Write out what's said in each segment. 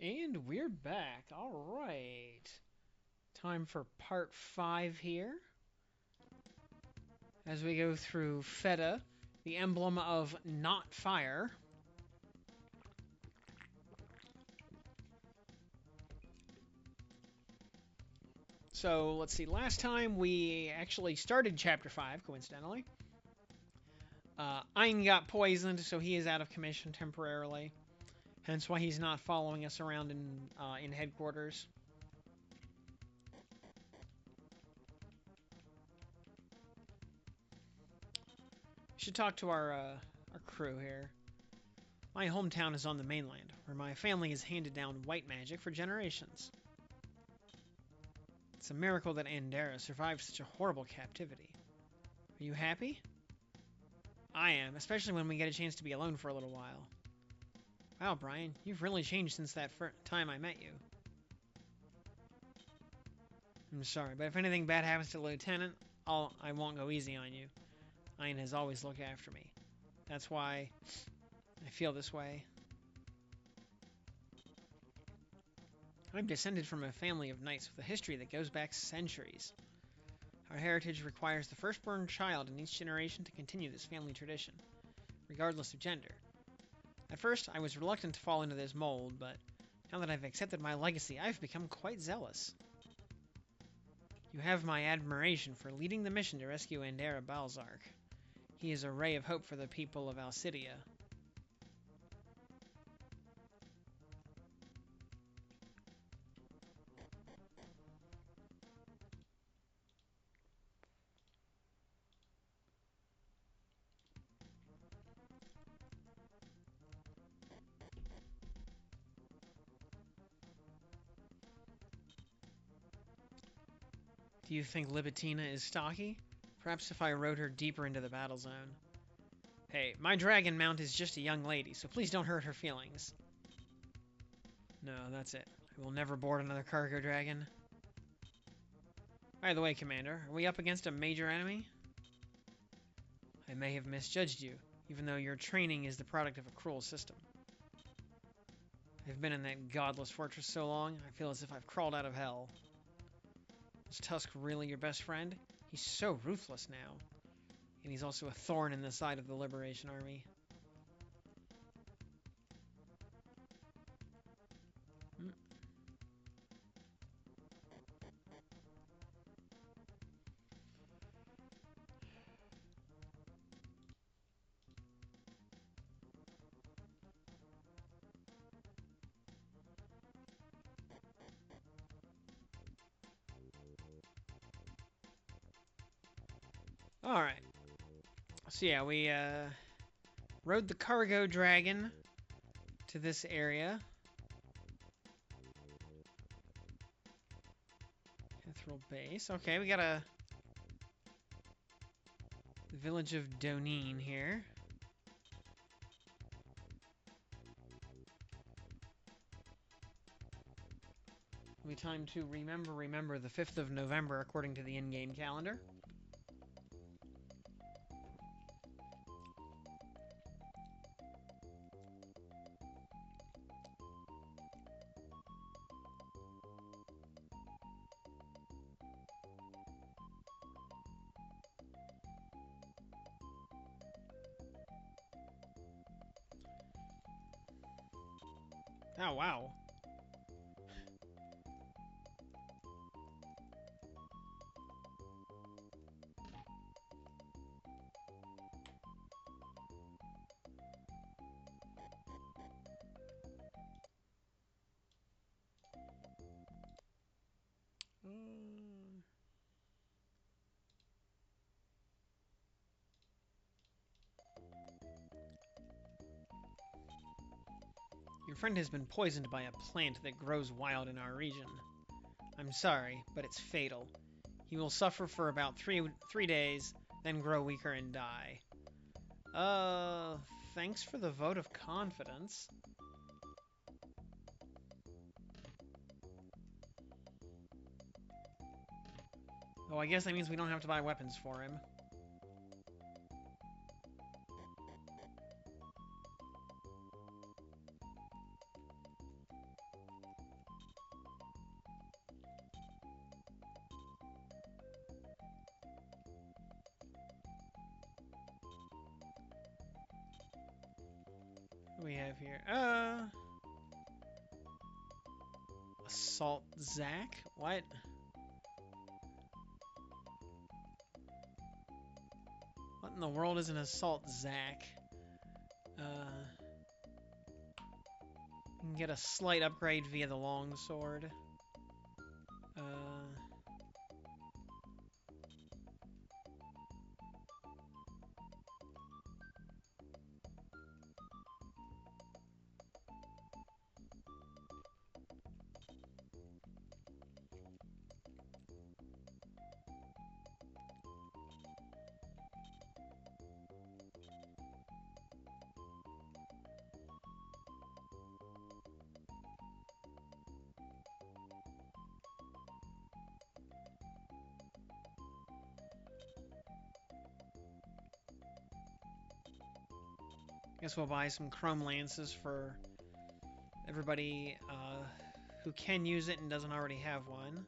And we're back. All right. Time for part 5 here. As we go through Feda, the emblem of not fire. So, let's see. Last time we actually started chapter 5, coincidentally. Ein got poisoned, so he is out of commission temporarily. Hence why he's not following us around in headquarters. Should talk to our crew here. My hometown is on the mainland, where my family has handed down white magic for generations. It's a miracle that Andera survived such a horrible captivity. Are you happy? I am, especially when we get a chance to be alone for a little while. Wow, Brian, you've really changed since that time I met you. I'm sorry, but if anything bad happens to the Lieutenant, I won't go easy on you. Ian has always looked after me. That's why I feel this way. I'm descended from a family of knights with a history that goes back centuries. Our heritage requires the firstborn child in each generation to continue this family tradition, regardless of gender. At first, I was reluctant to fall into this mold, but now that I've accepted my legacy, I've become quite zealous. You have my admiration for leading the mission to rescue Andera Balzark. He is a ray of hope for the people of Alcidia. Do you think Libitina is stocky? Perhaps if I rode her deeper into the battle zone. Hey, my dragon mount is just a young lady, so please don't hurt her feelings. No, that's it. I will never board another cargo dragon. By the way, Commander, are we up against a major enemy? I may have misjudged you, even though your training is the product of a cruel system. I've been in that godless fortress so long, I feel as if I've crawled out of hell. Is Tusk really your best friend? He's so ruthless now. And he's also a thorn in the side of the Liberation Army. Hmm. Alright. So yeah, we rode the cargo dragon to this area. Ethereal base. Okay, we got the village of Doneen here. It'll be time to remember the 5th of November according to the in-game calendar. Oh, wow. Um, Your friend has been poisoned by a plant that grows wild in our region. I'm sorry, but it's fatal. He will suffer for about three days, then grow weaker and die. Thanks for the vote of confidence. Oh, I guess that means we don't have to buy weapons for him. What do we have here? Assault Zack? What? What in the world is an Assault Zack? You can get a slight upgrade via the longsword. Guess we'll buy some chrome lances for everybody who can use it and doesn't already have one.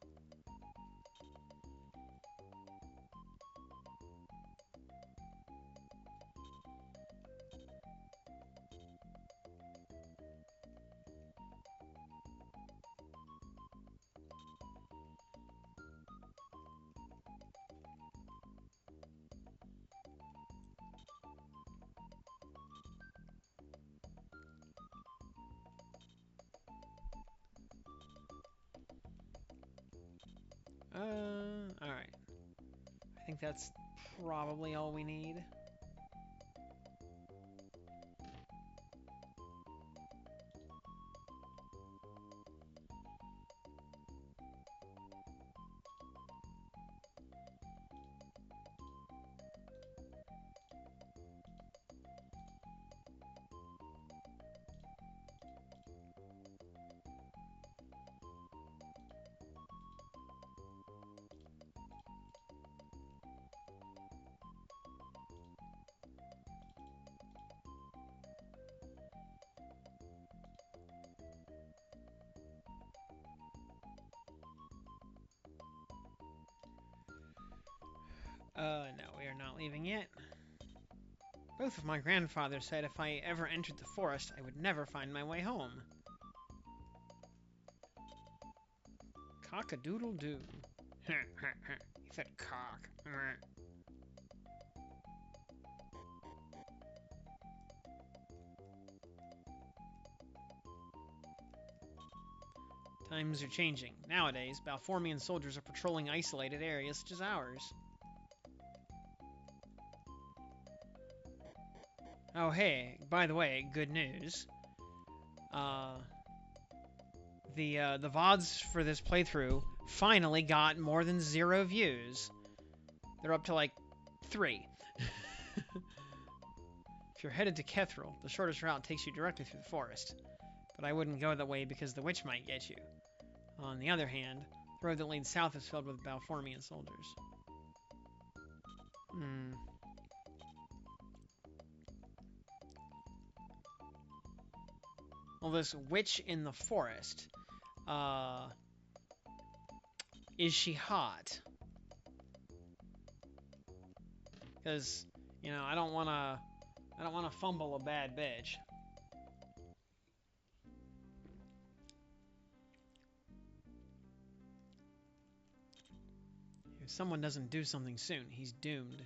Alright. I think that's probably all we need. No, we are not leaving yet. Both of my grandfathers said if I ever entered the forest, I would never find my way home. Cock-a-doodle-doo. He said cock. Times are changing. Nowadays, Balformian soldiers are patrolling isolated areas such as ours. Oh, hey, by the way, good news. The VODs for this playthrough finally got more than 0 views. They're up to, like, 3. If you're headed to Kethril, the shortest route takes you directly through the forest. But I wouldn't go that way because the witch might get you. On the other hand, the road that leads south is filled with Balformian soldiers. Well, this witch in the forest, is she hot? Because, you know, I don't wanna fumble a bad bitch. If someone doesn't do something soon, he's doomed.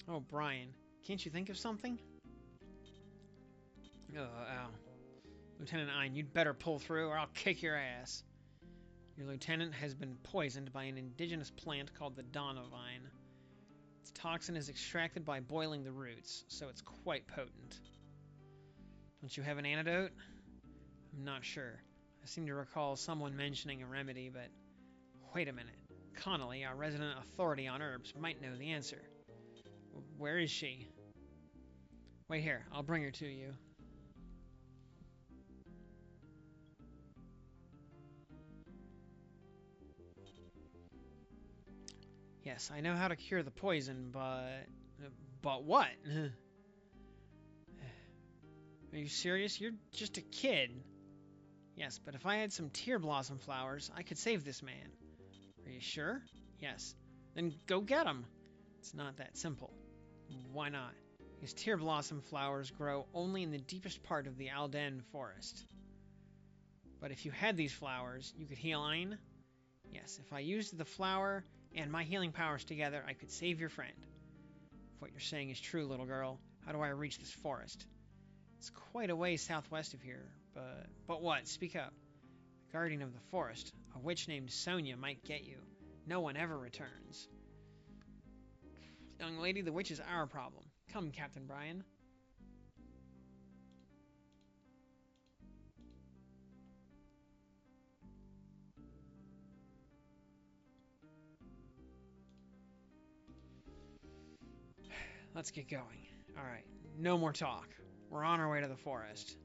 Oh, Brian, can't you think of something? Ow. Lieutenant Ein, you'd better pull through or I'll kick your ass. Your lieutenant has been poisoned by an indigenous plant called the Donavine. Its toxin is extracted by boiling the roots, so it's quite potent. Don't you have an antidote? I'm not sure. I seem to recall someone mentioning a remedy, but... Wait a minute. Connolly, our resident authority on herbs, might know the answer. Where is she? Wait here, I'll bring her to you. Yes, I know how to cure the poison, but... But what? Are you serious? You're just a kid. Yes, but if I had some tear blossom flowers, I could save this man. Are you sure? Yes. Then go get them. It's not that simple. Why not? His tear blossom flowers grow only in the deepest part of the Alden forest. But if you had these flowers, you could heal Ein? Yes, if I used the flower and my healing powers together, I could save your friend. If what you're saying is true, little girl, how do I reach this forest? It's quite a way southwest of here, but... But what? Speak up. The guardian of the forest, a witch named Sonia, might get you. No one ever returns. Young lady, the witch is our problem. Come, Captain Brian. Let's get going. Alright, no more talk. We're on our way to the forest.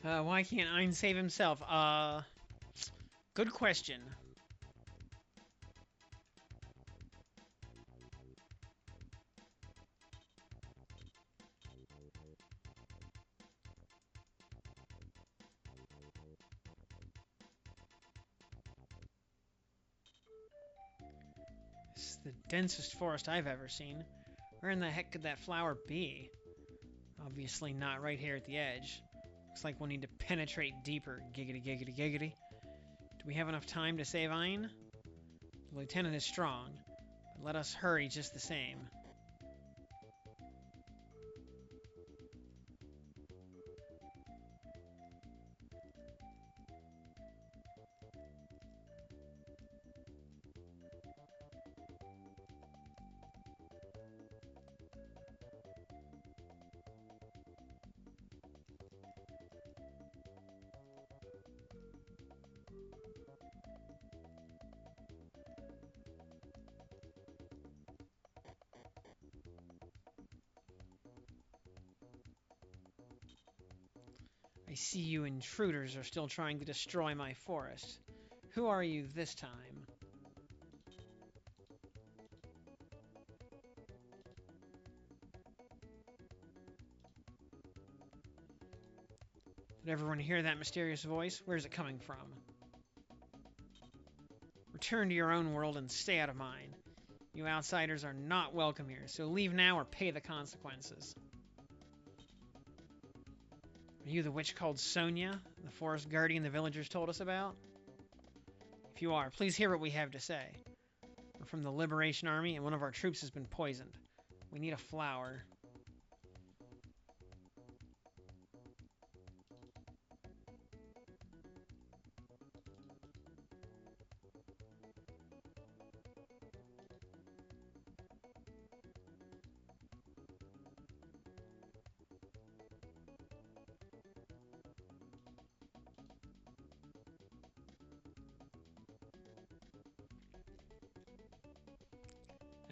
Why can't Ein save himself? Good question. This is the densest forest I've ever seen. Where in the heck could that flower be? Obviously not right here at the edge. Looks like we'll need to penetrate deeper. Giggity, giggity, giggity. Do we have enough time to save Ein? The lieutenant is strong, but let us hurry just the same. I see you intruders are still trying to destroy my forest. Who are you this time? Did everyone hear that mysterious voice? Where's it coming from? Return to your own world and stay out of mine. You outsiders are not welcome here, so leave now or pay the consequences. Are you the witch called Sonia, the forest guardian the villagers told us about? If you are, please hear what we have to say. We're from the Liberation Army, and one of our troops has been poisoned. We need a flower.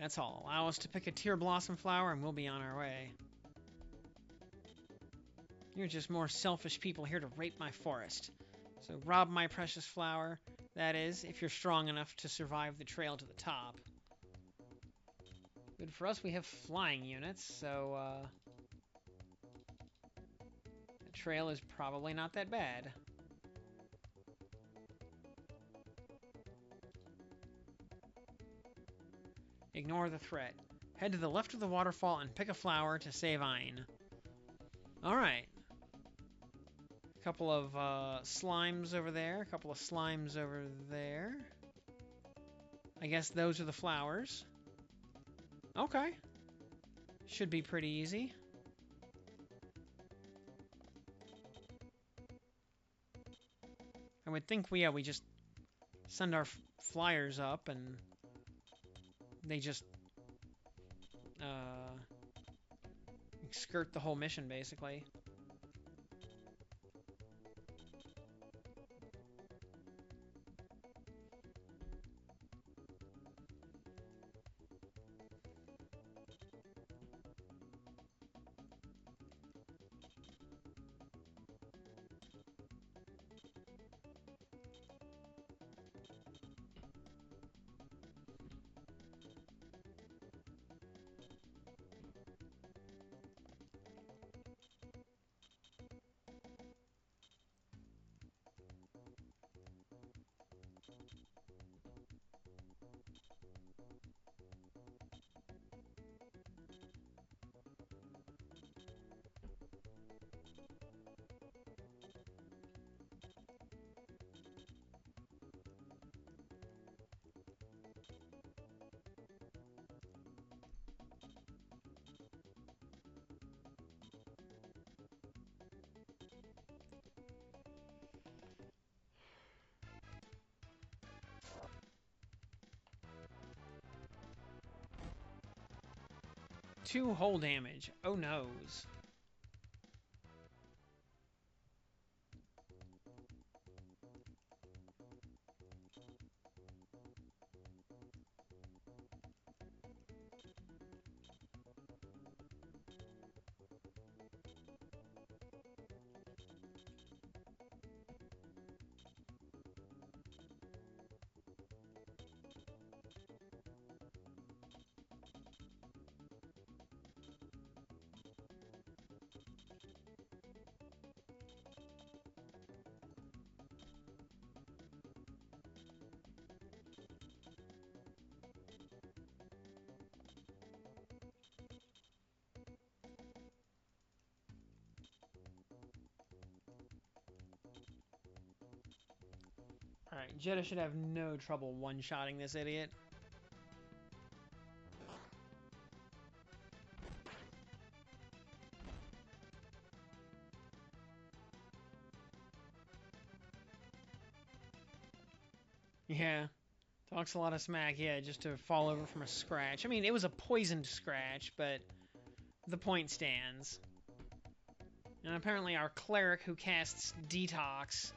That's all. Allow us to pick a tear blossom flower and we'll be on our way. You're just more selfish people here to rape my forest. So rob my precious flower. That is, if you're strong enough to survive the trail to the top. Good for us, we have flying units, so the trail is probably not that bad. Ignore the threat. Head to the left of the waterfall and pick a flower to save Ein. Alright. A couple of slimes over there. A couple of slimes over there. I guess those are the flowers. Okay. Should be pretty easy. I would think we just send our flyers up, and they just skirt the whole mission, basically. Two hull damage. Oh noes. Alright, Jetta should have no trouble one-shotting this idiot. Yeah, talks a lot of smack, yeah, just to fall over from a scratch. I mean, it was a poisoned scratch, but the point stands. And apparently our cleric who casts Detox,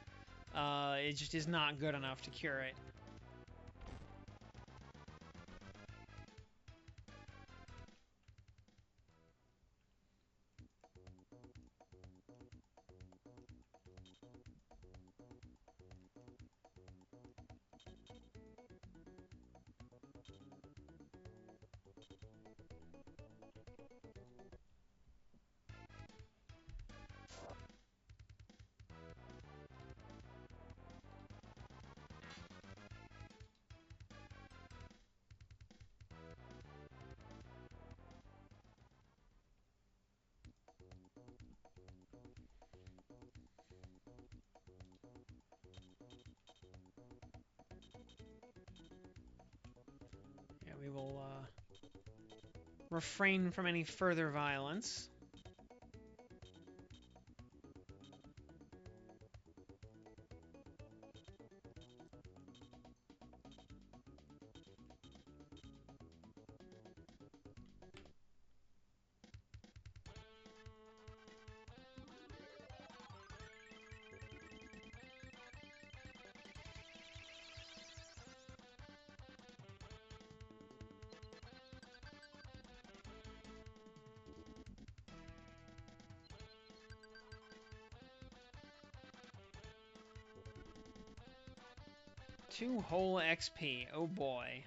it just is not good enough to cure it. Yeah, we will refrain from any further violence. Two whole XP, oh boy.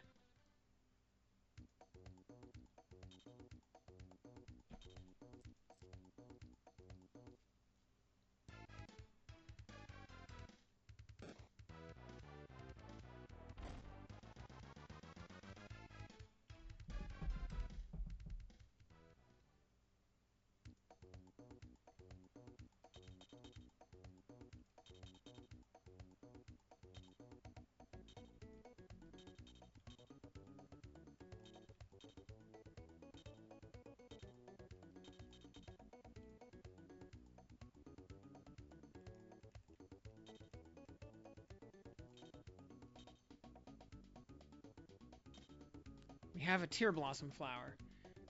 We have a tear blossom flower.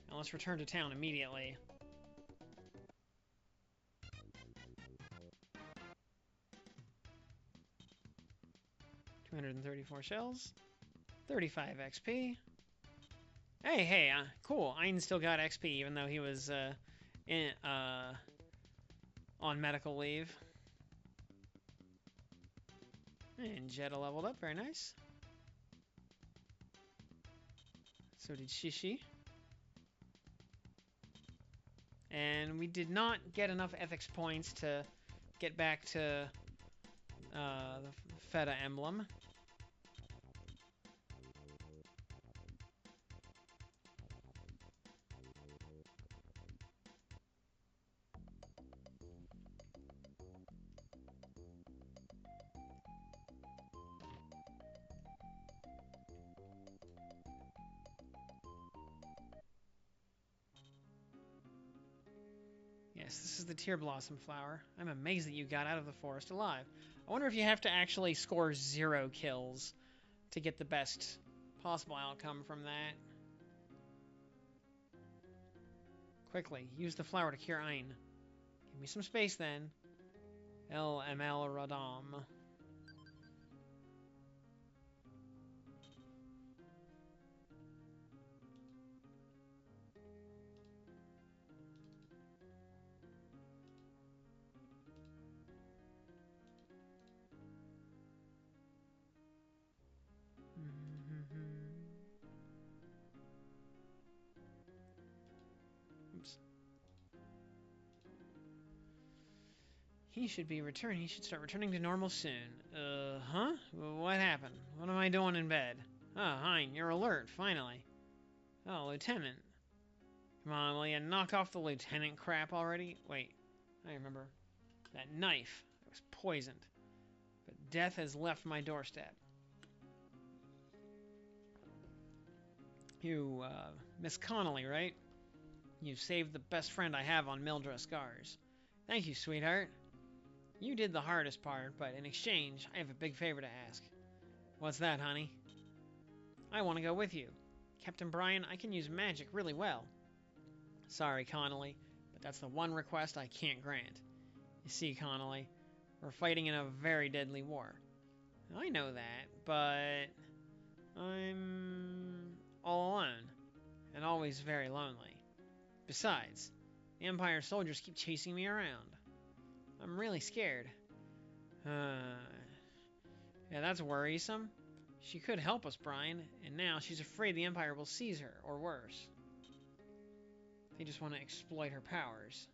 Now let's return to town immediately. 234 shells. 35 XP. Hey, cool. Ein still got XP, even though he was on medical leave. And Jetta leveled up, very nice. So did Shishi. And we did not get enough ethics points to get back to the Feda emblem. Yes, this is the tear blossom flower. I'm amazed that you got out of the forest alive. I wonder if you have to actually score 0 kills to get the best possible outcome from that. Quickly, use the flower to cure Ein. Give me some space then. LML Radam. Oops. He should be returning. He should start returning to normal soon. Huh? What happened? What am I doing in bed? Oh, Hein, you're alert, finally. Oh, Lieutenant. Come on, will you knock off the Lieutenant crap already? Wait, I remember. That knife. It was poisoned. But death has left my doorstep. You, Miss Connolly, right? You saved the best friend I have on Mildred Scars. Thank you, sweetheart. You did the hardest part, but in exchange, I have a big favor to ask. What's that, honey? I want to go with you. Captain Brian, I can use magic really well. Sorry, Connolly, but that's the one request I can't grant. You see, Connolly, we're fighting in a very deadly war. I know that, but I'm all alone, and always very lonely. Besides, the Empire soldiers keep chasing me around. I'm really scared. Yeah, that's worrisome. She could help us, Brian, and now she's afraid the Empire will seize her, or worse. They just want to exploit her powers.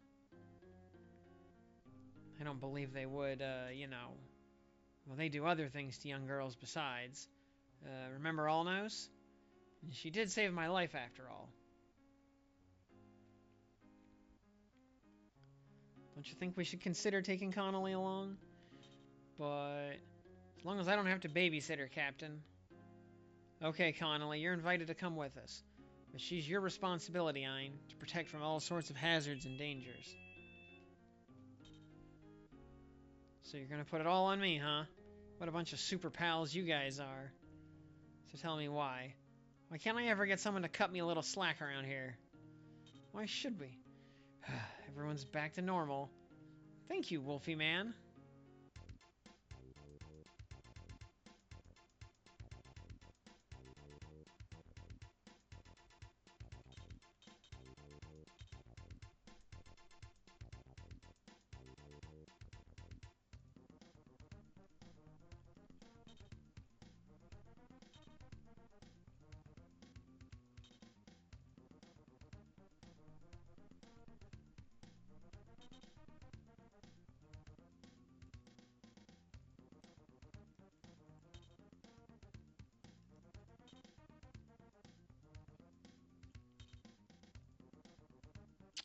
I don't believe they would, well, they do other things to young girls besides. Remember Allnose? She did save my life after all. Don't you think we should consider taking Connolly along? But as long as I don't have to babysit her, Captain. Okay, Connolly, you're invited to come with us. But she's your responsibility, Ein, to protect from all sorts of hazards and dangers. So you're gonna put it all on me, huh? What a bunch of super pals you guys are. So tell me why. Why can't I ever get someone to cut me a little slack around here? Why should we? Everyone's back to normal. Thank you, Wolfie Man.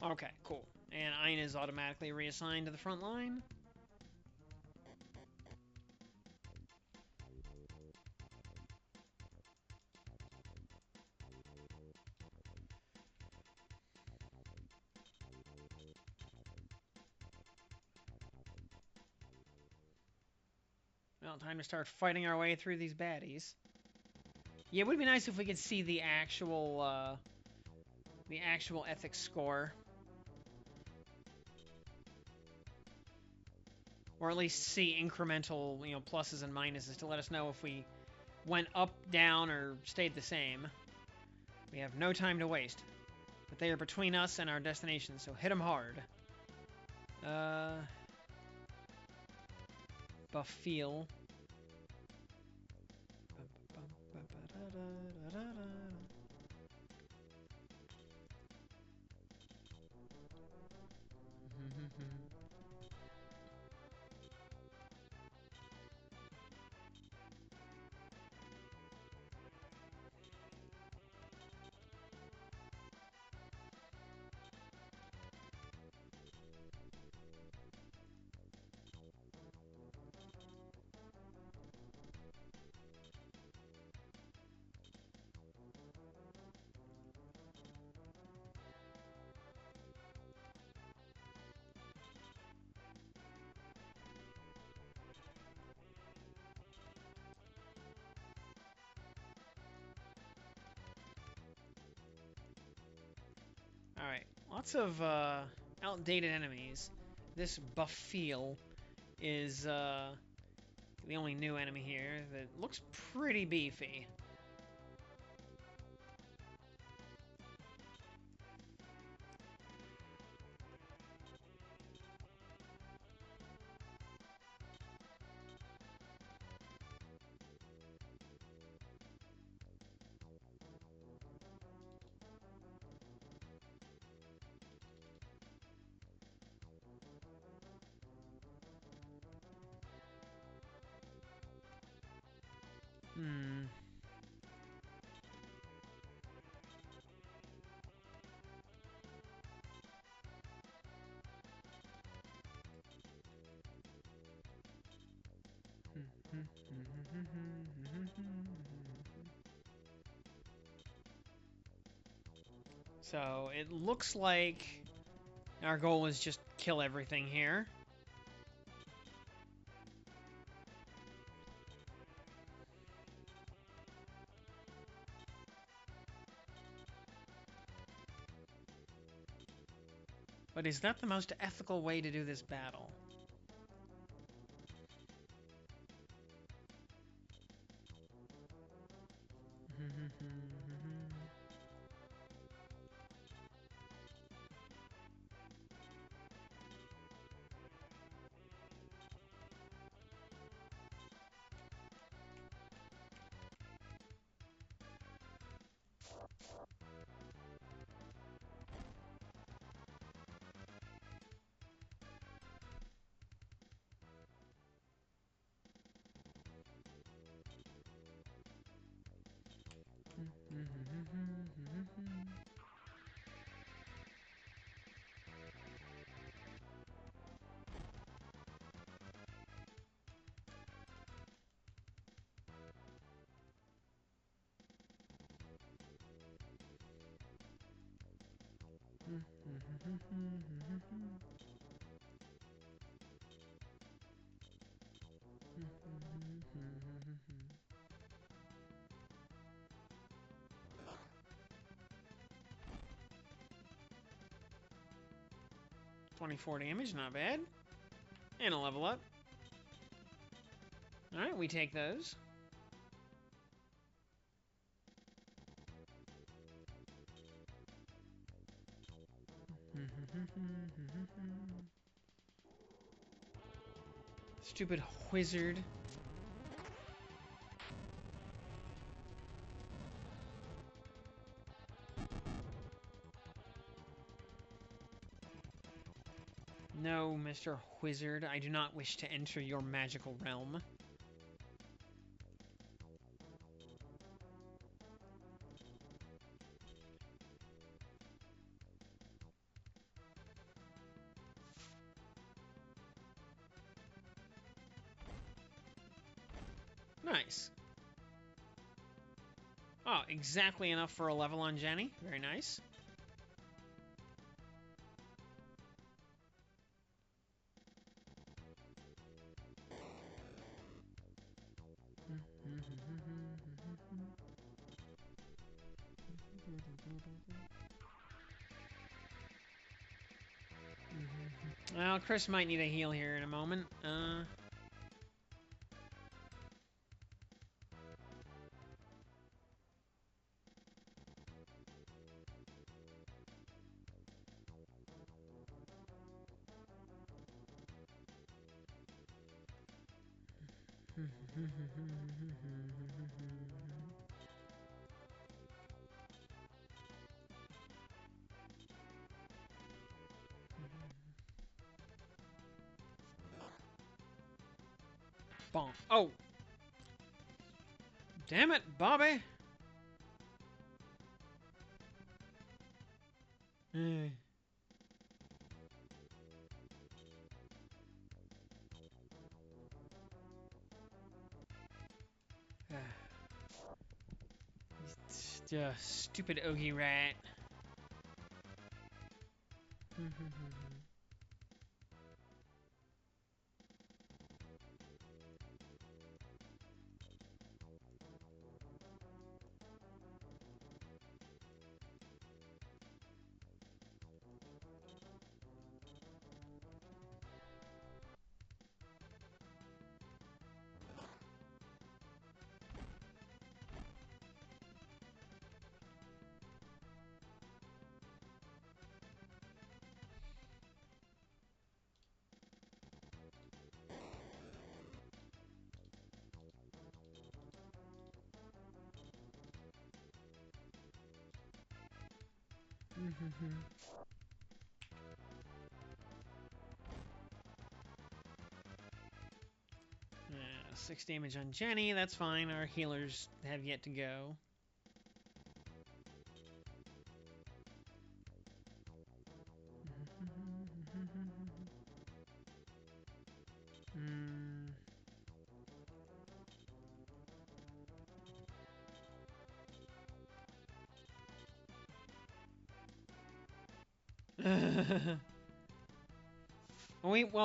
Okay, cool. And Ein is automatically reassigned to the front line. Well, time to start fighting our way through these baddies. Yeah, it would be nice if we could see the actual ethics score. Or at least see incremental, pluses and minuses to let us know if we went up, down, or stayed the same. We have no time to waste. But they are between us and our destination, so hit them hard. Buffeel. Alright, lots of outdated enemies. This Buffeel is the only new enemy here that looks pretty beefy. Hmm. So it looks like our goal is just kill everything here. But is that the most ethical way to do this battle? Mm-hmm. 24 damage, not bad. And a level up. Alright, we take those. Stupid wizard. No, Mr. Wizard, I do not wish to enter your magical realm. Nice. Oh, exactly enough for a level on Jenny. Very nice. Well, Chris might need a heal here in a moment. Bonk. Oh! Damn it, Bobby! Eh. Stupid Ogie rat. Yeah, 6 damage on Jenny, that's fine. Our healers have yet to go.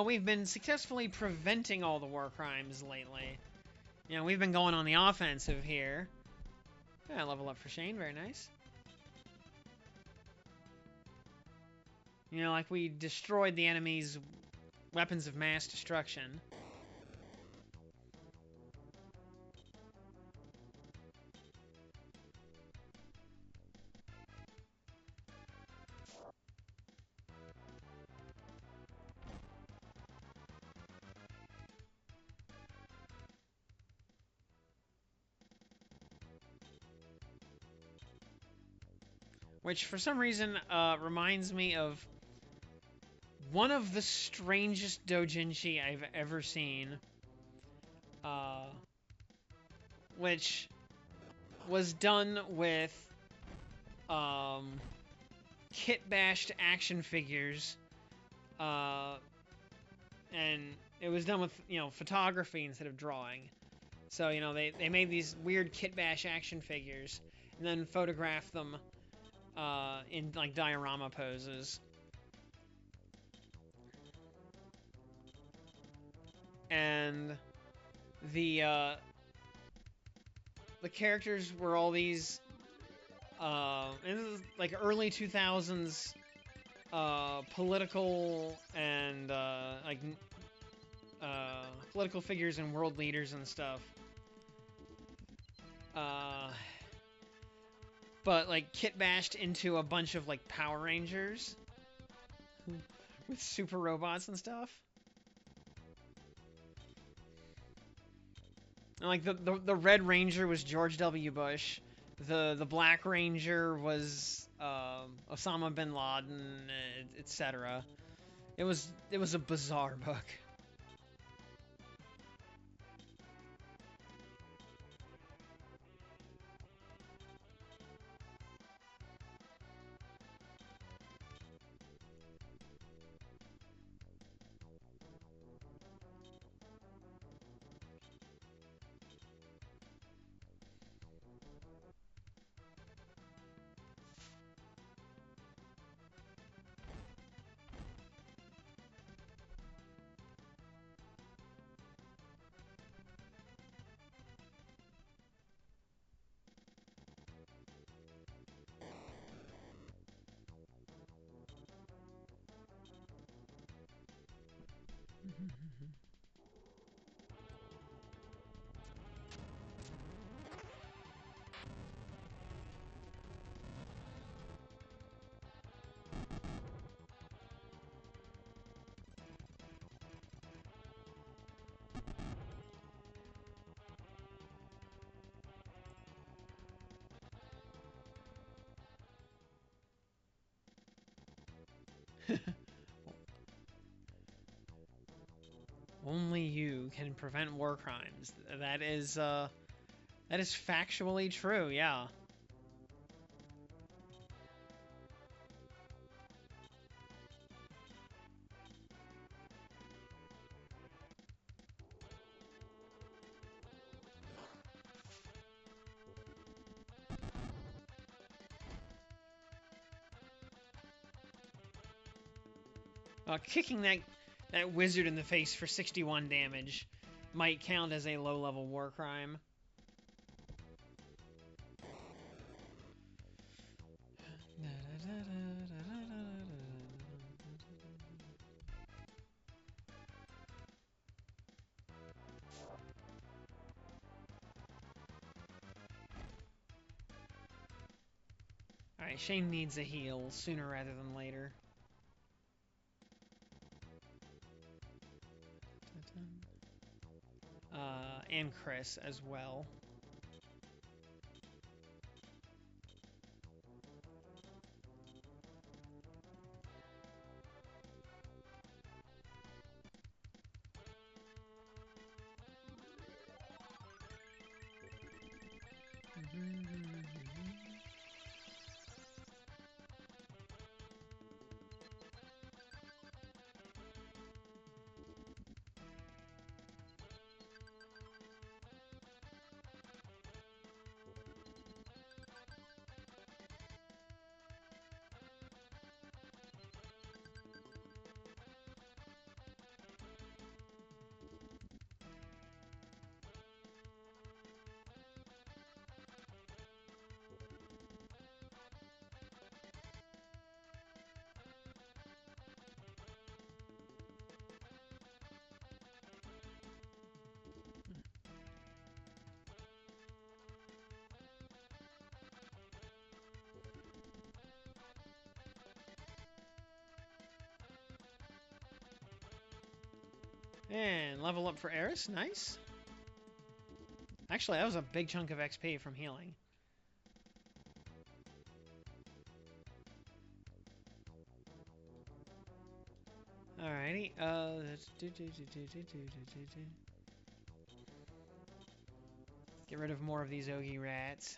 We've been successfully preventing all the war crimes lately. You know, we've been going on the offensive here. Yeah, level up for Shane, very nice. You know, like we destroyed the enemy's weapons of mass destruction. Which, for some reason, reminds me of one of the strangest doujinshi I've ever seen. Which was done with kit-bashed action figures. And it was done with, you know, photography instead of drawing. So, you know, they made these weird kit-bash action figures and then photographed them in, like, diorama poses. And the characters were all these this is like early 2000s political and political figures and world leaders and stuff. But like kit bashed into a bunch of like Power Rangers with super robots and stuff. And like the Red Ranger was George W. Bush. The Black Ranger was Osama bin Laden, etc. It was a bizarre book. Only you can prevent war crimes. That is factually true, yeah. Kicking that wizard in the face for 61 damage might count as a low-level war crime. Alright, Shane needs a heal sooner rather than later. And Chris as well. And level up for Eris, nice. Actually, that was a big chunk of XP from healing. Alrighty, get rid of more of these Ogie rats.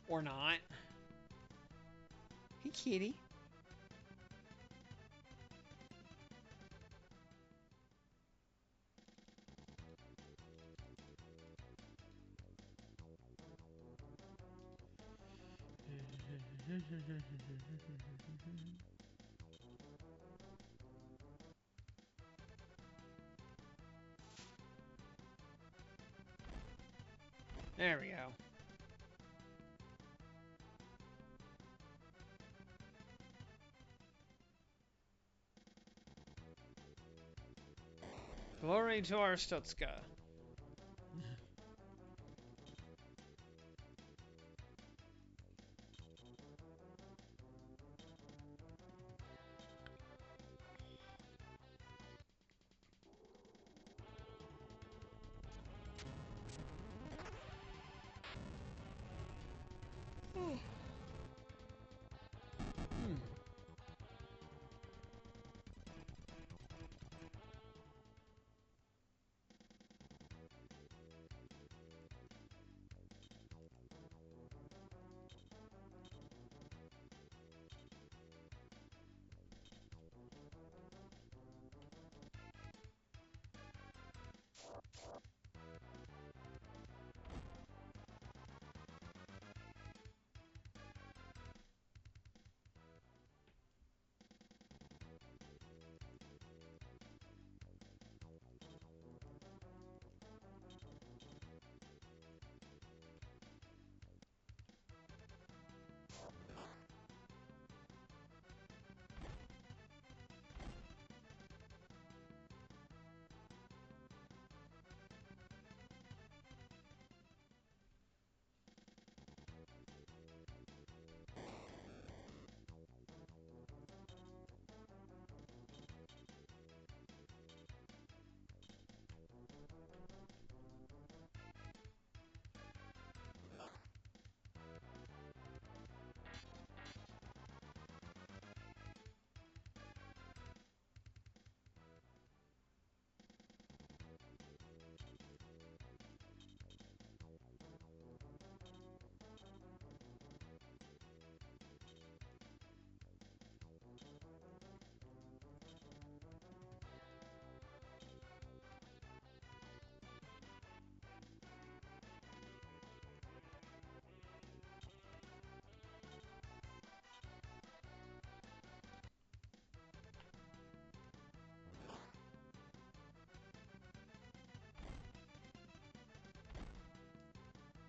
Or not. Hey, kitty. There we go. Glory to our Stutska.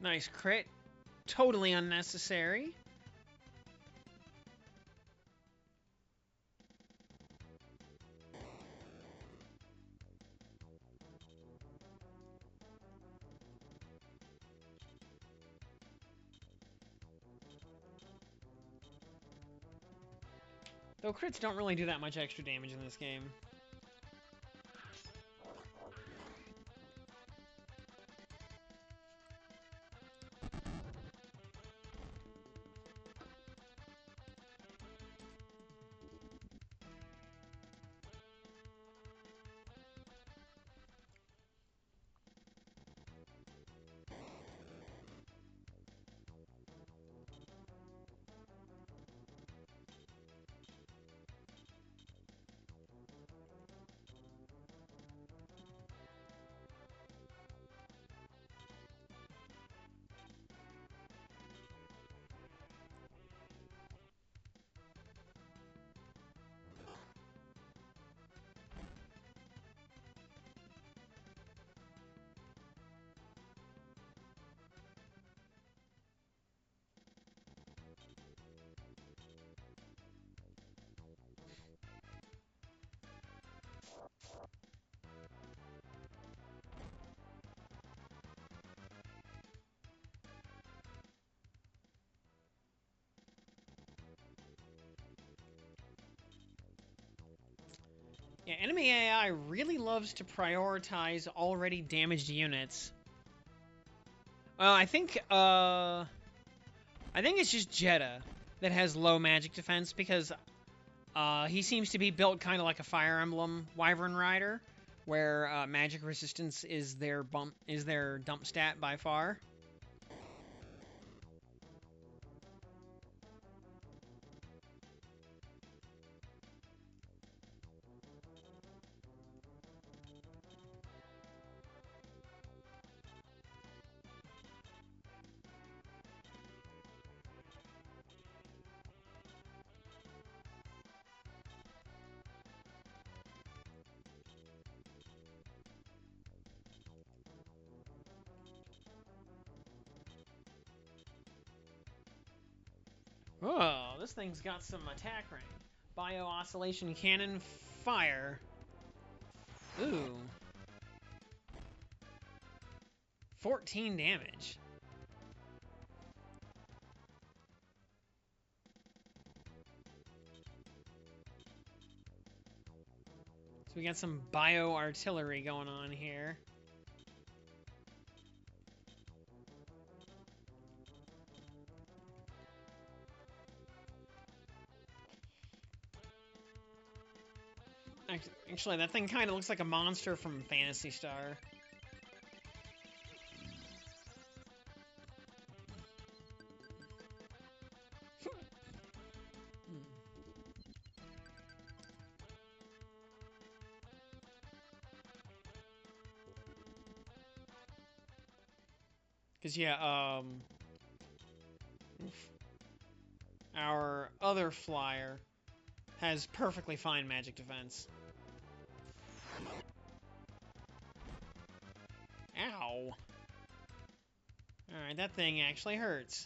Nice crit. Totally unnecessary. Though crits don't really do that much extra damage in this game. Yeah, enemy AI really loves to prioritize already damaged units. Well, I think it's just Jeddah that has low magic defense because he seems to be built kind of like a Fire Emblem Wyvern Rider, where magic resistance is their dump stat by far. Oh, this thing's got some attack range. Bio Oscillation Cannon Fire. Ooh. 14 damage. So we got some bio artillery going on here. Actually, that thing kind of looks like a monster from Phantasy Star. Because, yeah, our other flyer has perfectly fine magic defense. Ow. Alright, that thing actually hurts.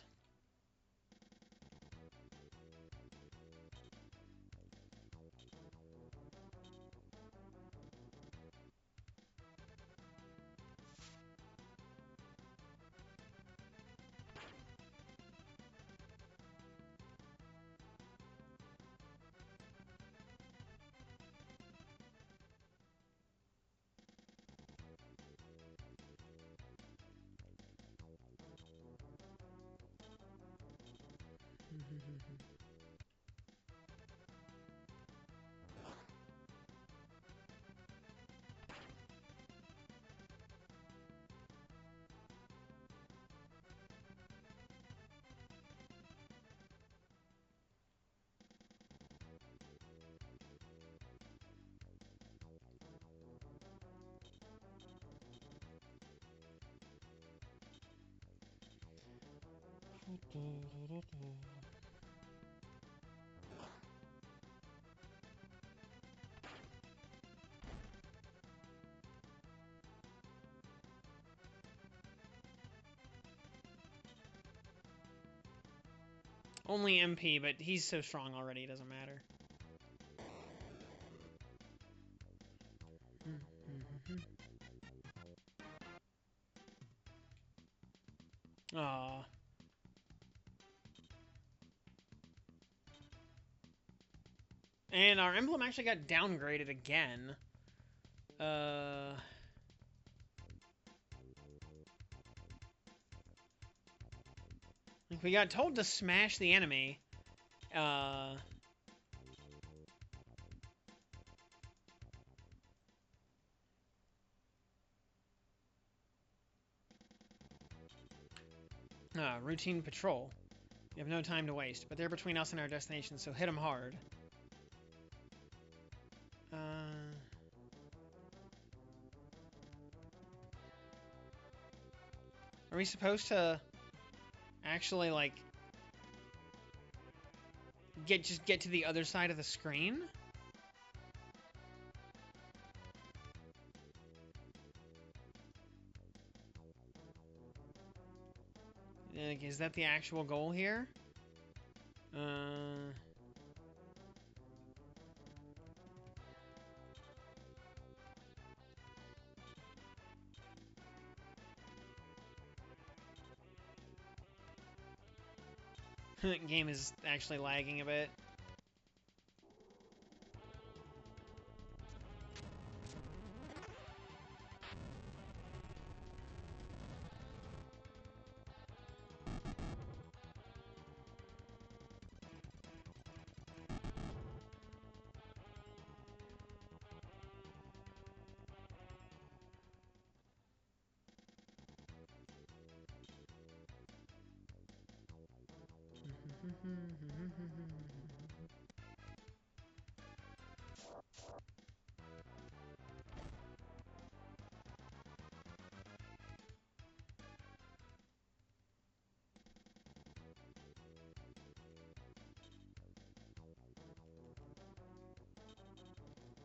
Only MP, but he's so strong already, it doesn't matter. Aww. And our emblem actually got downgraded again. Like we got told to smash the enemy. Routine patrol. We have no time to waste, but they're between us and our destination, so hit them hard. Are we supposed to actually, like, just get to the other side of the screen? Like, is that the actual goal here? Game is actually lagging a bit.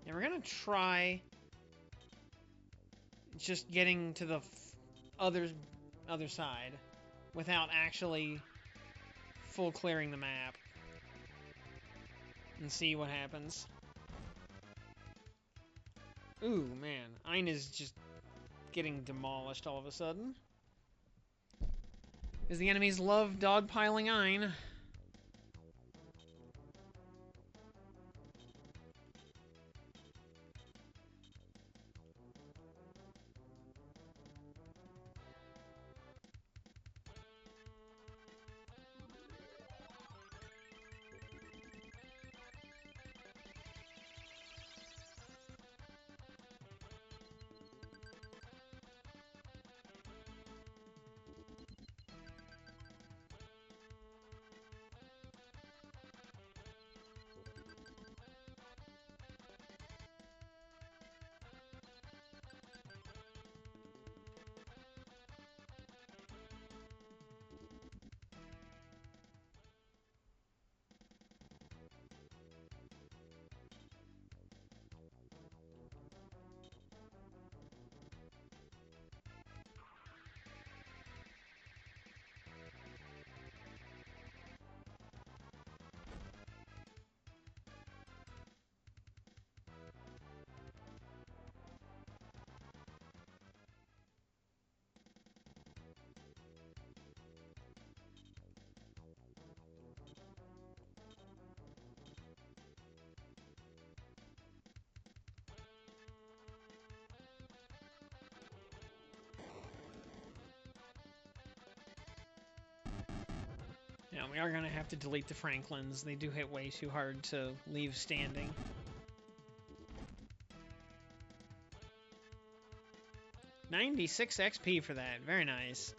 Yeah, we're gonna try just getting to the other side without actually full clearing the map and see what happens. Ooh, man. Ein is just getting demolished all of a sudden. Because the enemies love dogpiling Ein. Yeah, we are gonna have to delete the Franklins. They do hit way too hard to leave standing. $96 XP for that. Very nice.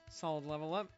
Solid level up.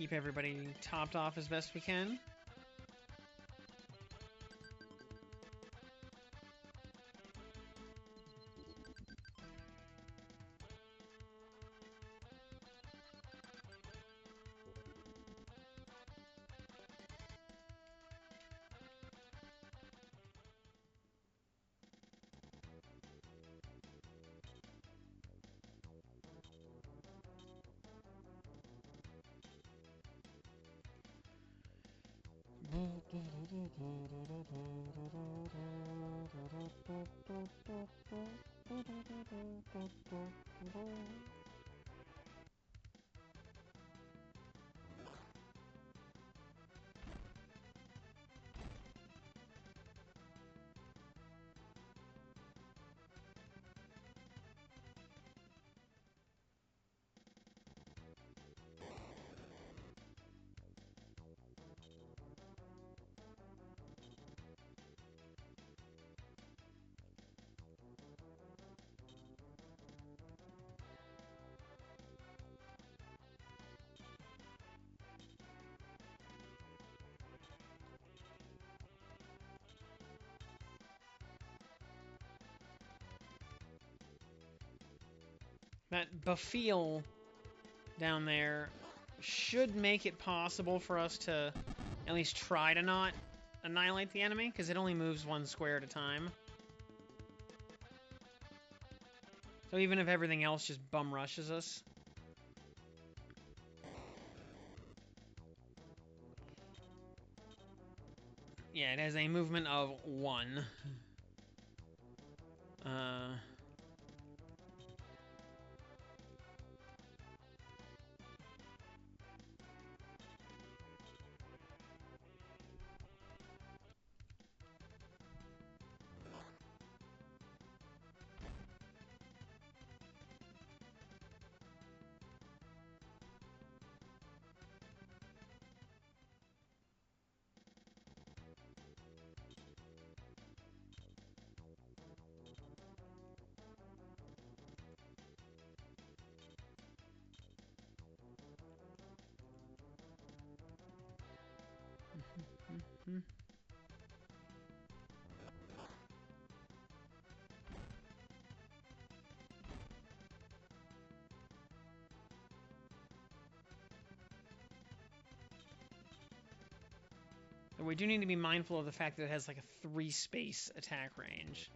keep everybody topped off as best we can. That Bafeel down there should make it possible for us to at least try to not annihilate the enemy, because it only moves one square at a time. So even if everything else just bum rushes us. Yeah, it has a movement of 1. We do need to be mindful of the fact that it has like a 3-space attack range.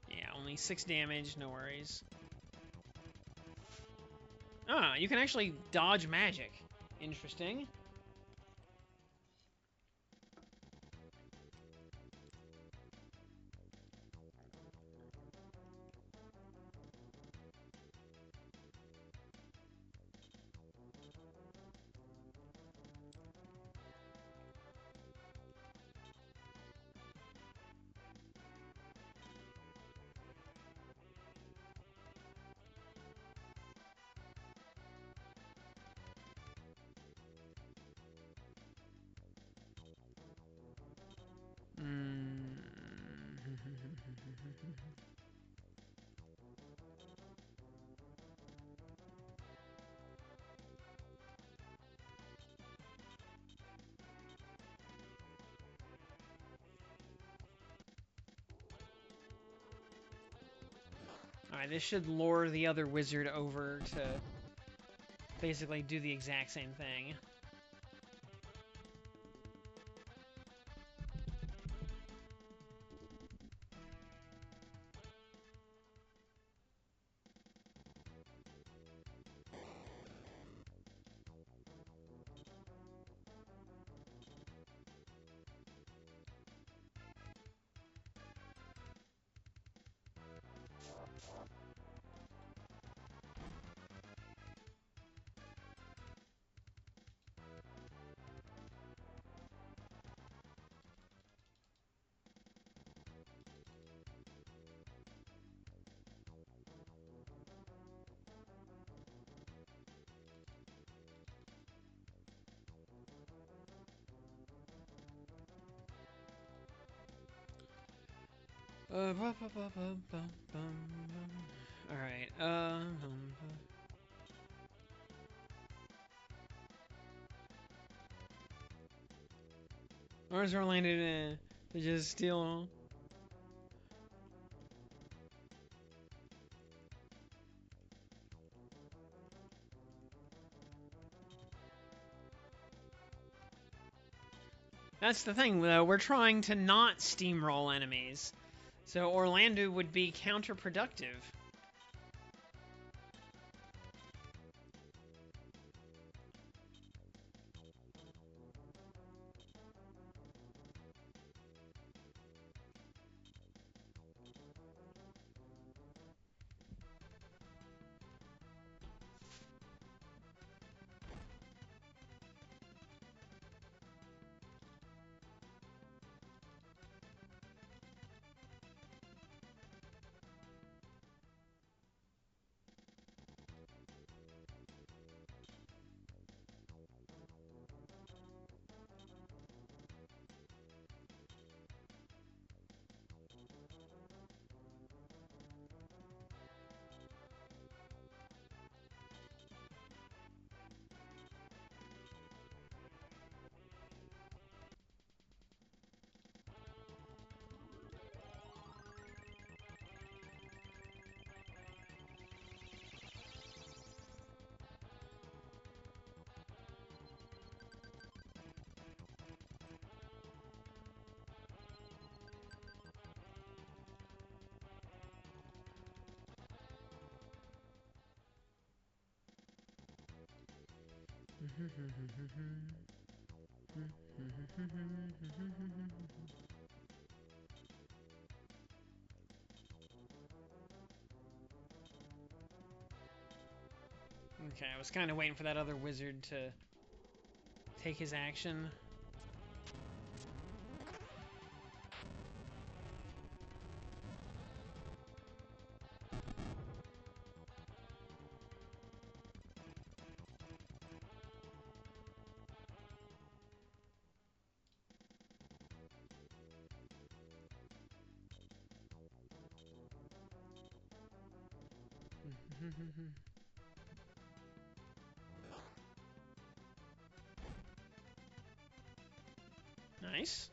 Yeah, only 6 damage, no worries. Ah, you can actually dodge magic. Interesting. Alright, this should lure the other wizard over to basically do the exact same thing. Alright, where's Orlando to just steal? That's the thing, though. We're trying to not steamroll enemies. So Orlando would be counterproductive. Okay, I was kind of waiting for that other wizard to take his action. Nice.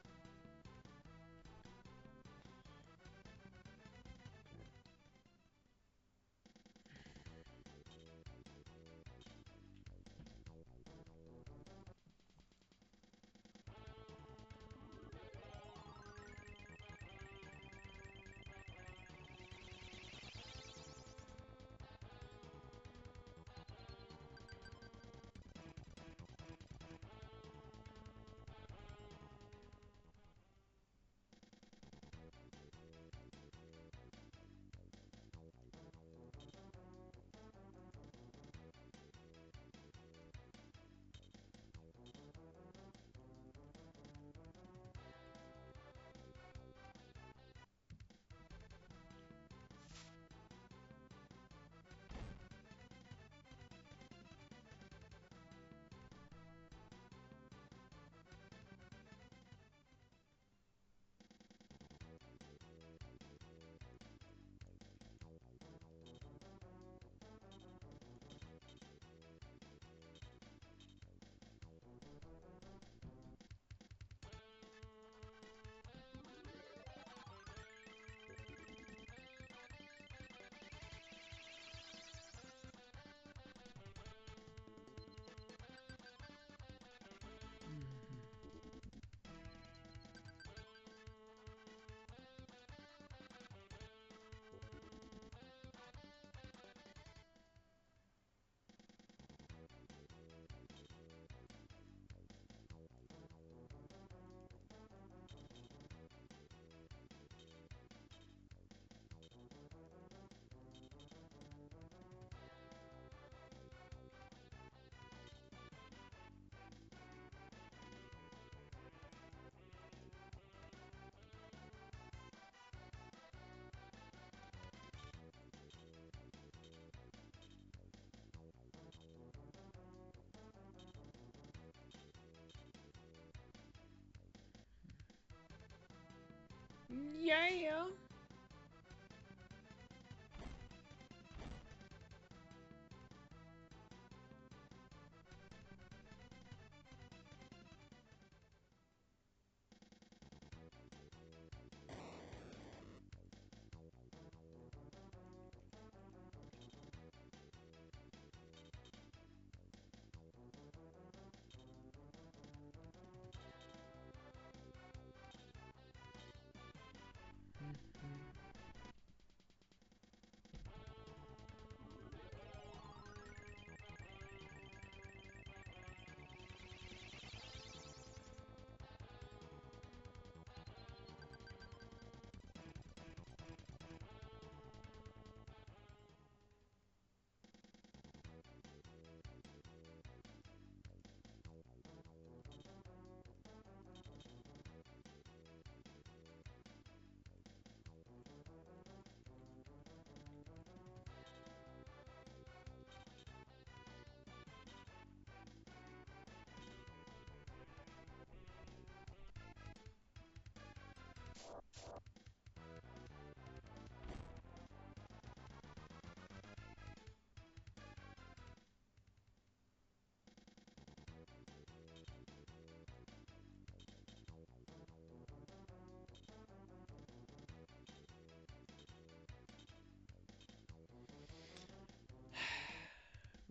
Yeah.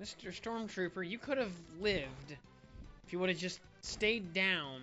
Mr. Stormtrooper, you could have lived if you would have just stayed down.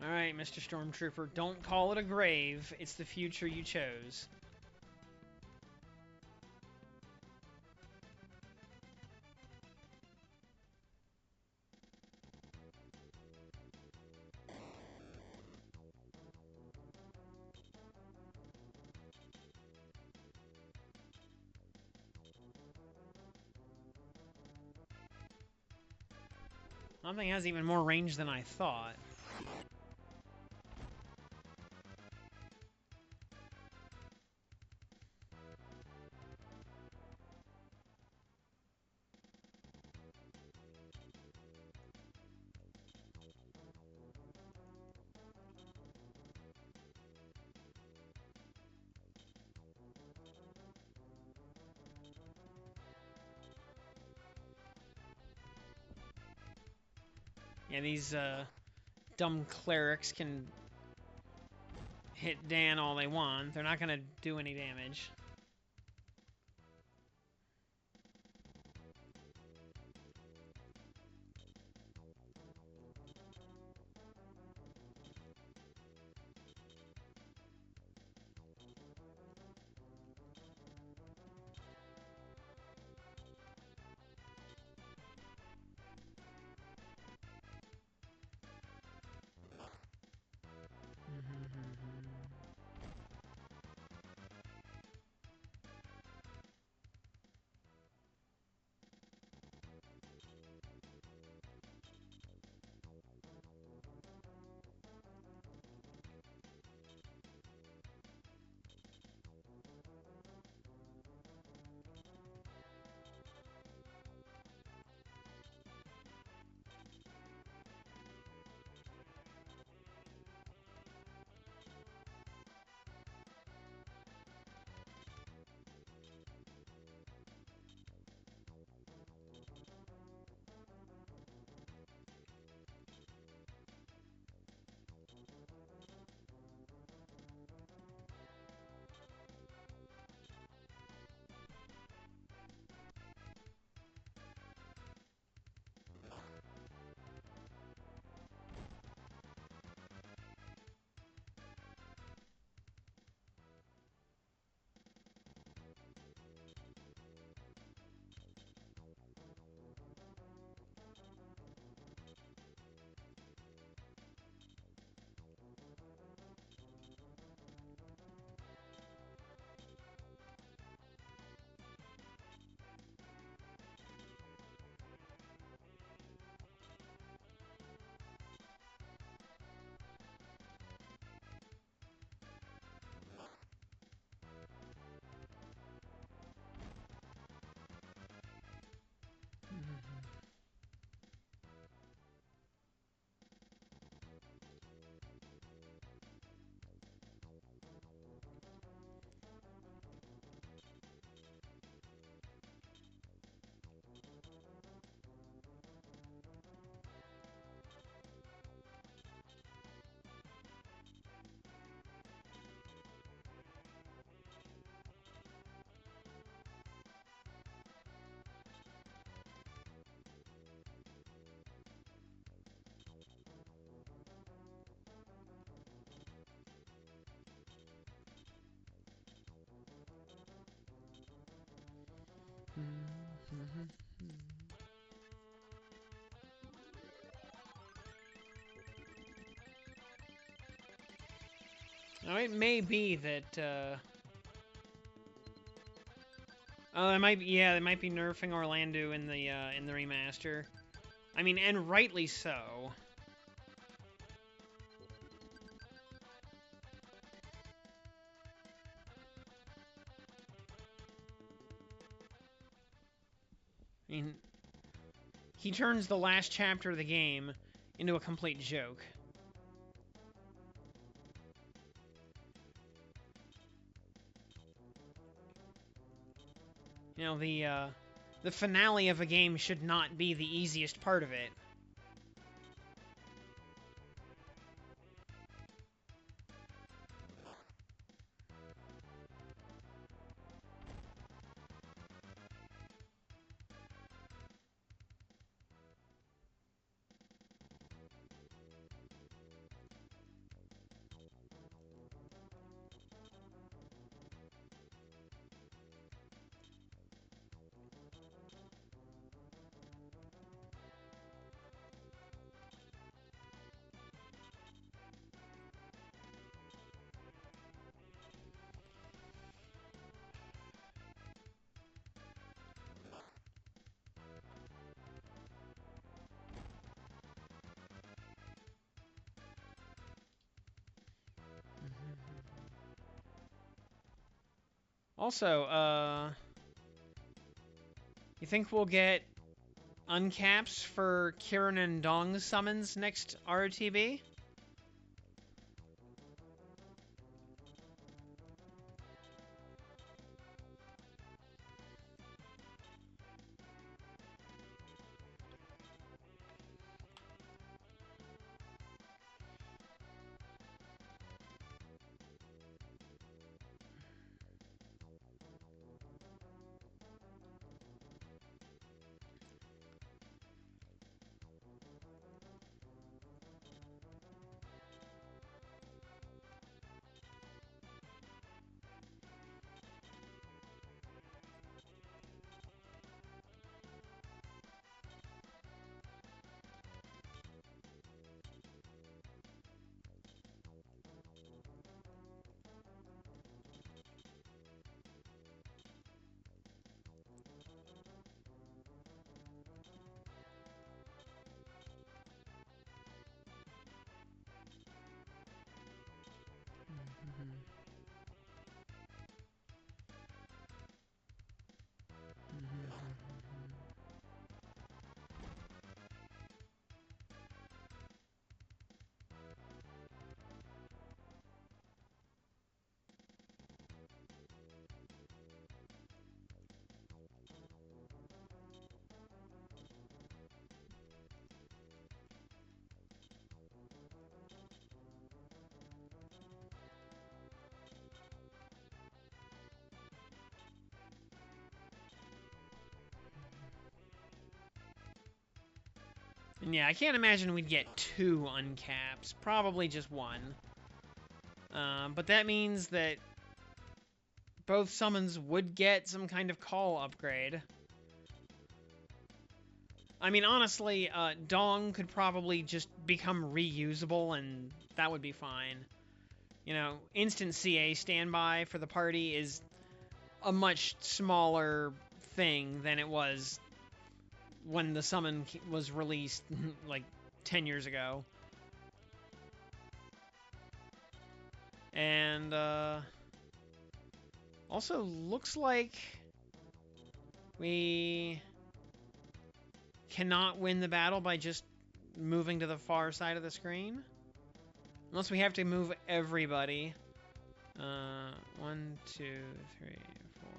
Alright, Mr. Stormtrooper, don't call it a grave. It's the future you chose. Something has even more range than I thought. Yeah, these dumb clerics can hit Dan all they want. They're not gonna do any damage. Now, it may be that, oh, it might be, yeah, they might be nerfing Orlando in the remaster. I mean, and rightly so. I mean, he turns the last chapter of the game into a complete joke. You know, the finale of a game should not be the easiest part of it. Also, you think we'll get uncaps for Kirin and Dong summons next RTB? And yeah, I can't imagine we'd get 2 uncaps. Probably just 1. But that means that both summons would get some kind of call upgrade. I mean, honestly, Dong could probably just become reusable, and that would be fine. You know, instant CA standby for the party is a much smaller thing than it was when the summon was released, like, 10 years ago. And, also looks like we cannot win the battle by just moving to the far side of the screen. Unless we have to move everybody. 1, 2, 3, 4.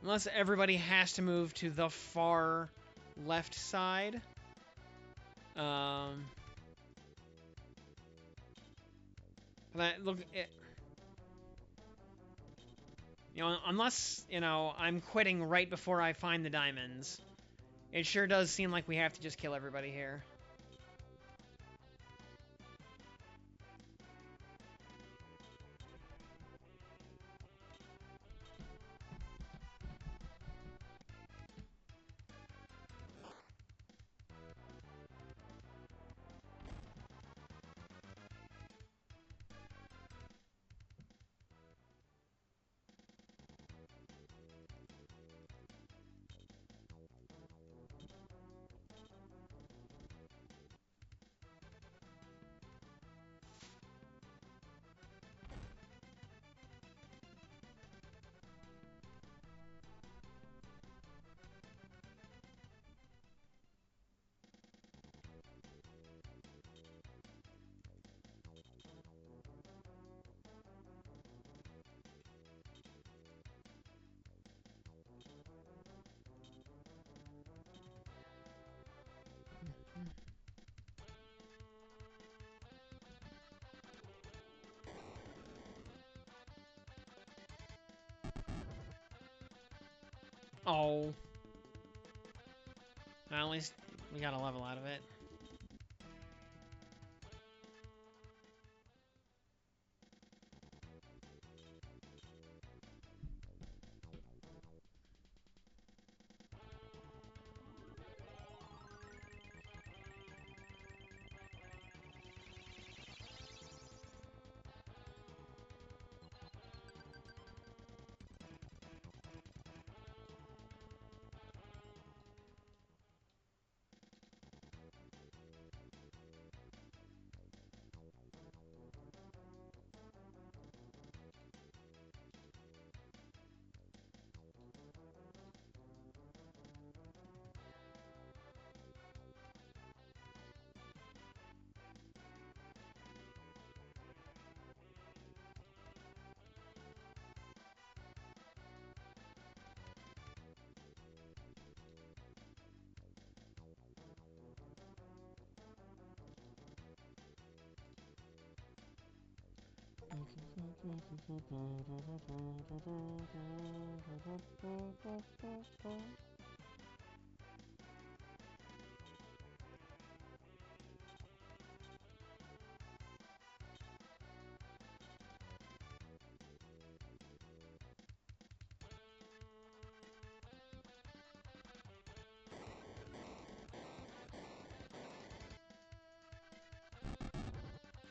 Unless everybody has to move to the far left side. Look, you know, unless, you know, I'm quitting right before I find the diamonds. It sure does seem like we have to just kill everybody here. Oh. Well, at least we got a level out of it.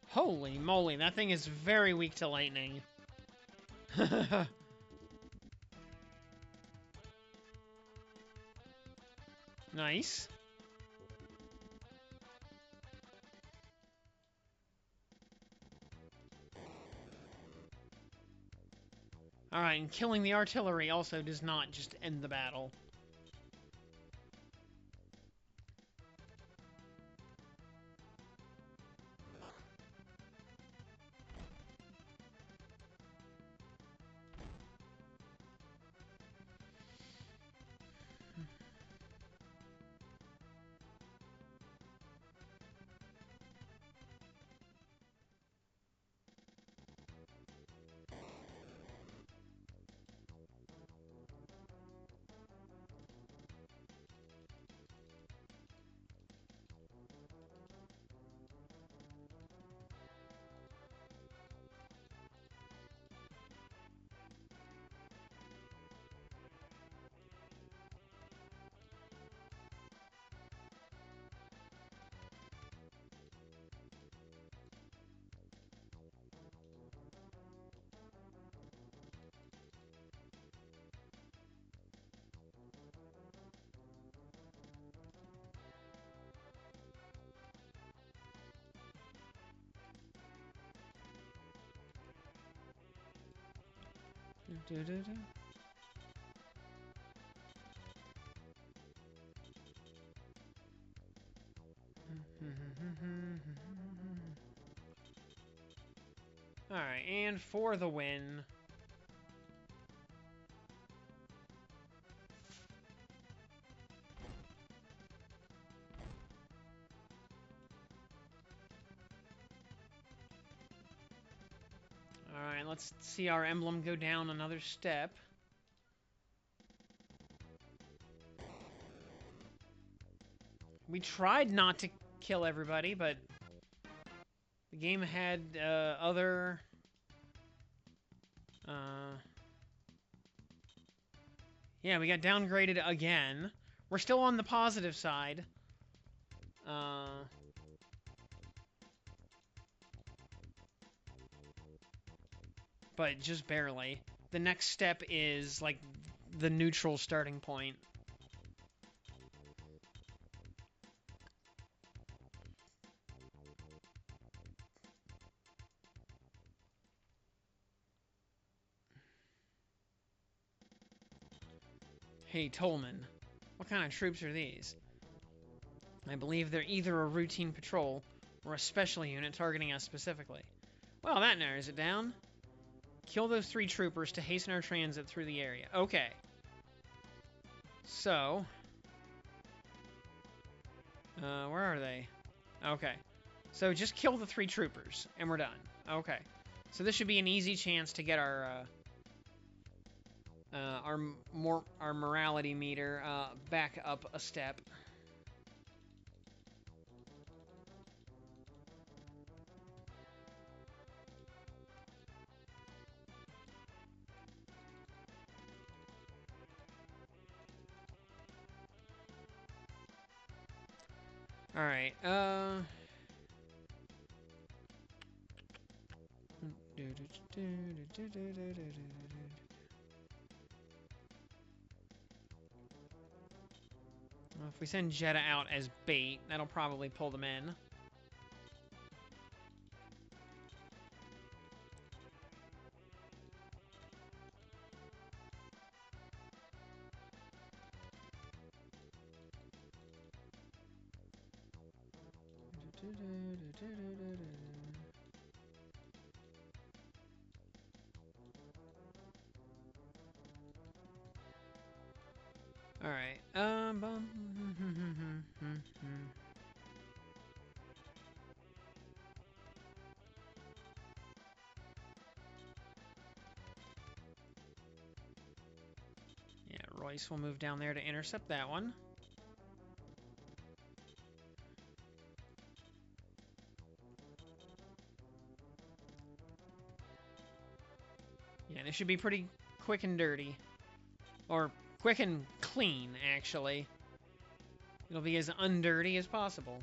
Holy moly, that thing is very weak to lightning. Nice. Alright, and killing the artillery also does not just end the battle. Alright, and for the win. Alright, let's see our emblem go down another step. We tried not to kill everybody, but the game had other... yeah, we got downgraded again. We're still on the positive side. But just barely. The next step is, like, the neutral starting point. Hey, Tolman, what kind of troops are these? I believe they're either a routine patrol or a special unit targeting us specifically. Well, that narrows it down. Kill those 3 troopers to hasten our transit through the area. Okay. So... where are they? Okay. So just kill the 3 troopers, and we're done. Okay. So this should be an easy chance to get our our morality meter back up a step. All right. Well, if we send Jeddah out as bait, that'll probably pull them in. All right. Yeah, Royce will move down there to intercept that one. Yeah, this should be pretty quick and dirty. Or quick and clean, actually. It'll be as undirty as possible.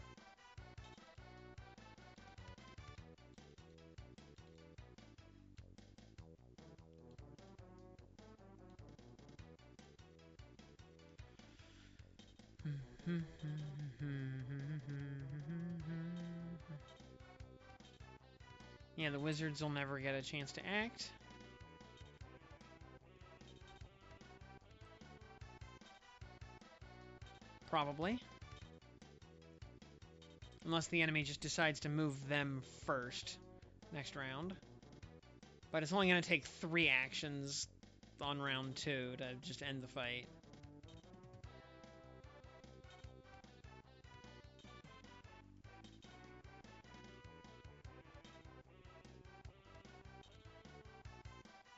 Yeah, the wizards will never get a chance to act. Probably. Unless the enemy just decides to move them first next round. But it's only going to take 3 actions on round 2 to just end the fight.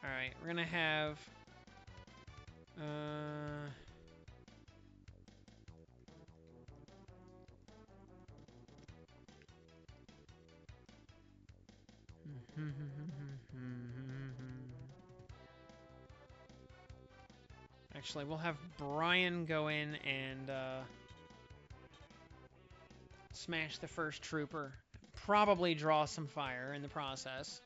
Alright, we're going to have... Actually, we'll have Brian go in and smash the first trooper. Probably draw some fire in the process.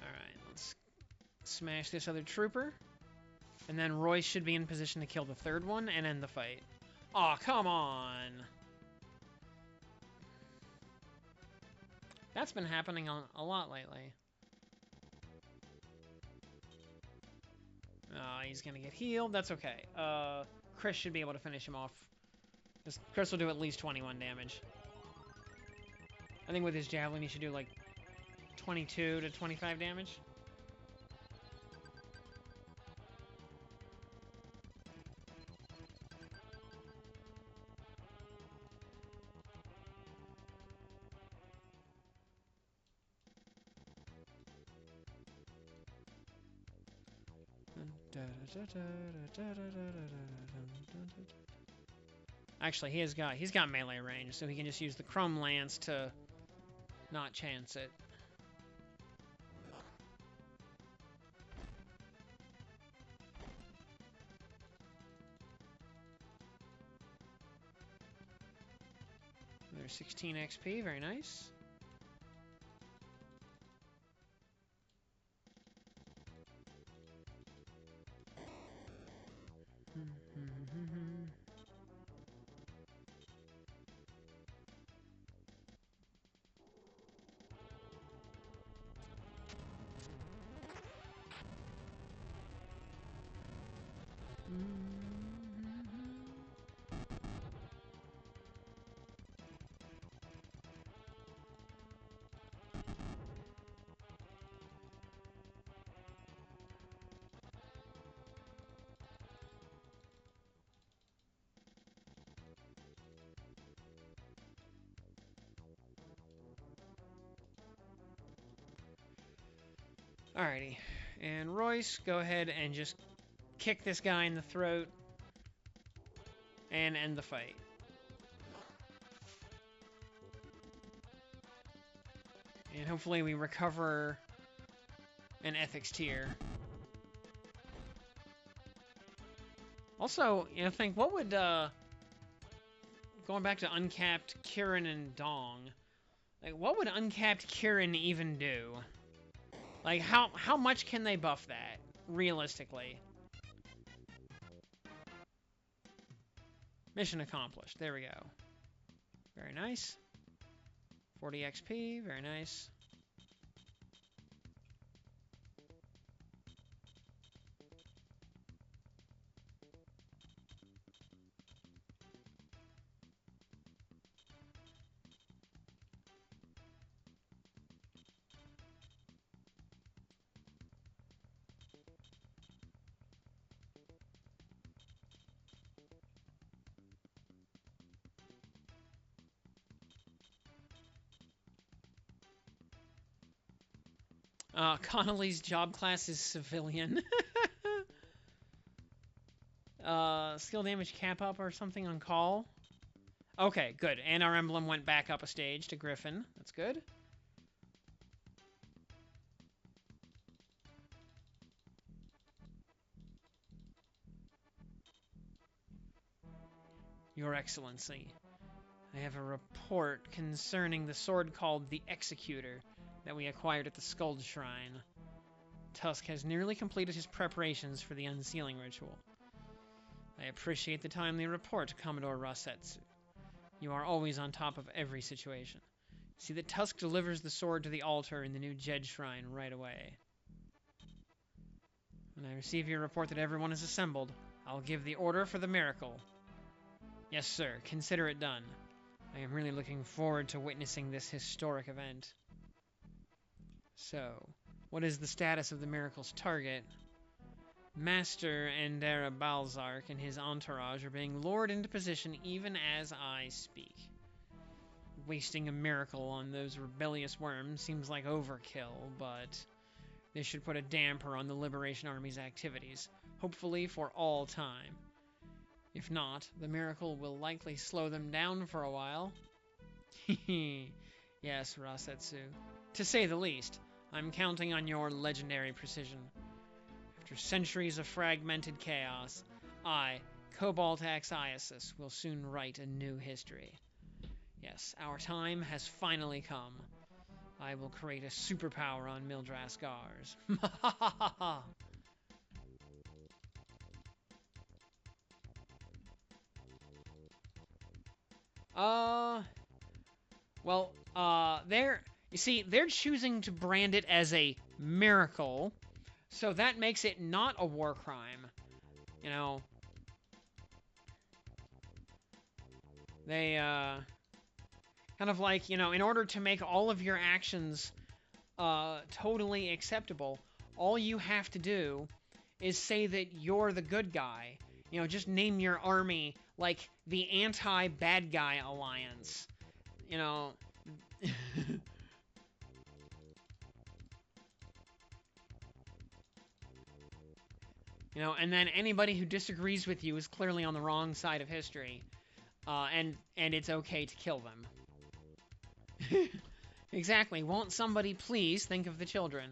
Alright, let's smash this other trooper. And then Royce should be in position to kill the third one and end the fight. Aw, come on! That's been happening a lot lately. He's gonna get healed. That's okay. Chris should be able to finish him off. Chris will do at least 21 damage. I think with his javelin he should do like 22 to 25 damage. Actually, he's got melee range, so he can just use the Chrome Lance to not chance it. There's 16 XP, very nice. Alrighty, and Royce, go ahead and just kick this guy in the throat and end the fight. And hopefully we recover an ethics tier. Also, you know, think what would going back to uncapped Kirin and Dong, like what would uncapped Kirin even do? Like how much can they buff that realistically? Mission accomplished. There we go. Very nice. 40 XP, very nice. Connolly's job class is civilian. Skill damage cap up or something on call. Okay, good. And our emblem went back up a stage to Griffin. That's good. Your Excellency, I have a report concerning the sword called the Executor that we acquired at the Skuld Shrine. Tusk has nearly completed his preparations for the unsealing ritual. I appreciate the timely report, Commodore Rosetsu. You are always on top of every situation. See that Tusk delivers the sword to the altar in the new Jed Shrine right away. When I receive your report that everyone is assembled, I'll give the order for the miracle. Yes, sir. Consider it done. I am really looking forward to witnessing this historic event. So, what is the status of the miracle's target? Master Endera Balzark and his entourage are being lured into position even as I speak. Wasting a miracle on those rebellious worms seems like overkill, but this should put a damper on the Liberation Army's activities, hopefully for all time. If not, the miracle will likely slow them down for a while. Yes, Rasetsu. To say the least, I'm counting on your legendary precision. After centuries of fragmented chaos, I, Cobalt X Iasus, will soon write a new history. Yes, our time has finally come. I will create a superpower on Mildras Scars. they're choosing to brand it as a miracle, so that makes it not a war crime. You know, they, kind of like, you know, in order to make all of your actions, totally acceptable, all you have to do is say that you're the good guy. You know, just name your army, like, the anti-bad guy alliance. You know... You know, and then anybody who disagrees with you is clearly on the wrong side of history, and it's okay to kill them. Exactly. Won't somebody please think of the children?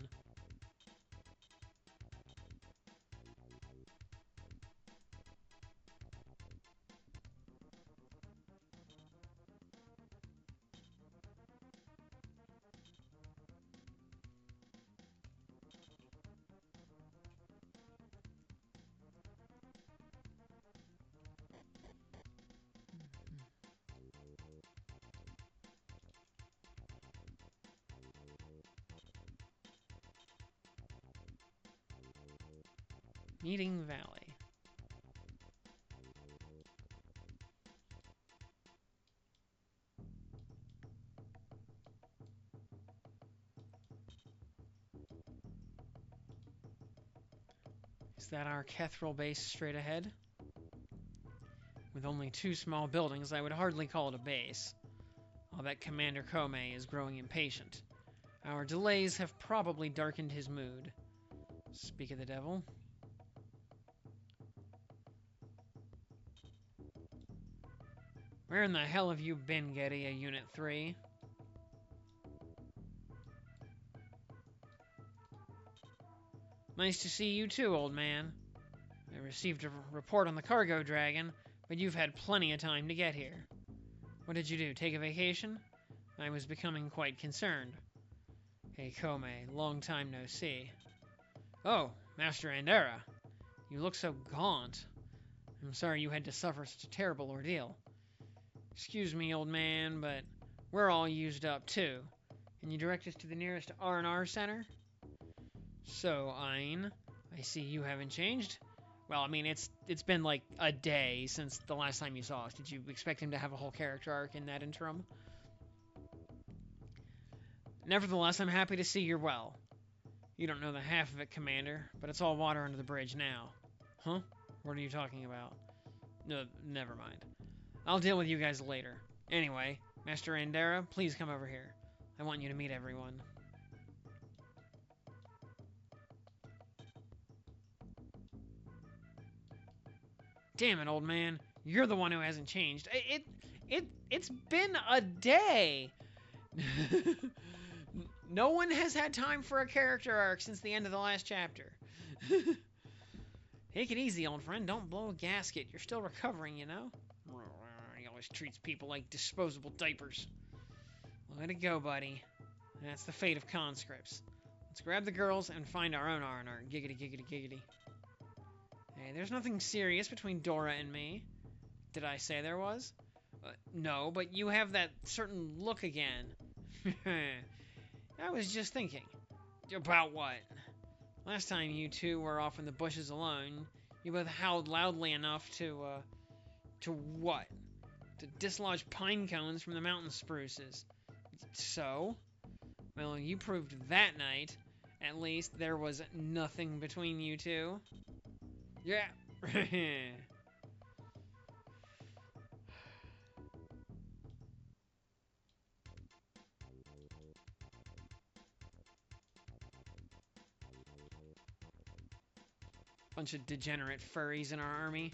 Meeting Valley. Is that our Kethril base straight ahead? With only 2 small buildings, I would hardly call it a base. I'll bet Commander Kome is growing impatient. Our delays have probably darkened his mood. Speak of the devil. Where in the hell have you been, Getty, Unit 3? Nice to see you too, old man. I received a report on the cargo dragon, but you've had plenty of time to get here. What did you do, take a vacation? I was becoming quite concerned. Hey, Kome, long time no see. Oh, Master Andera. You look so gaunt. I'm sorry you had to suffer such a terrible ordeal. Excuse me, old man, but we're all used up too. Can you direct us to the nearest R&R center? So, Ein, I see you haven't changed. Well, I mean, it's been like a day since the last time you saw us. Did you expect him to have a whole character arc in that interim? Nevertheless, I'm happy to see you're well. You don't know the half of it, Commander, but it's all water under the bridge now. Huh? What are you talking about? No, never mind. I'll deal with you guys later. Anyway, Master Andera, please come over here. I want you to meet everyone. Damn it, old man. You're the one who hasn't changed. It's been a day. No one has had time for a character arc since the end of the last chapter. Take it easy, old friend. Don't blow a gasket. You're still recovering, you know? He always treats people like disposable diapers. Let it go, buddy. That's the fate of conscripts. Let's grab the girls and find our own R&R. Giggity, giggity, giggity. Hey, there's nothing serious between Dora and me. Did I say there was? No, but you have that certain look again. I was just thinking. About what? Last time you two were off in the bushes alone, you both howled loudly enough to what? To dislodge pine cones from the mountain spruces. So? Well, you proved that night, at least, there was nothing between you two. Yeah. Bunch of degenerate furries in our army.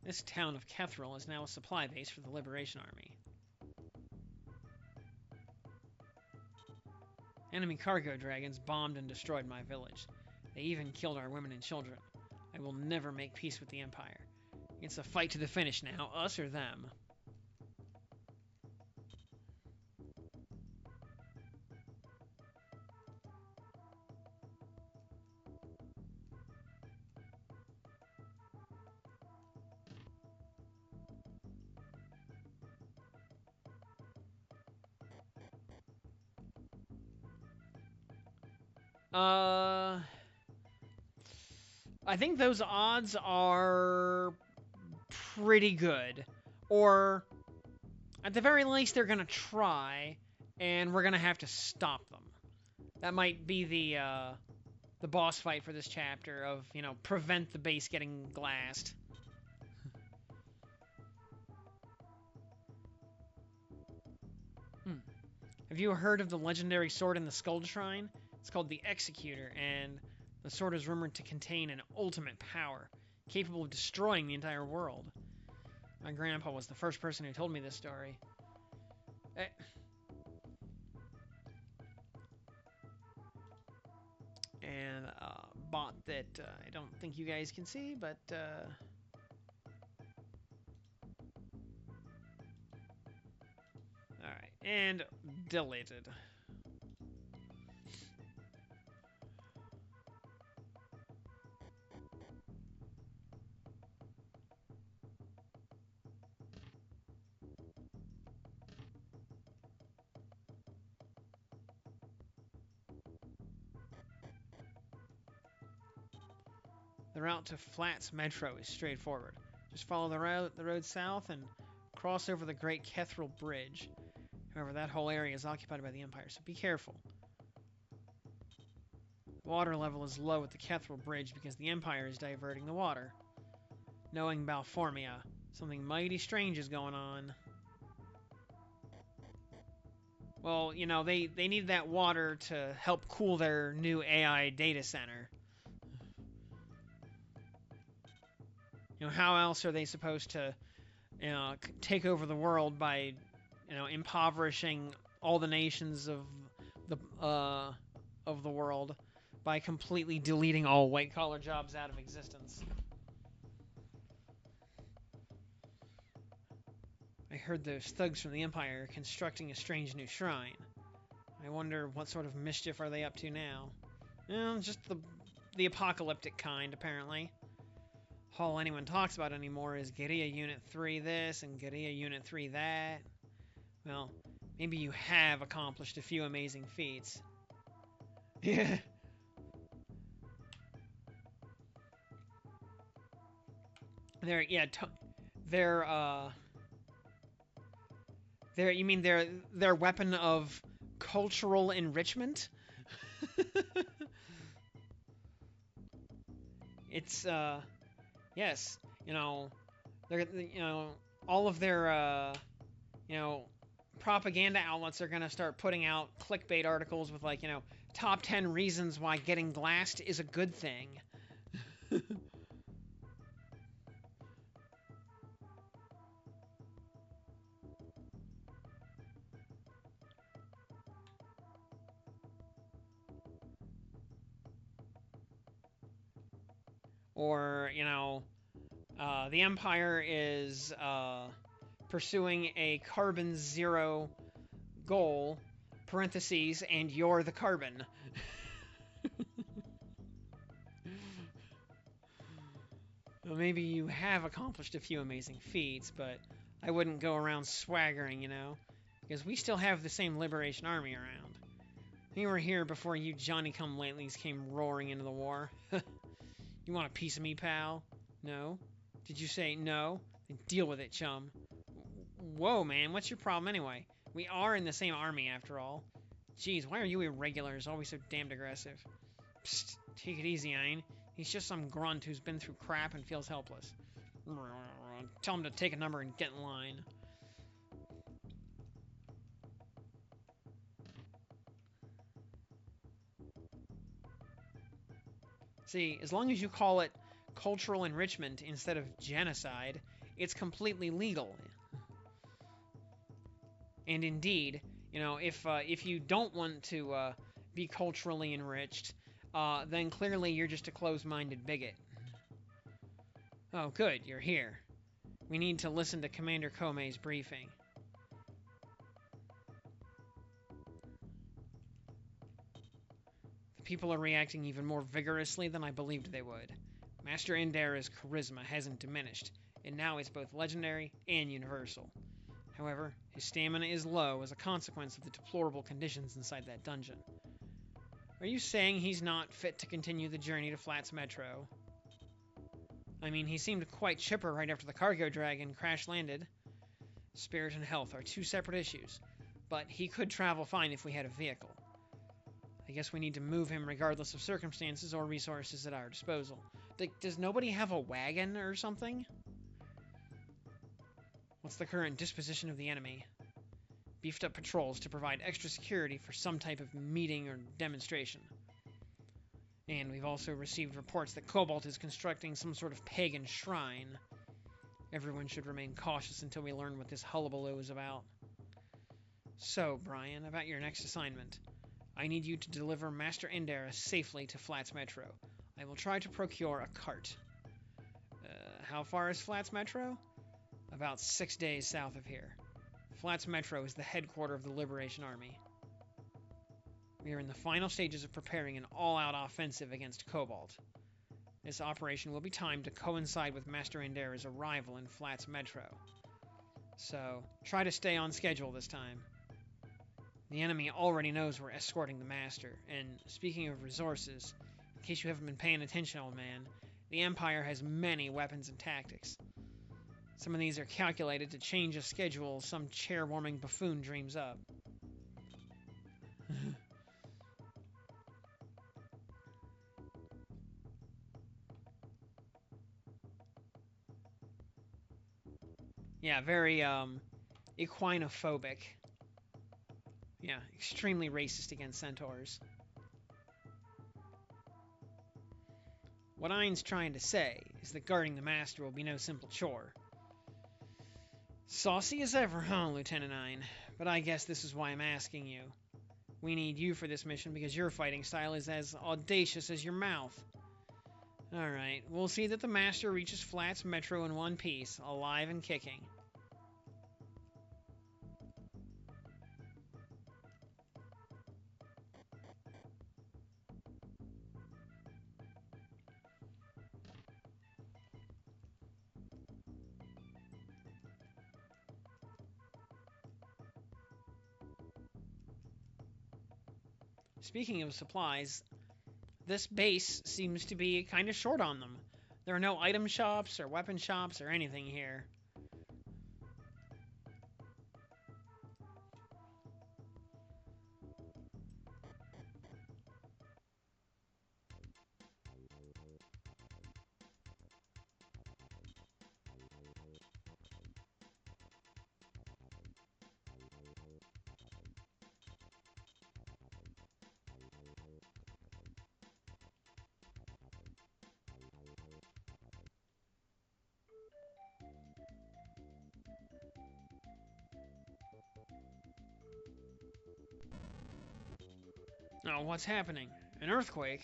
This town of Kethril is now a supply base for the Liberation Army. Enemy cargo dragons bombed and destroyed my village. They even killed our women and children. I will never make peace with the Empire. It's a fight to the finish now, us or them. I think those odds are pretty good. Or, at the very least, they're going to try. and we're gonna have to stop them. That might be the boss fight for this chapter of, you know, prevent the base getting glassed. Have you heard of the legendary sword in the Skull Shrine? It's called the Executor, and the sword is rumored to contain an ultimate power, capable of destroying the entire world. My grandpa was the first person who told me this story. And bot that I don't think you guys can see, but alright, and deleted. The route to Flats Metro is straightforward. Just follow the road south and cross over the Great Kethril Bridge. However, that whole area is occupied by the Empire, so be careful. The water level is low at the Kethril Bridge because the Empire is diverting the water. Knowing Balformia, something mighty strange is going on. Well, you know, they need that water to help cool their new AI data center. You know, how else are they supposed to, you know, take over the world by, you know, impoverishing all the nations of the world by completely deleting all white-collar jobs out of existence? I heard those thugs from the Empire are constructing a strange new shrine. I wonder what sort of mischief are they up to now. Just the apocalyptic kind, apparently. All anyone talks about anymore is Guerrilla Unit 3 this and Guerrilla Unit 3 that. Well, maybe you have accomplished a few amazing feats. Yeah. You mean their weapon of cultural enrichment? It's yes, all of their propaganda outlets are gonna start putting out clickbait articles with, like, top 10 reasons why getting glassed is a good thing. Or, the Empire is pursuing a carbon zero goal, parentheses, and you're the carbon. Well, maybe you have accomplished a few amazing feats, but I wouldn't go around swaggering, because we still have the same Liberation Army around. We were here before you Johnny-come-latelys came roaring into the war. You want a piece of me, pal? No? Did you say no? Then deal with it, chum. Whoa, man, what's your problem anyway? We are in the same army, after all. Jeez, why are you irregulars always so damned aggressive? Psst, take it easy, Ein. He's just some grunt who's been through crap and feels helpless. Tell him to take a number and get in line. See, as long as you call it cultural enrichment instead of genocide, it's completely legal. And indeed, if you don't want to be culturally enriched, then clearly you're just a closed-minded bigot. Oh, good, you're here. We need to listen to Commander Komei's briefing. The people are reacting even more vigorously than I believed they would. Master Indara's charisma hasn't diminished, and now it's both legendary and universal. However, his stamina is low as a consequence of the deplorable conditions inside that dungeon. Are you saying he's not fit to continue the journey to Flats Metro? I mean, he seemed quite chipper right after the cargo dragon crash-landed. Spirit and health are two separate issues, but he could travel fine if we had a vehicle. I guess we need to move him regardless of circumstances or resources at our disposal. Does nobody have a wagon or something? What's the current disposition of the enemy? Beefed up patrols to provide extra security for some type of meeting or demonstration. And we've also received reports that Cobalt is constructing some sort of pagan shrine. Everyone should remain cautious until we learn what this hullabaloo is about. So, Brian, about your next assignment. I need you to deliver Master Indera safely to Flats Metro. I will try to procure a cart. How far is Flats Metro? About 6 days south of here. Flats Metro is the headquarters of the Liberation Army. We are in the final stages of preparing an all-out offensive against Cobalt. This operation will be timed to coincide with Master Indera's arrival in Flats Metro. So, try to stay on schedule this time. The enemy already knows we're escorting the Master, and speaking of resources, in case you haven't been paying attention, old man, the Empire has many weapons and tactics. Some of these are calculated to change a schedule some chair-warming buffoon dreams up. Yeah, very, equinophobic. Yeah, extremely racist against centaurs. What Ein's trying to say is that guarding the Master will be no simple chore. Saucy as ever, huh, Lieutenant Ein? But I guess this is why I'm asking you. We need you for this mission because your fighting style is as audacious as your mouth. Alright, we'll see that the Master reaches Flats Metro in one piece, alive and kicking. Speaking of supplies, this base seems to be kind of short on them. There are no item shops or weapon shops or anything here. Oh, what's happening? An earthquake?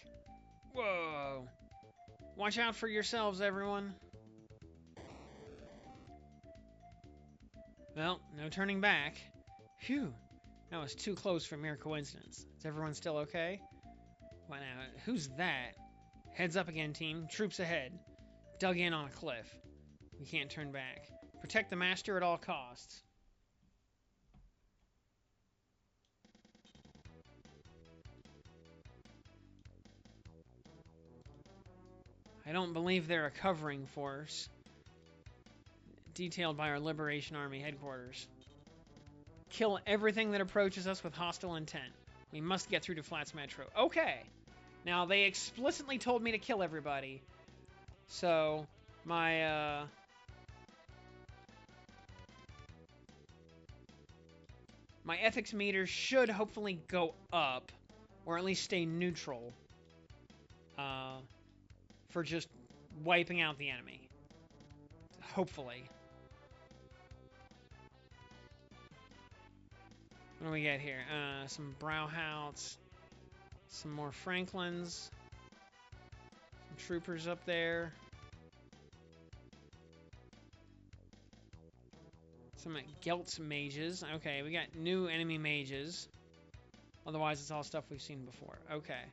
Whoa! Watch out for yourselves, everyone. Well, no turning back. Phew, that was too close for mere coincidence. Is everyone still okay? Why now, who's that? Heads up again, team. Troops ahead. Dug in on a cliff. We can't turn back. Protect the Master at all costs. I don't believe they're a covering force, detailed by our Liberation Army headquarters. Kill everything that approaches us with hostile intent. We must get through to Flats Metro. Okay. Now, they explicitly told me to kill everybody. So, my ethics meter should hopefully go up, or at least stay neutral, for just wiping out the enemy. Hopefully. What do we get here? Some Brauhauts, some more Franklins, some troopers up there, some Geltz mages. Okay, we got new enemy mages. Otherwise, it's all stuff we've seen before. Okay.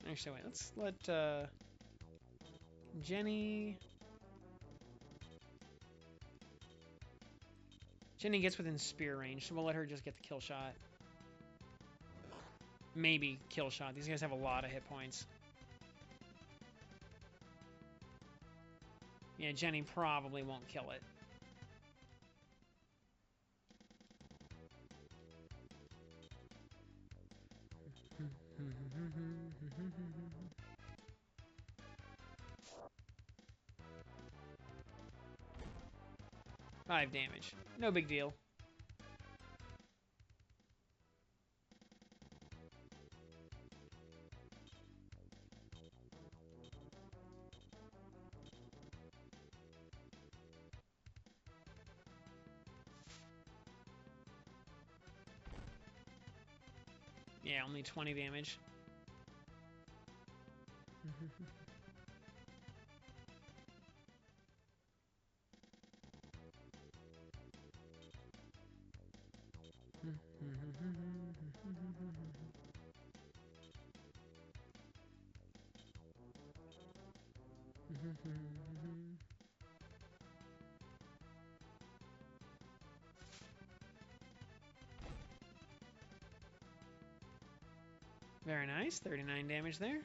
Actually, wait, let's let Jenny Jenny gets within spear range, so we'll let her just get the kill shot. Maybe kill shot. These guys have a lot of hit points. Yeah, Jenny probably won't kill it. Five damage. No big deal. Yeah, only 20 damage. Very nice. 39 damage there.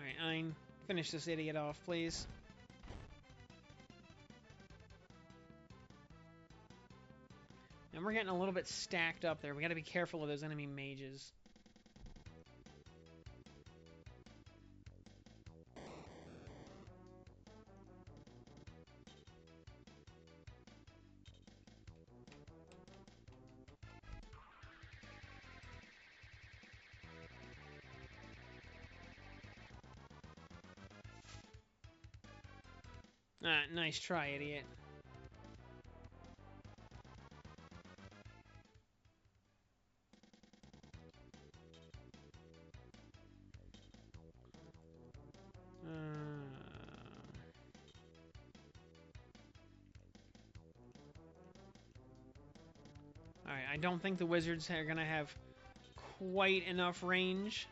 Alright, Ein, finish this idiot off, please. And we're getting a little bit stacked up there. We gotta be careful of those enemy mages. Ah, nice try, idiot. Alright, I don't think the wizards are gonna have quite enough range.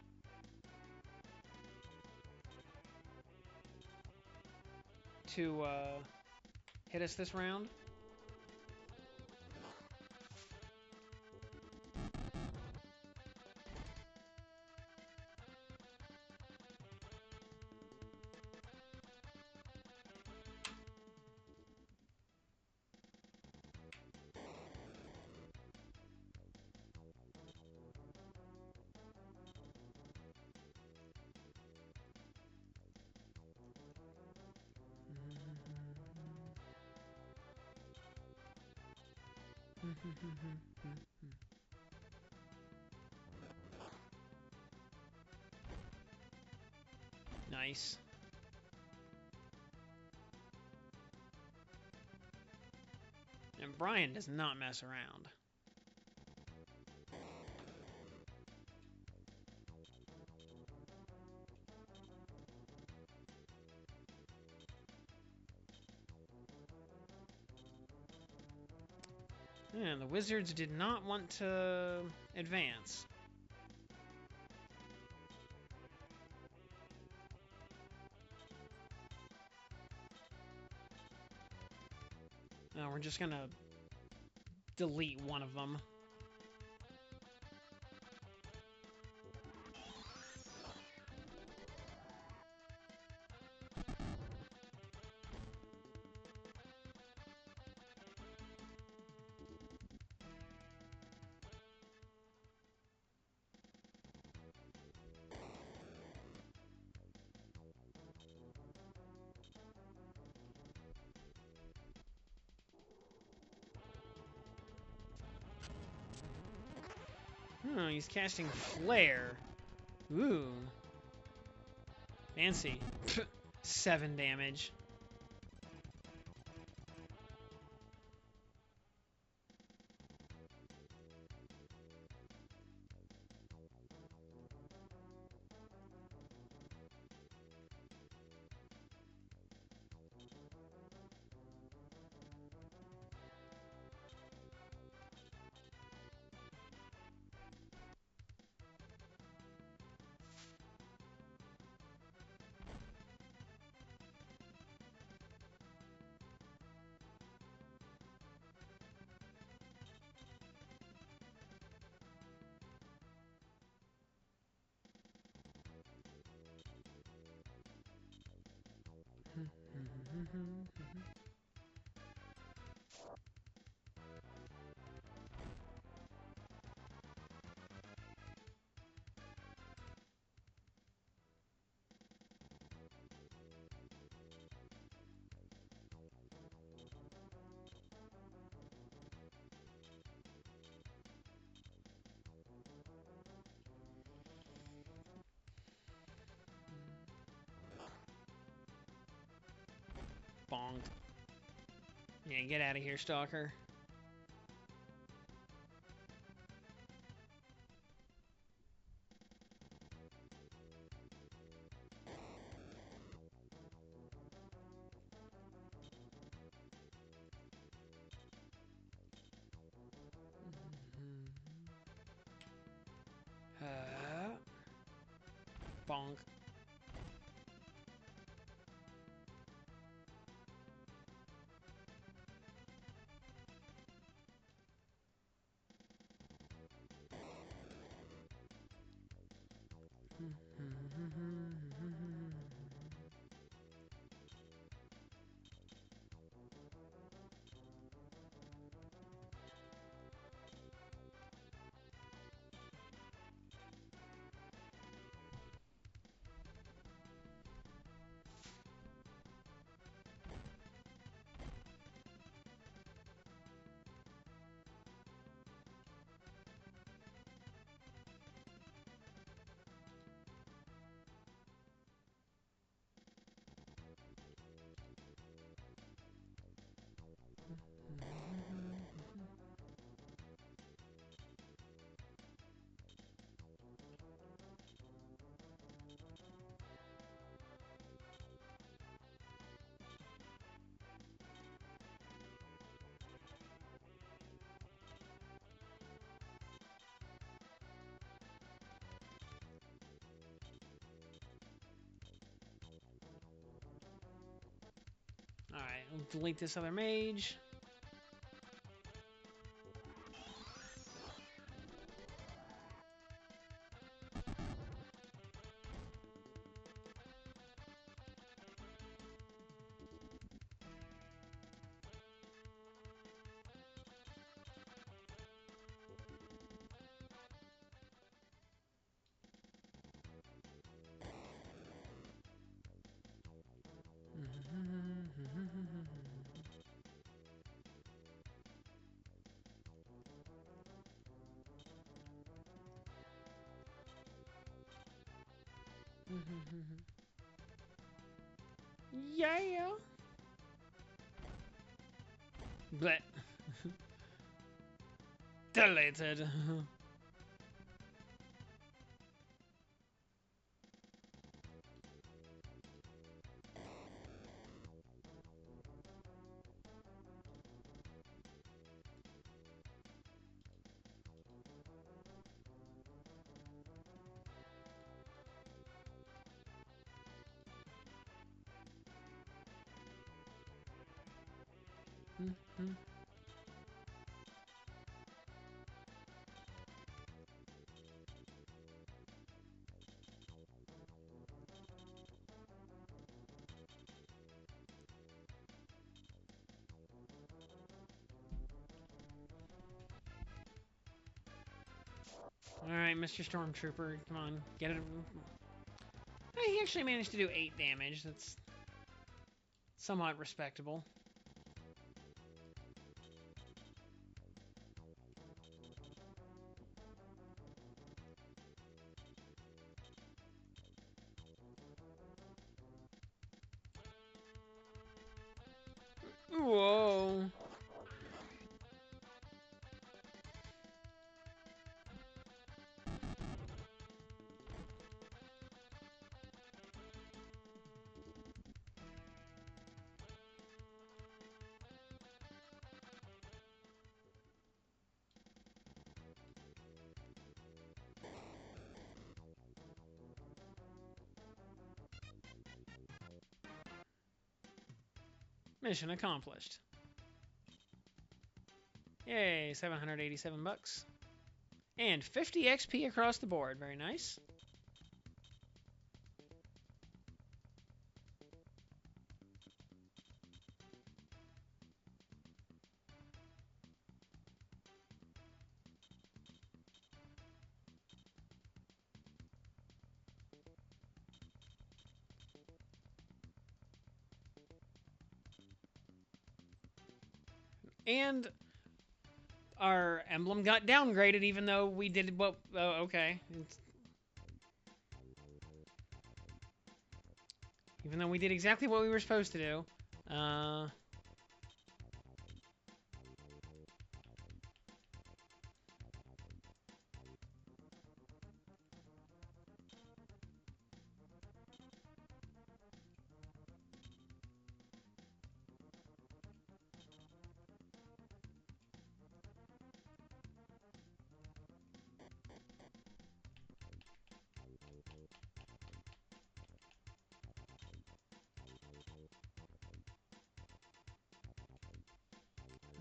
To hit us this round. Nice. And Brian does not mess around. And the wizards did not want to advance. No, we're just gonna delete one of them. Oh, he's casting Flare. Ooh. Fancy. 7 damage. Bonged. Yeah, get out of here, stalker. Bonk. Alright, we'll delete this other mage. Yeah. Bleh. Deleted. Alright, Mr. Stormtrooper, come on, get it. He actually managed to do 8 damage. That's somewhat respectable. Whoa. Mission accomplished. Yay, 787 bucks. And 50 XP across the board. Very nice. And our emblem got downgraded even though we did what... Oh, okay. Even though we did exactly what we were supposed to do.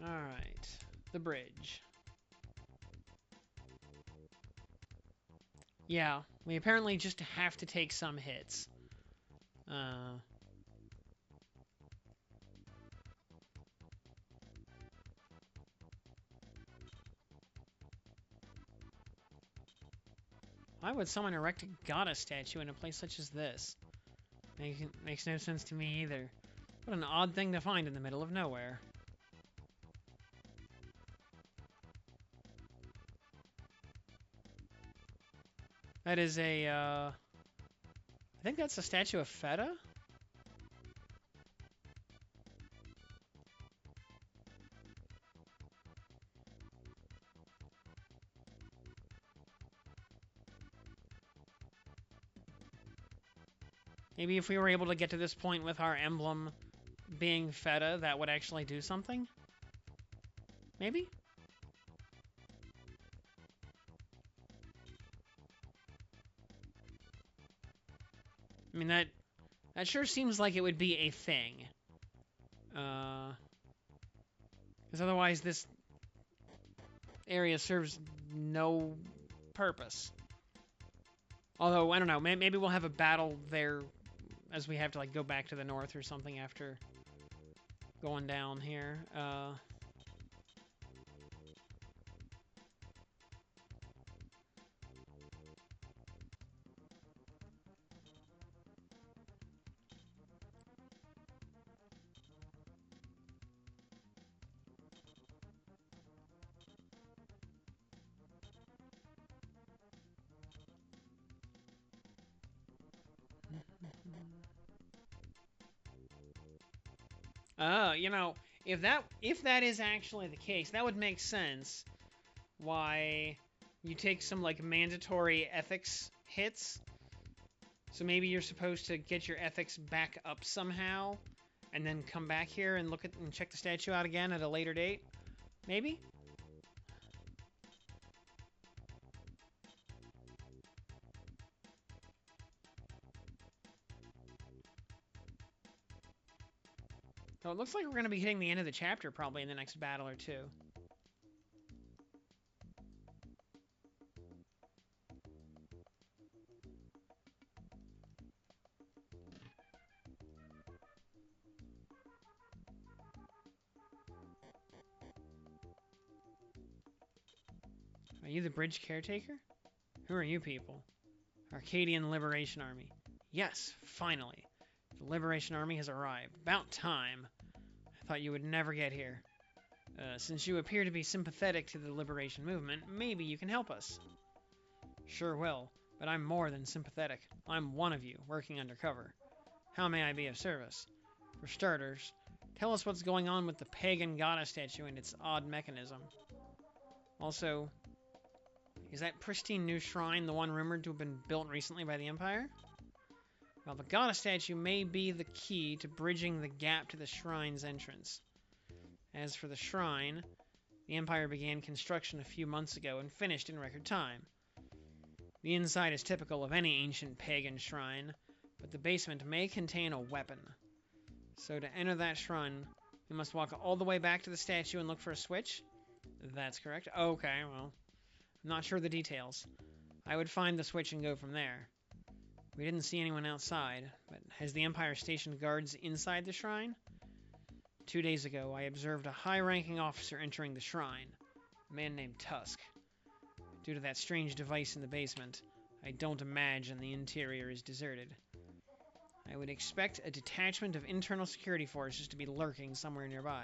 Alright. The bridge. Yeah, we apparently just have to take some hits. Why would someone erect a goddess statue in a place such as this? Makes no sense to me either. What an odd thing to find in the middle of nowhere. That is a, I think that's a statue of Feda? Maybe if we were able to get to this point with our emblem being Feda, that would actually do something? Maybe? I mean, that sure seems like it would be a thing. Because otherwise this area serves no purpose. Although, I don't know, maybe we'll have a battle there as we have to, like, go back to the north or something after going down here. You know, if that is actually the case, that would make sense why you take some, like, mandatory ethics hits. So maybe you're supposed to get your ethics back up somehow and then come back here and look at and check the statue out again at a later date. Maybe? So it looks like we're going to be hitting the end of the chapter probably in the next battle or two. Are you the bridge caretaker? Who are you people? Arcadian Liberation Army. Yes, finally. The Liberation Army has arrived. About time. I thought you would never get here. Since you appear to be sympathetic to the liberation movement, maybe you can help us. Sure will, but I'm more than sympathetic. I'm one of you, working undercover. How may I be of service? For starters, tell us what's going on with the pagan goddess statue and its odd mechanism. Also, is that pristine new shrine the one rumored to have been built recently by the Empire? Well, the goddess statue may be the key to bridging the gap to the shrine's entrance. As for the shrine, the Empire began construction a few months ago and finished in record time. The inside is typical of any ancient pagan shrine, but the basement may contain a weapon. So to enter that shrine, we must walk all the way back to the statue and look for a switch? That's correct. Okay, well, I'm not sure the details. I would find the switch and go from there. We didn't see anyone outside, but has the Empire stationed guards inside the shrine? 2 days ago, I observed a high-ranking officer entering the shrine, a man named Tusk. Due to that strange device in the basement, I don't imagine the interior is deserted. I would expect a detachment of internal security forces to be lurking somewhere nearby.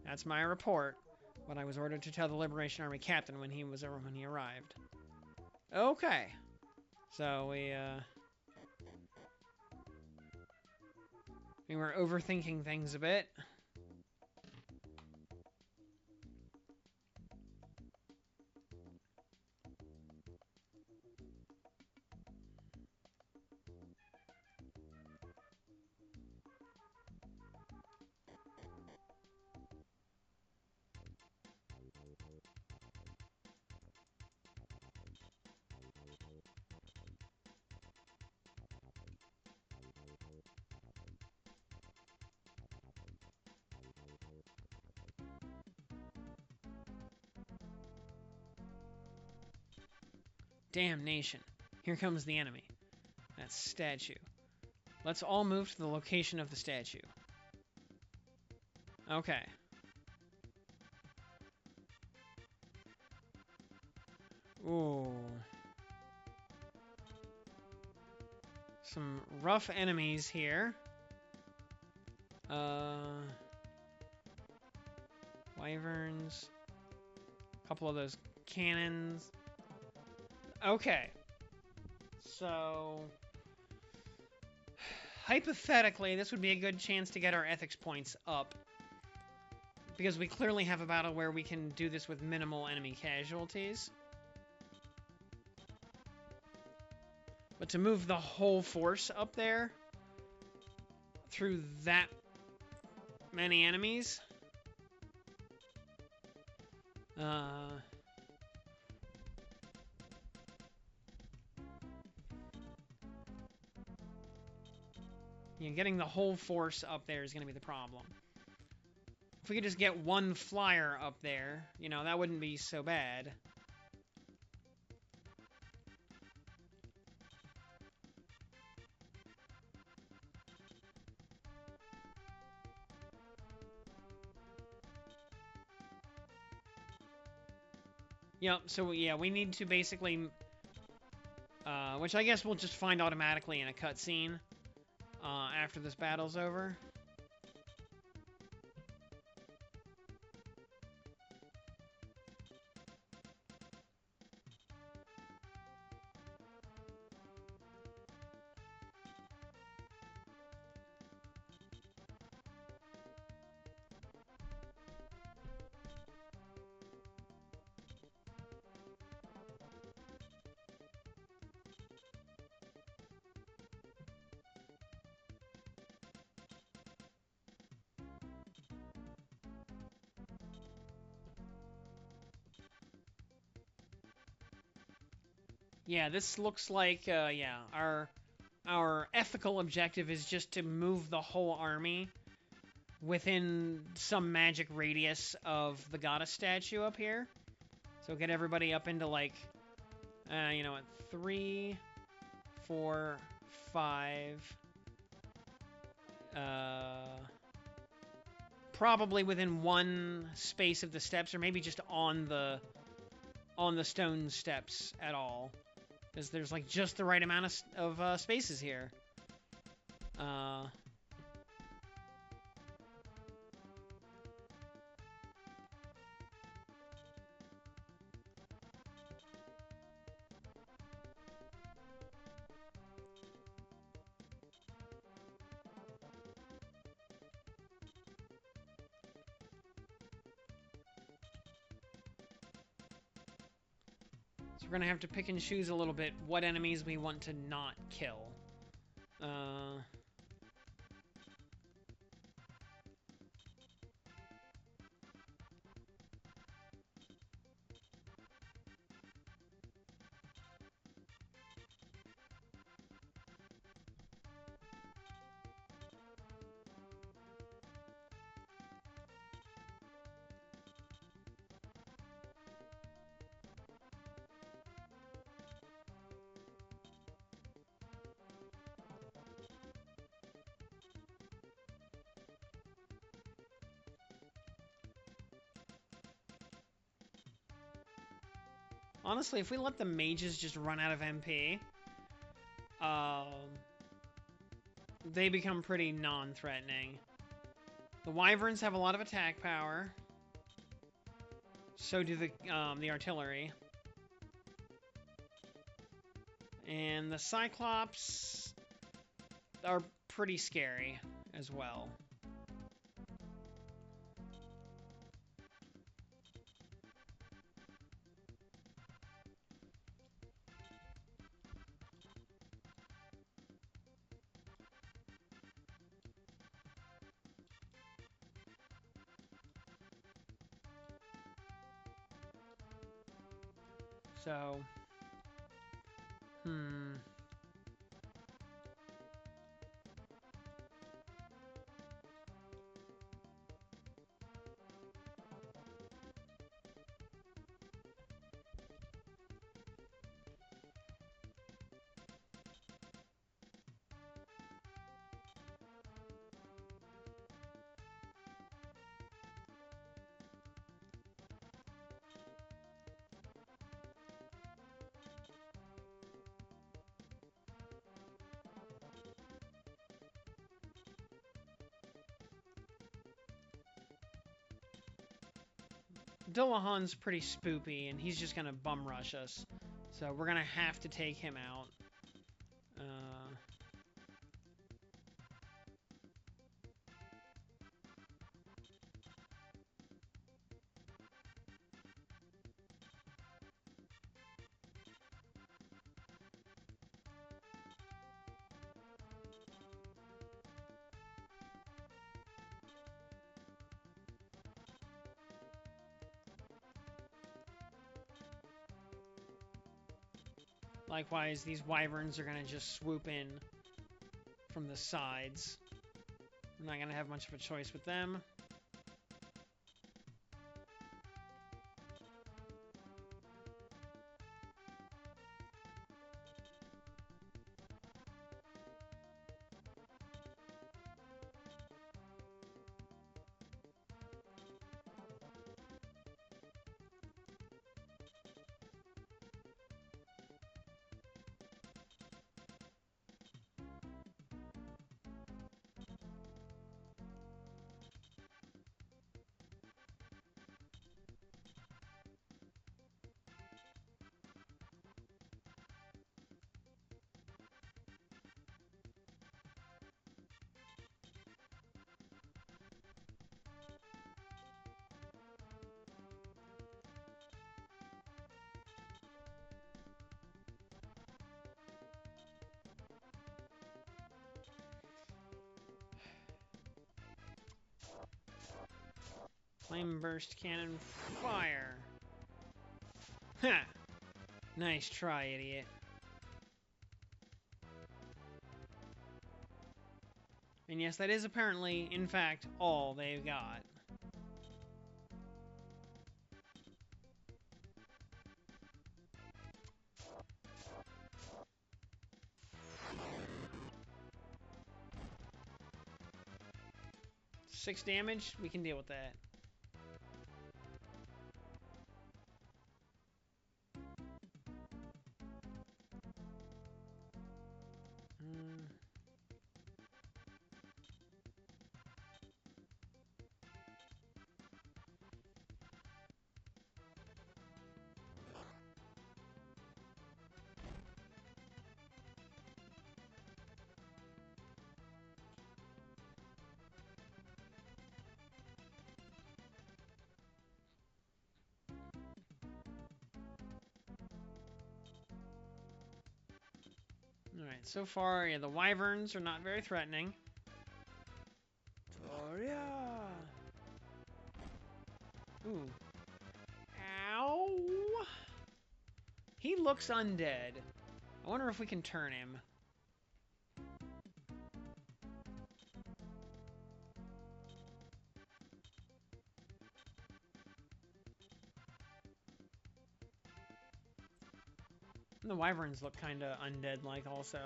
That's my report. What I was ordered to tell the Liberation Army captain when he arrived. Okay. So we were overthinking things a bit. Damnation. Here comes the enemy. That statue. Let's all move to the location of the statue. Okay. Ooh. Some rough enemies here. Wyverns. A couple of those cannons. Okay. So, hypothetically, this would be a good chance to get our ethics points up. Because we clearly have a battle where we can do this with minimal enemy casualties. But to move the whole force up there through that many enemies, getting the whole force up there is going to be the problem. If we could just get one flyer up there, you know, that wouldn't be so bad. Yep, so yeah, we need to basically, which I guess we'll just find automatically in a cutscene after this battle's over. Yeah, this looks like, yeah, our ethical objective is just to move the whole army within some magic radius of the goddess statue up here. So get everybody up into, like, you know what, 3, 4, 5, probably within one space of the steps, or maybe just on the stone steps at all. Because there's, like, just the right amount of spaces here. So we're going to have to pick and choose a little bit what enemies we want to not kill. Honestly, if we let the mages just run out of MP, they become pretty non-threatening. The wyverns have a lot of attack power. So do the artillery. And the cyclops are pretty scary as well. So, Dillahan's pretty spoopy, and he's just gonna bum rush us. So we're gonna have to take him out. Likewise, these wyverns are gonna just swoop in from the sides. I'm not gonna have much of a choice with them. Flame burst cannon fire. Ha! Nice try, idiot. And yes, that is apparently, in fact, all they've got. Six damage, we can deal with that. Alright, so far, yeah, the wyverns are not very threatening. Toria! Ooh. Ow! He looks undead. I wonder if we can turn him. And the wyverns look kinda undead-like also.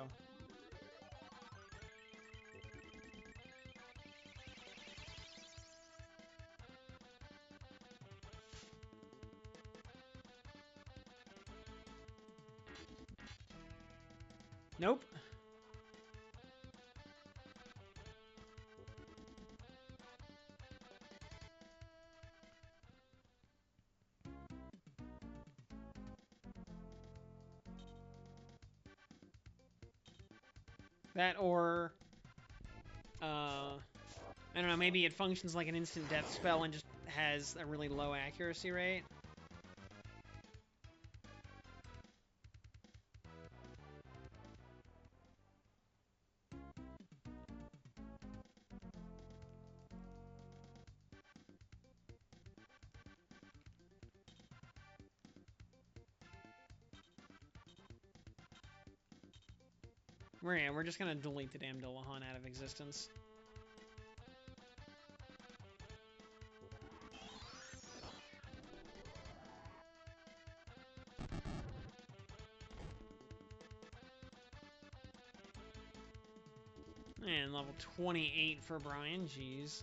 Nope. That or, I don't know, maybe it functions like an instant death spell and just has a really low accuracy rate. We're just gonna delete the damn Dillahunt out of existence. And level 28 for Brian, jeez.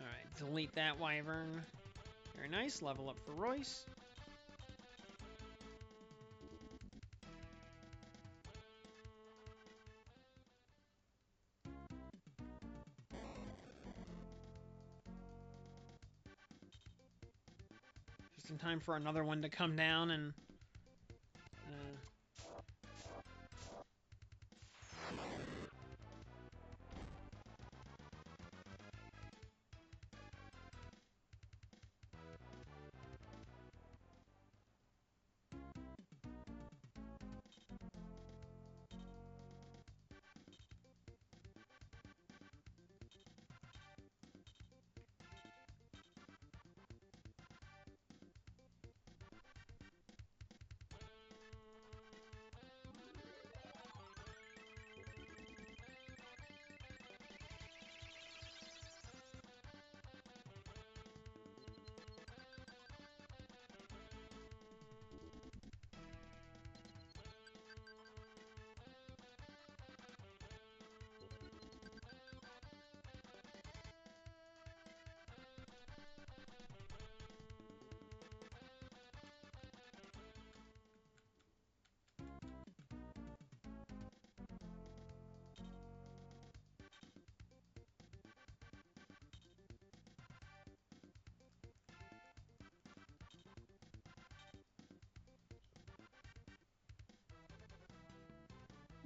Alright, delete that Wyvern. Very nice, level up for Royce. Just in time for another one to come down and...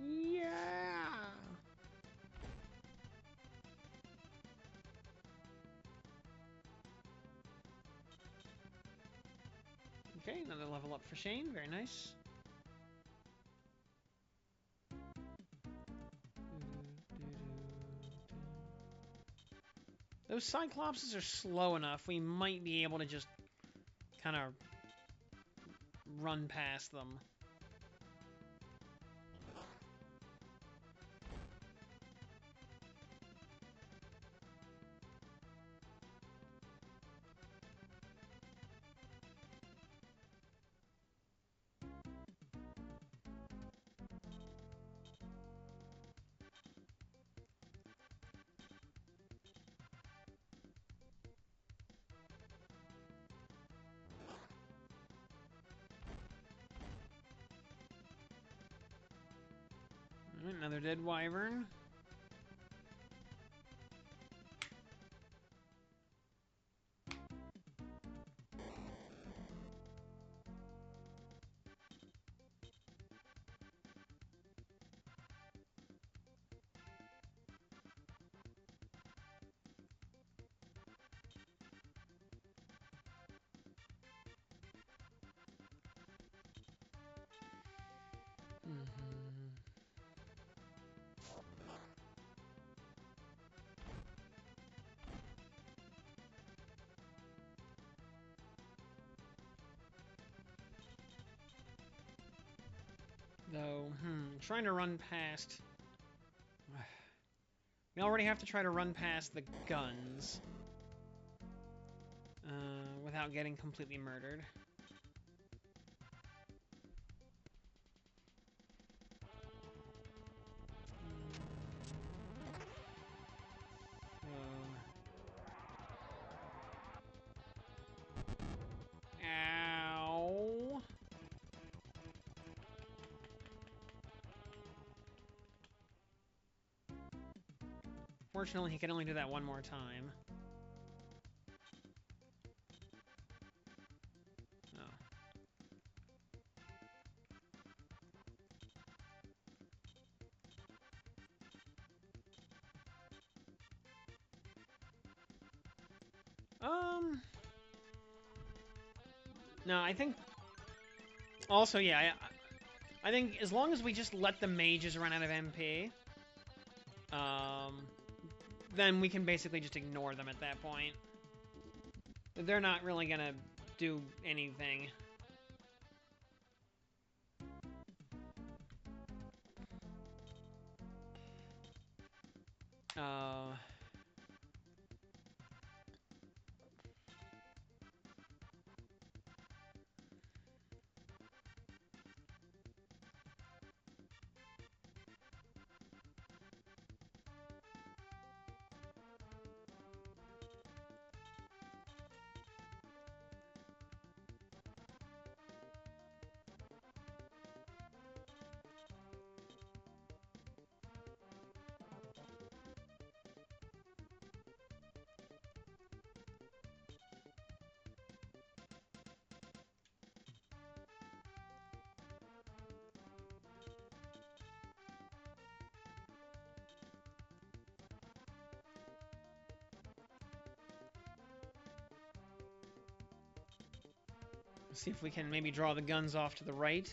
Yeah! Okay, another level up for Shane. Very nice. Those Cyclopses are slow enough. We might be able to just kind of run past them. Alright, another dead Wyvern. Though, trying to run past... We already have to try to run past the guns. Without getting completely murdered. Ow. Fortunately, he can only do that one more time. No, I think... Also, yeah, I think as long as we just let the mages run out of MP, then we can basically just ignore them at that point. They're not really gonna do anything. See if we can maybe draw the guns off to the right.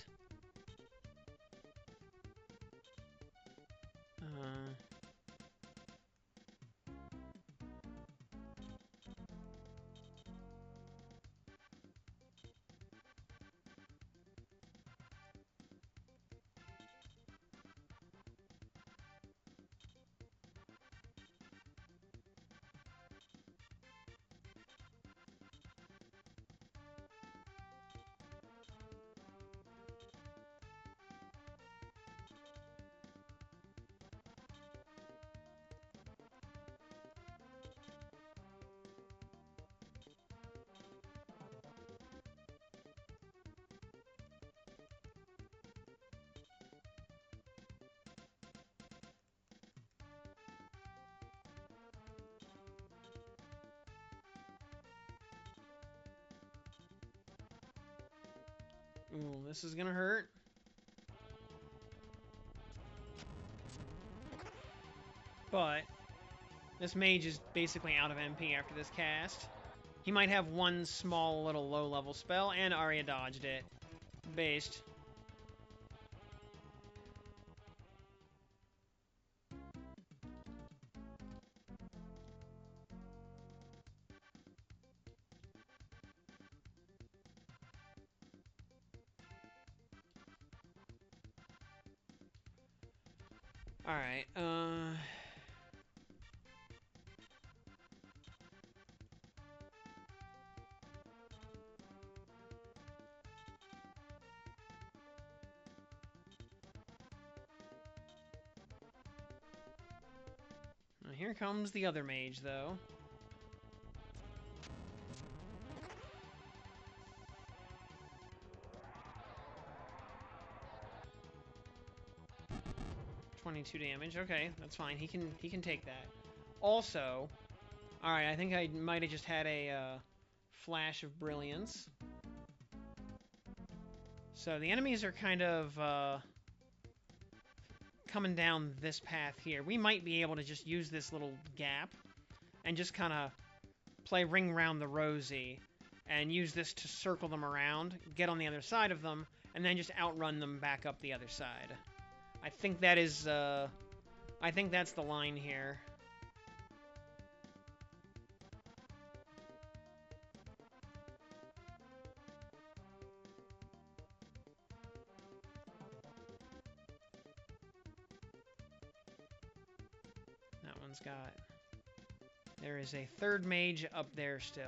Ooh, this is gonna hurt. But this mage is basically out of MP after this cast. He might have one small little low-level spell, and Arya dodged it. Based. Alright, here comes the other mage, though. $22 damage. Okay, that's fine. He can take that. Also, all right. I think I might have just had a flash of brilliance. So the enemies are kind of coming down this path here. We might be able to just use this little gap and just kind of play ring round the rosy and use this to circle them around, get on the other side of them, and then just outrun them back up the other side. I think that is, I think that's the line here. That one's got... There is a third mage up there still.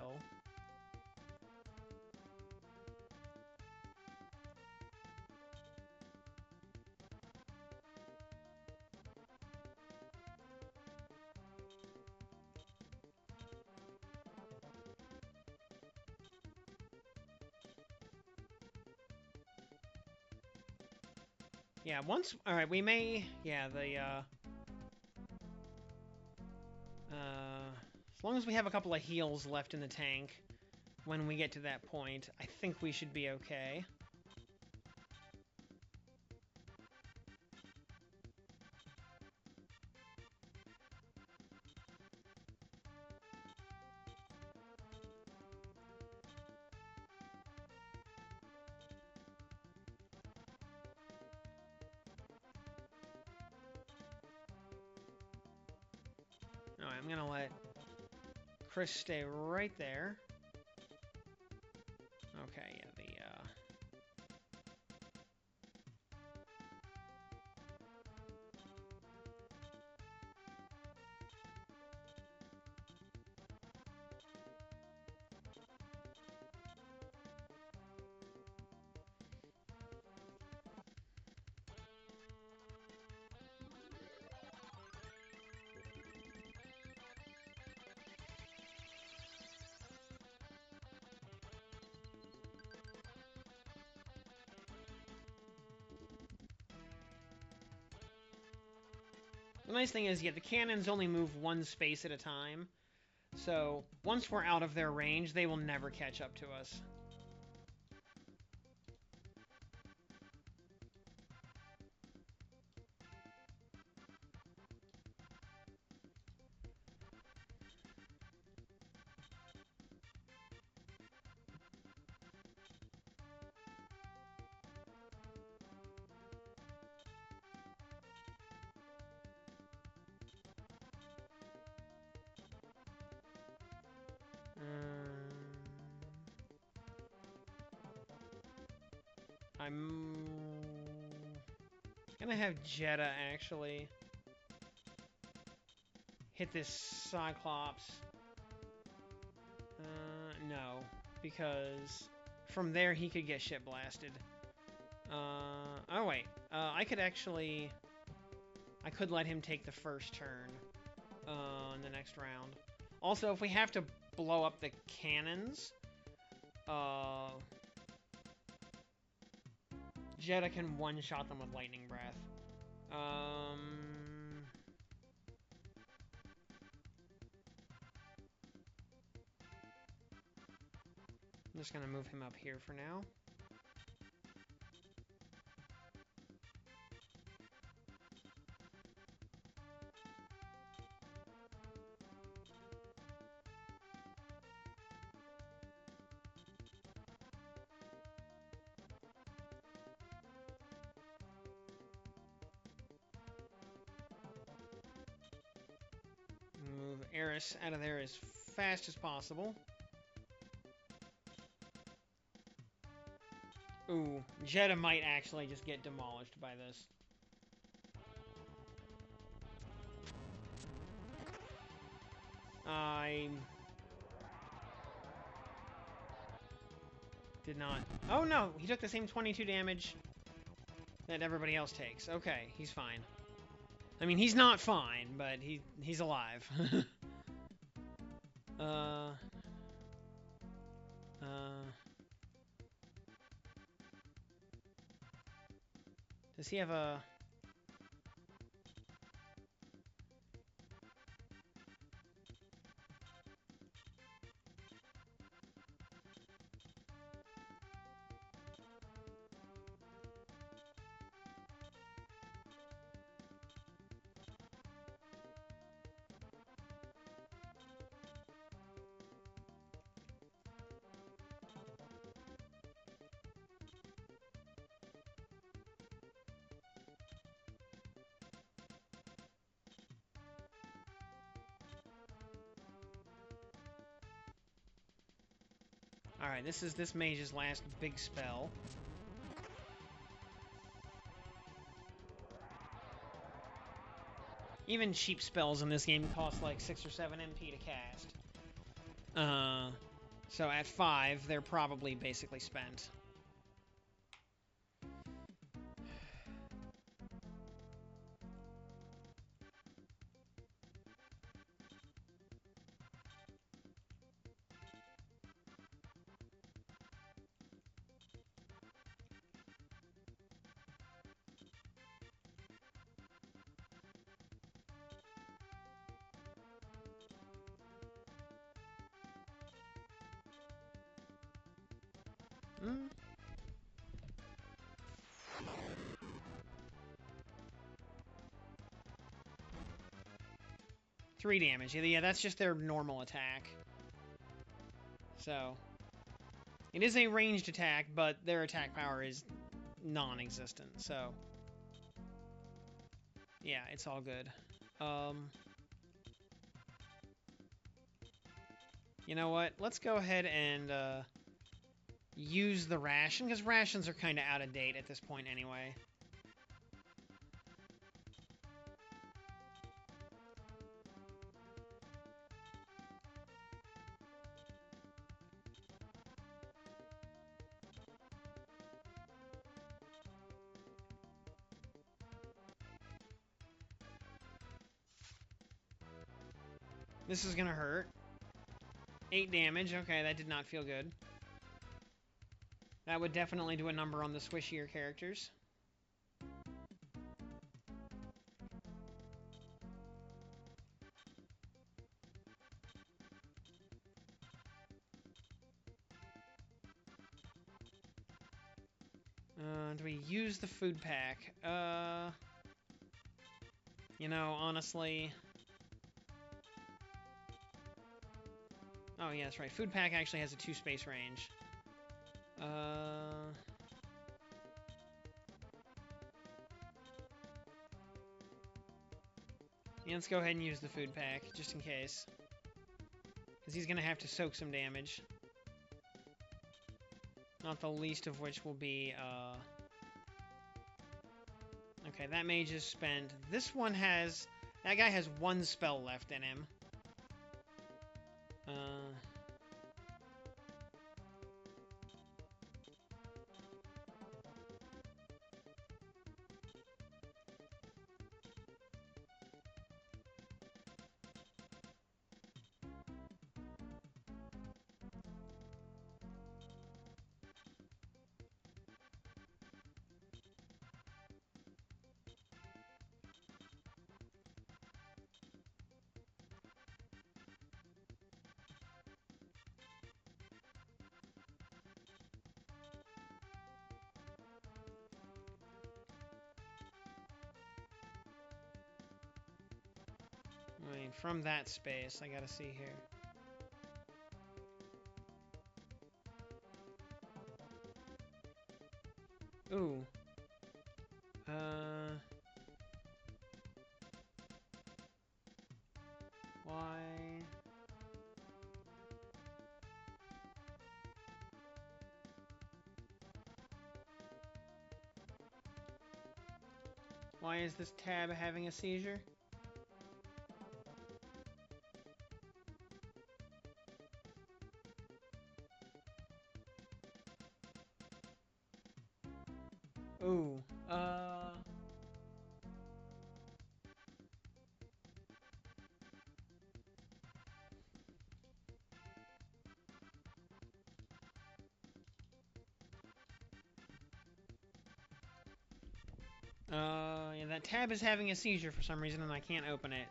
Yeah, once... Alright, we may... Yeah, as long as we have a couple of heals left in the tank when we get to that point, I think we should be okay. Alright, I'm gonna let Chris stay right there. Okay, yeah, the nice thing is, yeah, the cannons only move one space at a time. So, once we're out of their range, they will never catch up to us. I'm gonna have Jeddah actually hit this Cyclops. No, because from there he could get shit blasted. Oh wait, I could actually... I could let him take the first turn in the next round. Also, if we have to blow up the cannons, Jeddah can one-shot them with Lightning Breath. I'm just gonna move him up here for now. Move Eris out of there as fast as possible. Ooh, Jeddah might actually just get demolished by this. I did not... Oh no, he took the same 22 damage that everybody else takes. Okay, he's fine. I mean, he's not fine, but he's alive. Does he have a... Alright, this mage's last big spell. Even cheap spells in this game cost like 6 or 7 MP to cast. So at 5, they're probably basically spent. Mm. 3 damage. Yeah, that's just their normal attack. So, it is a ranged attack, but their attack power is non-existent. So, yeah, it's all good. You know what? Let's go ahead and use the ration, because rations are kind of out of date at this point anyway. This is gonna hurt. 8 damage. Okay, that did not feel good. That would definitely do a number on the squishier characters. Do we use the food pack? You know, honestly... Oh, yeah, that's right. Food pack actually has a 2-space range. Yeah, let's go ahead and use the food pack, just in case. Because he's going to have to soak some damage. Not the least of which will be, Okay, that mage is spent. This one has... That guy has 1 spell left in him. I mean, from that space, I gotta see here. Ooh. Why? Why is this tab having a seizure? Ooh. Yeah, that tab is having a seizure for some reason and I can't open it.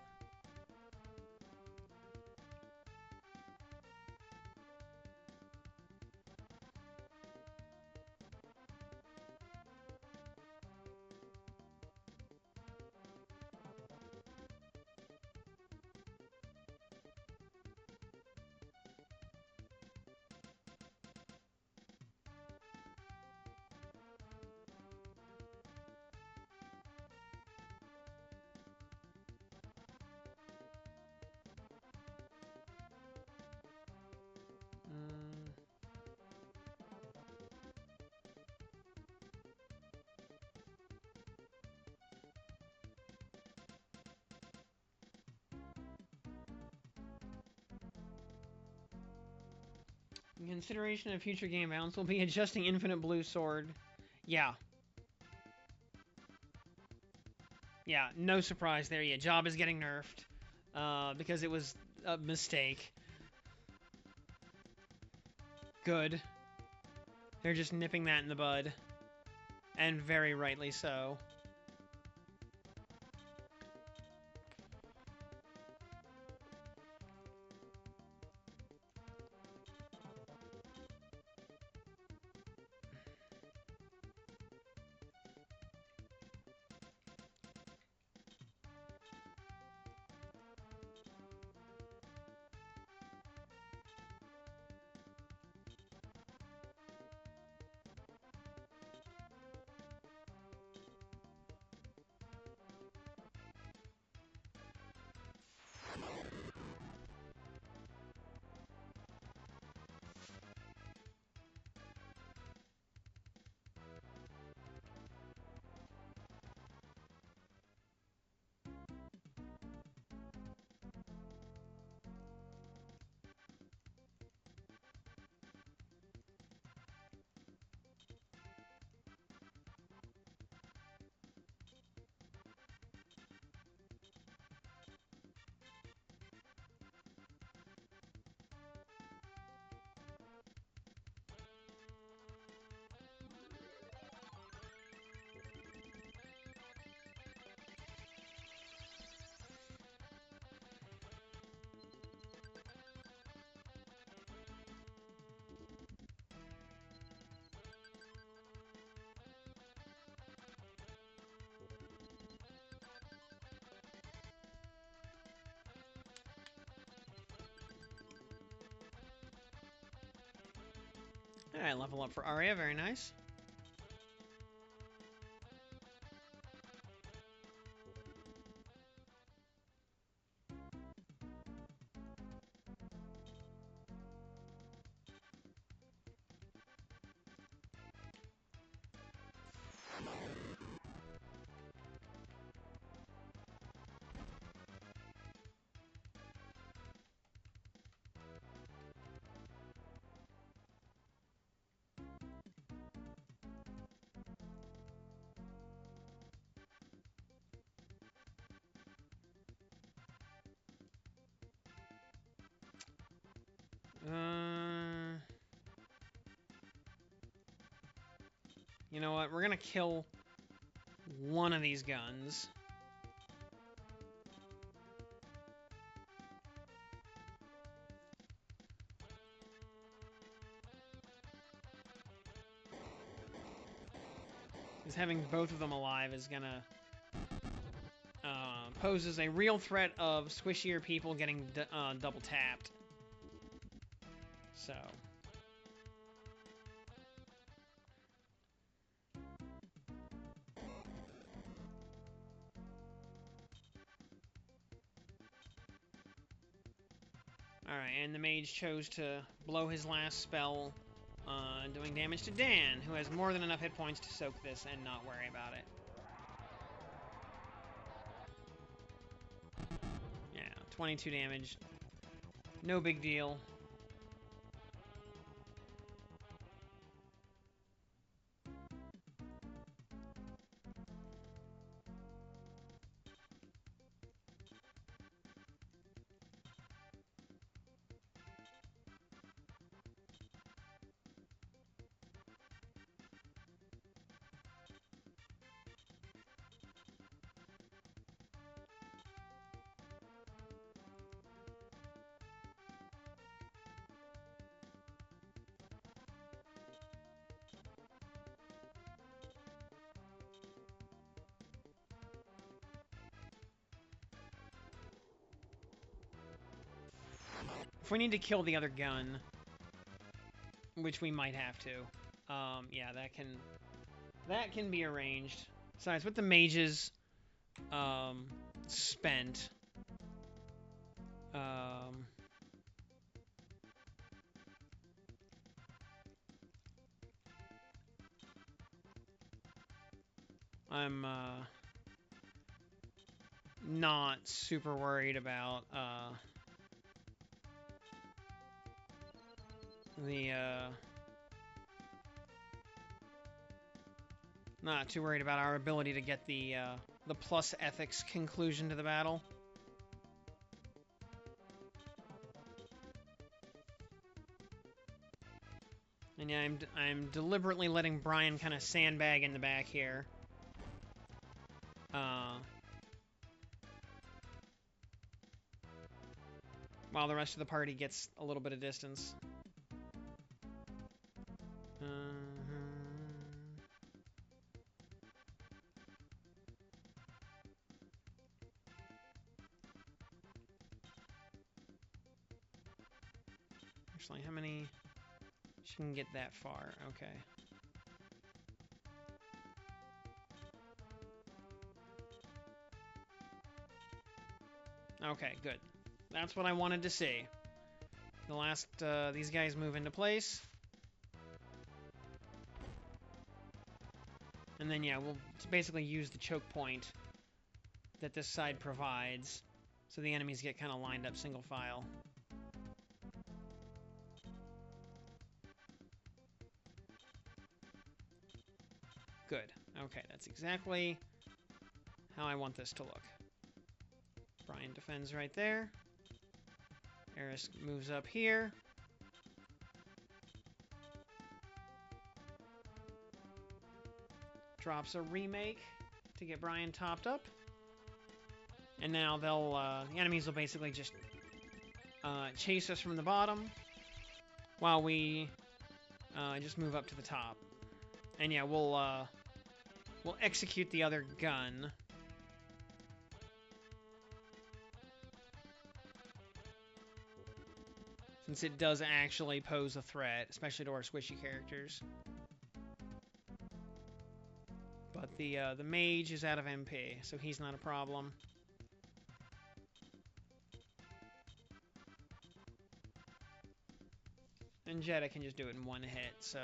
In consideration of future game balance, we'll be adjusting Infinite Blue Sword. Yeah. Yeah, no surprise there. Yeah, Job is getting nerfed. Because it was a mistake. Good. They're just nipping that in the bud. And very rightly so. Alright, level up for Arya. Very nice. You know what? We're gonna kill one of these guns. Because having both of them alive is gonna poses a real threat of squishier people getting double tapped. So. Alright, and the mage chose to blow his last spell, doing damage to Dan, who has more than enough hit points to soak this and not worry about it. Yeah, 22 damage. No big deal. If we need to kill the other gun, which we might have to, yeah, that can be arranged. Besides, with the mages spent, I'm not super worried about the not too worried about our ability to get the plus ethics conclusion to the battle. And yeah, I'm deliberately letting Brian kind of sandbag in the back here. While the rest of the party gets a little bit of distance. Actually, how many? She can get that far. Okay. Okay, good. That's what I wanted to see. The last, these guys move into place. And then, yeah, we'll basically use the choke point that this side provides. So the enemies get kind of lined up single file. Good. Okay, that's exactly how I want this to look. Brian defends right there. Eris moves up here. Drops a remake to get Brian topped up. And now they'll, the enemies will basically just chase us from the bottom while we just move up to the top. And yeah, we'll execute the other gun. Since it does actually pose a threat, especially to our squishy characters. But the mage is out of MP, so he's not a problem. And Jetta can just do it in one hit, so...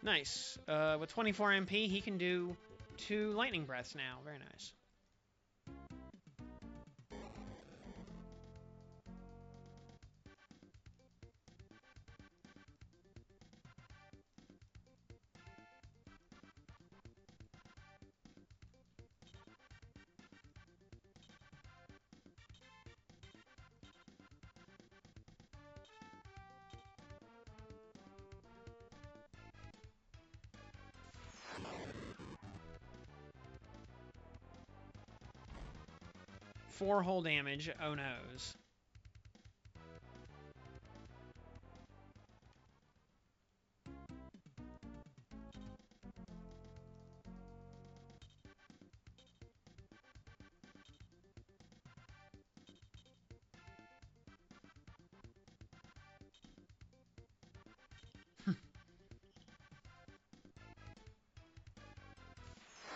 Nice. With 24 MP, he can do 2 lightning breaths now. Very nice. Four whole damage. Oh noes.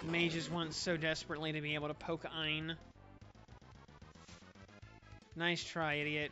Mages want so desperately to be able to poke Ein. Nice try, idiot.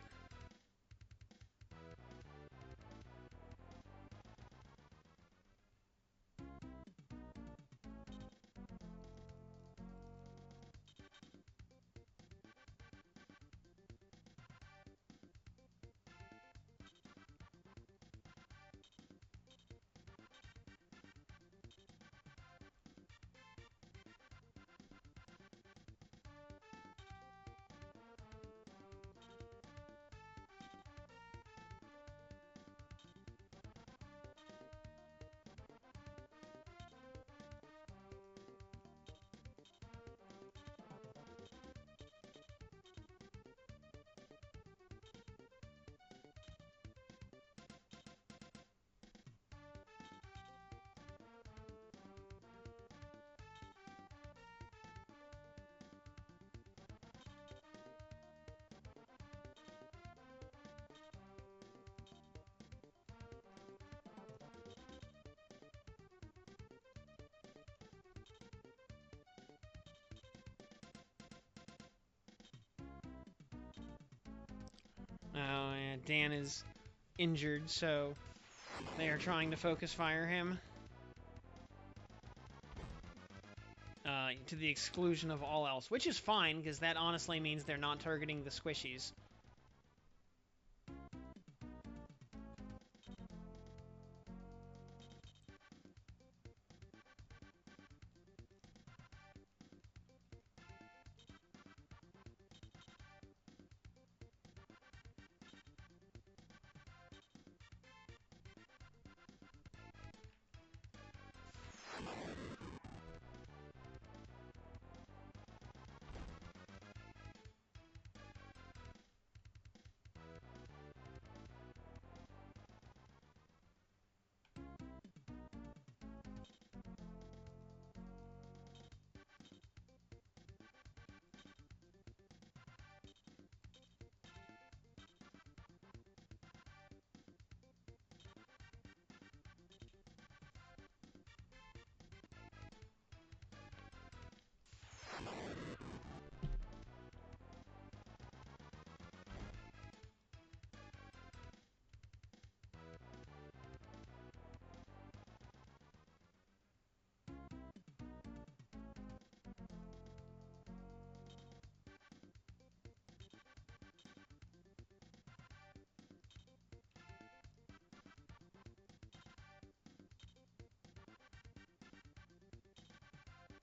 Oh, yeah, Dan is injured, so they are trying to focus fire him to the exclusion of all else, which is fine, because that honestly means they're not targeting the squishies.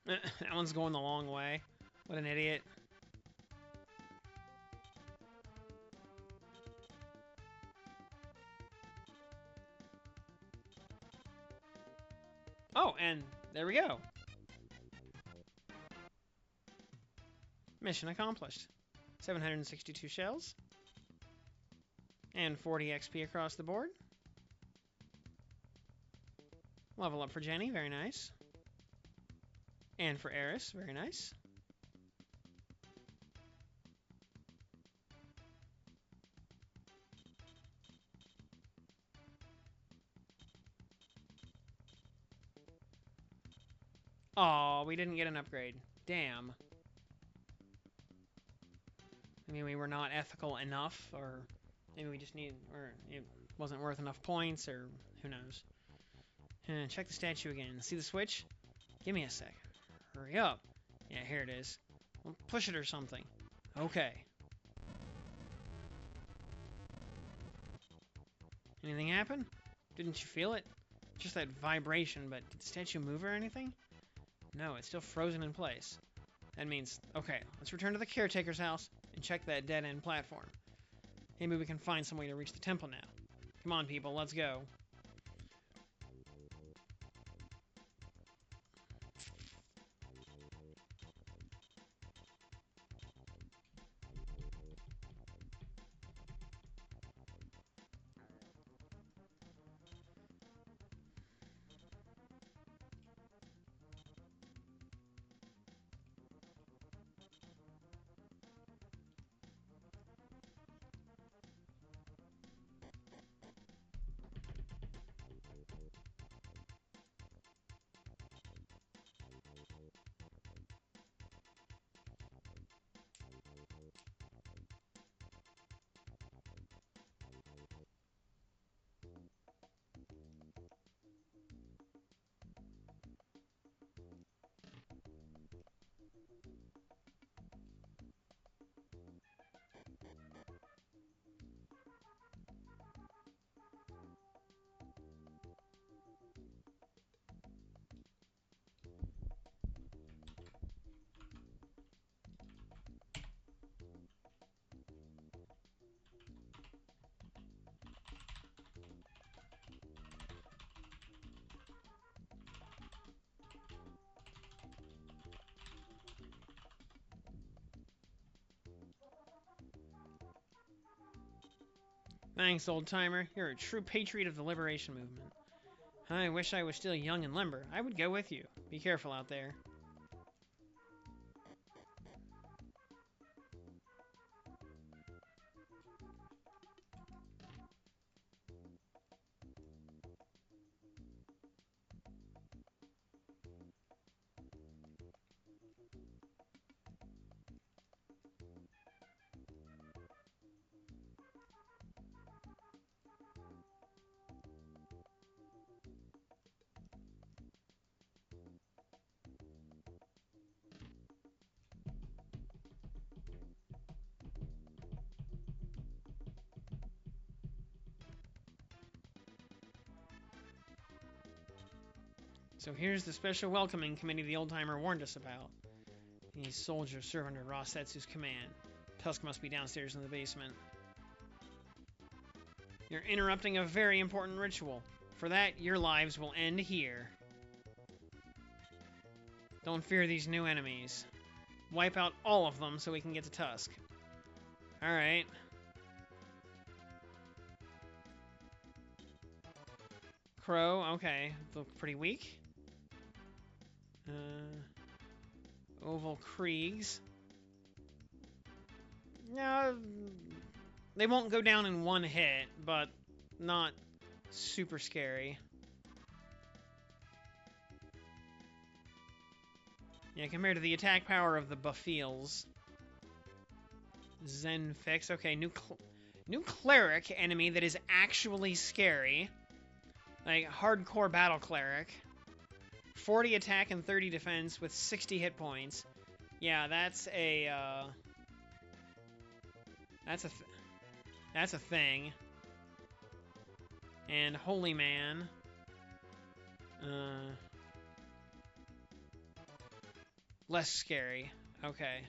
That one's going the long way. What an idiot. Oh, and there we go. Mission accomplished. 762 shells. And 40 XP across the board. Level up for Jenny, very nice. And for Eris, very nice. Oh, we didn't get an upgrade. Damn. I mean, we were not ethical enough, or maybe we just or it wasn't worth enough points, or who knows. Check the statue again. See the switch? Give me a sec. Hurry up. Yeah, here it is. Well, push it or something. Okay. Anything happen? Didn't you feel it? Just that vibration, but did the statue move or anything? No, it's still frozen in place. That means, okay, let's return to the caretaker's house and check that dead-end platform. Maybe we can find some way to reach the temple now. Come on, people, let's go. Thanks, old-timer. You're a true patriot of the liberation movement. I wish I was still young and limber. I would go with you. Be careful out there. So here's the special welcoming committee the old-timer warned us about. These soldiers serve under Rosetsu's command. Tusk must be downstairs in the basement. You're interrupting a very important ritual. For that, your lives will end here. Don't fear these new enemies. Wipe out all of them so we can get to Tusk. Alright. Crow, okay. Look pretty weak. Oval Kriegs. No, they won't go down in one hit, but not super scary. Yeah, compared to the attack power of the Buffiels. Zen Fix. Okay, new cleric enemy that is actually scary. Like, hardcore battle cleric. 40 attack and 30 defense with 60 hit points. Yeah, that's a, that's a thing. And Holy Man. Less scary. Okay.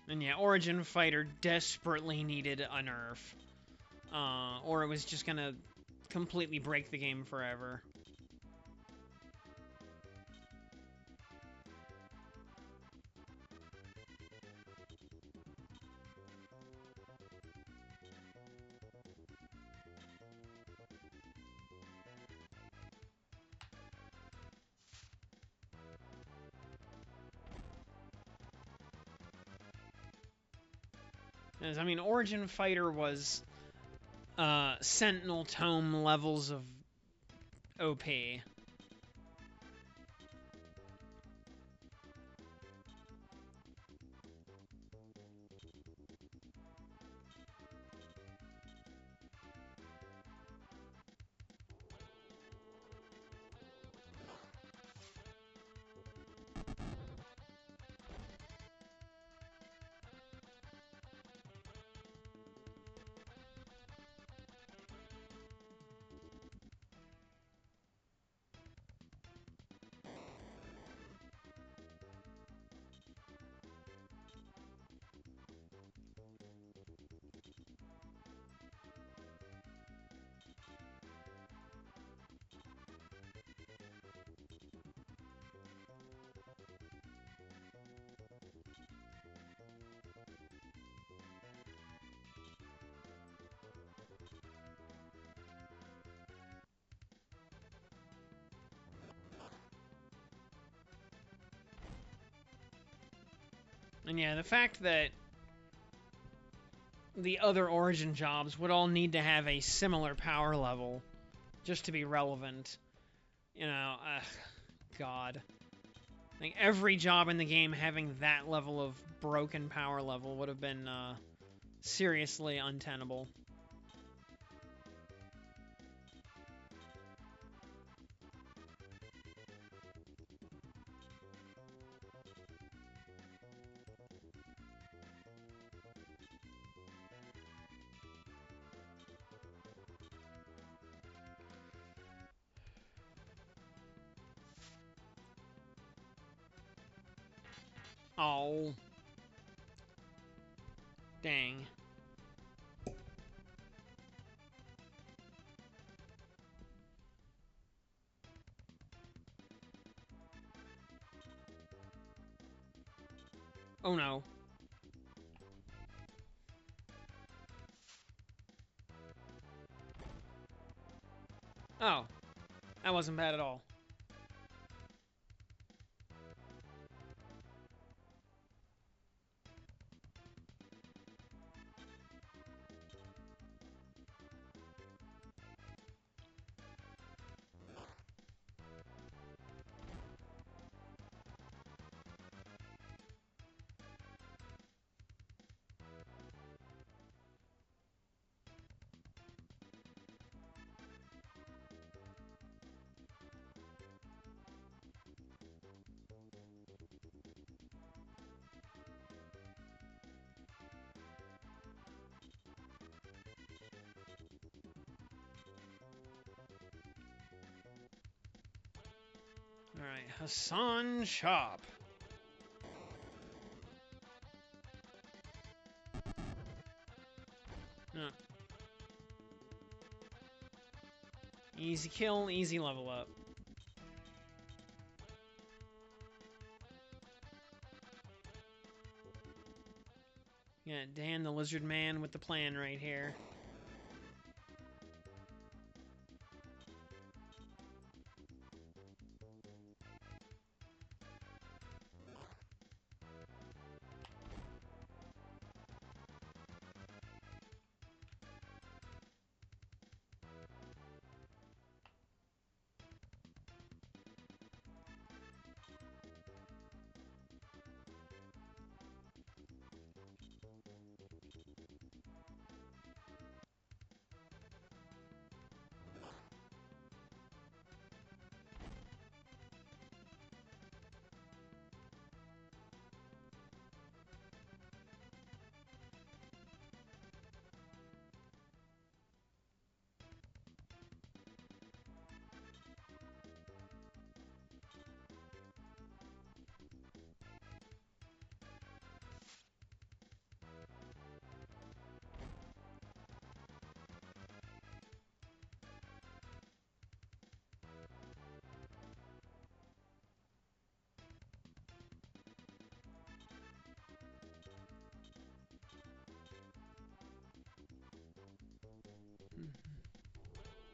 And yeah, Origin Fighter desperately needed a nerf. Or it was just gonna completely break the game forever. As, I mean, Origin Fighter was Sentinel Tome levels of OP. And yeah, the fact that the other Origin jobs would all need to have a similar power level just to be relevant. You know, God. Like, every job in the game having that level of broken power level would have been seriously untenable. Oh. Dang. Oh no. Oh, that wasn't bad at all. Alright, Hassan Shop. No. Easy kill, easy level up. Yeah, Dan the Lizard Man with the plan right here.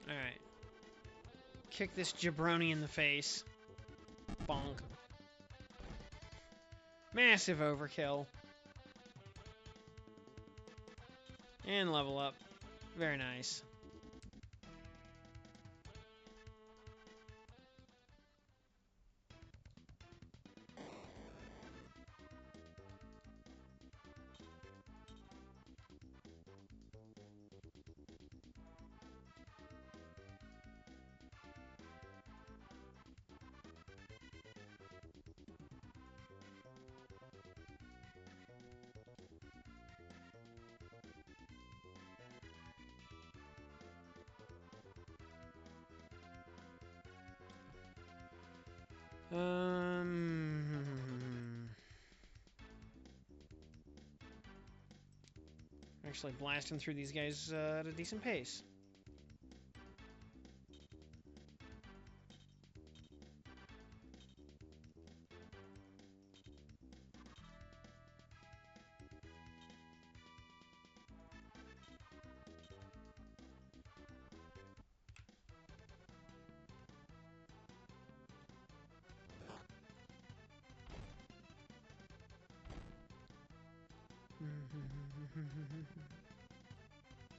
Alright. Kick this jabroni in the face. Bonk. Massive overkill. And level up. Very nice. Actually blasting through these guys at a decent pace.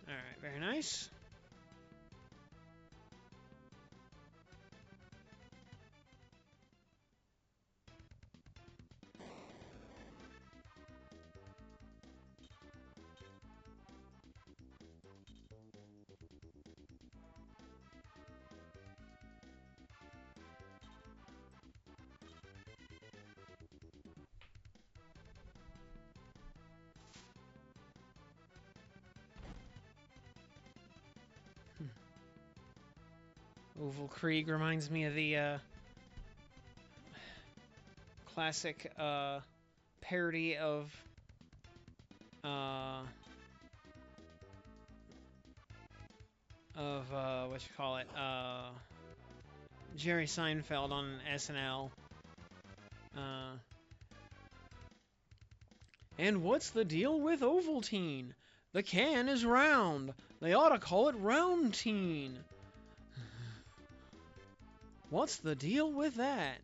Alright, very nice. Oval Krieg reminds me of the classic parody of what you call it, Jerry Seinfeld on SNL. And what's the deal with Ovaltine? The can is round. They ought to call it Roundtine. What's the deal with that?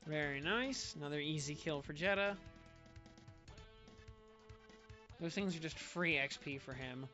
Very nice. Another easy kill for Jeddah. Those things are just free XP for him.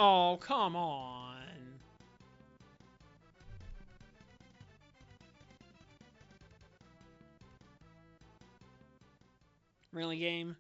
Oh, come on. Really, game?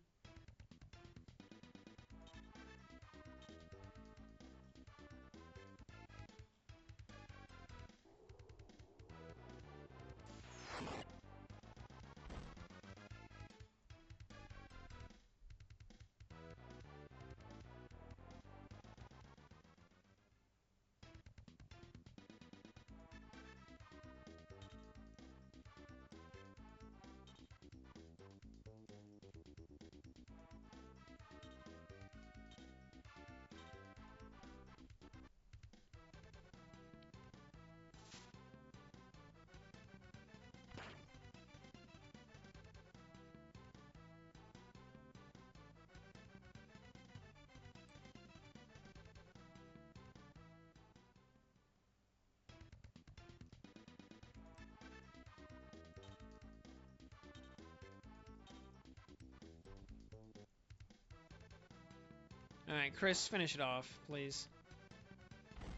Alright, Chris, finish it off, please.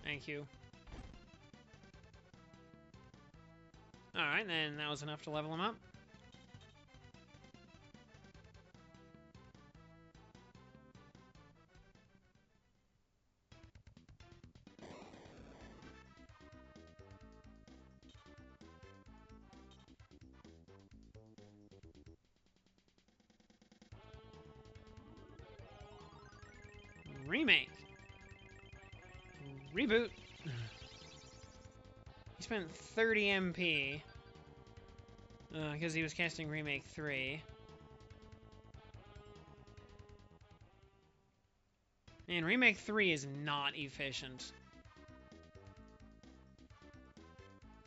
Thank you. Alright, then that was enough to level him up. Remake. Reboot. He spent 30 MP. Because he was casting Remake 3. Man, Remake 3 is not efficient.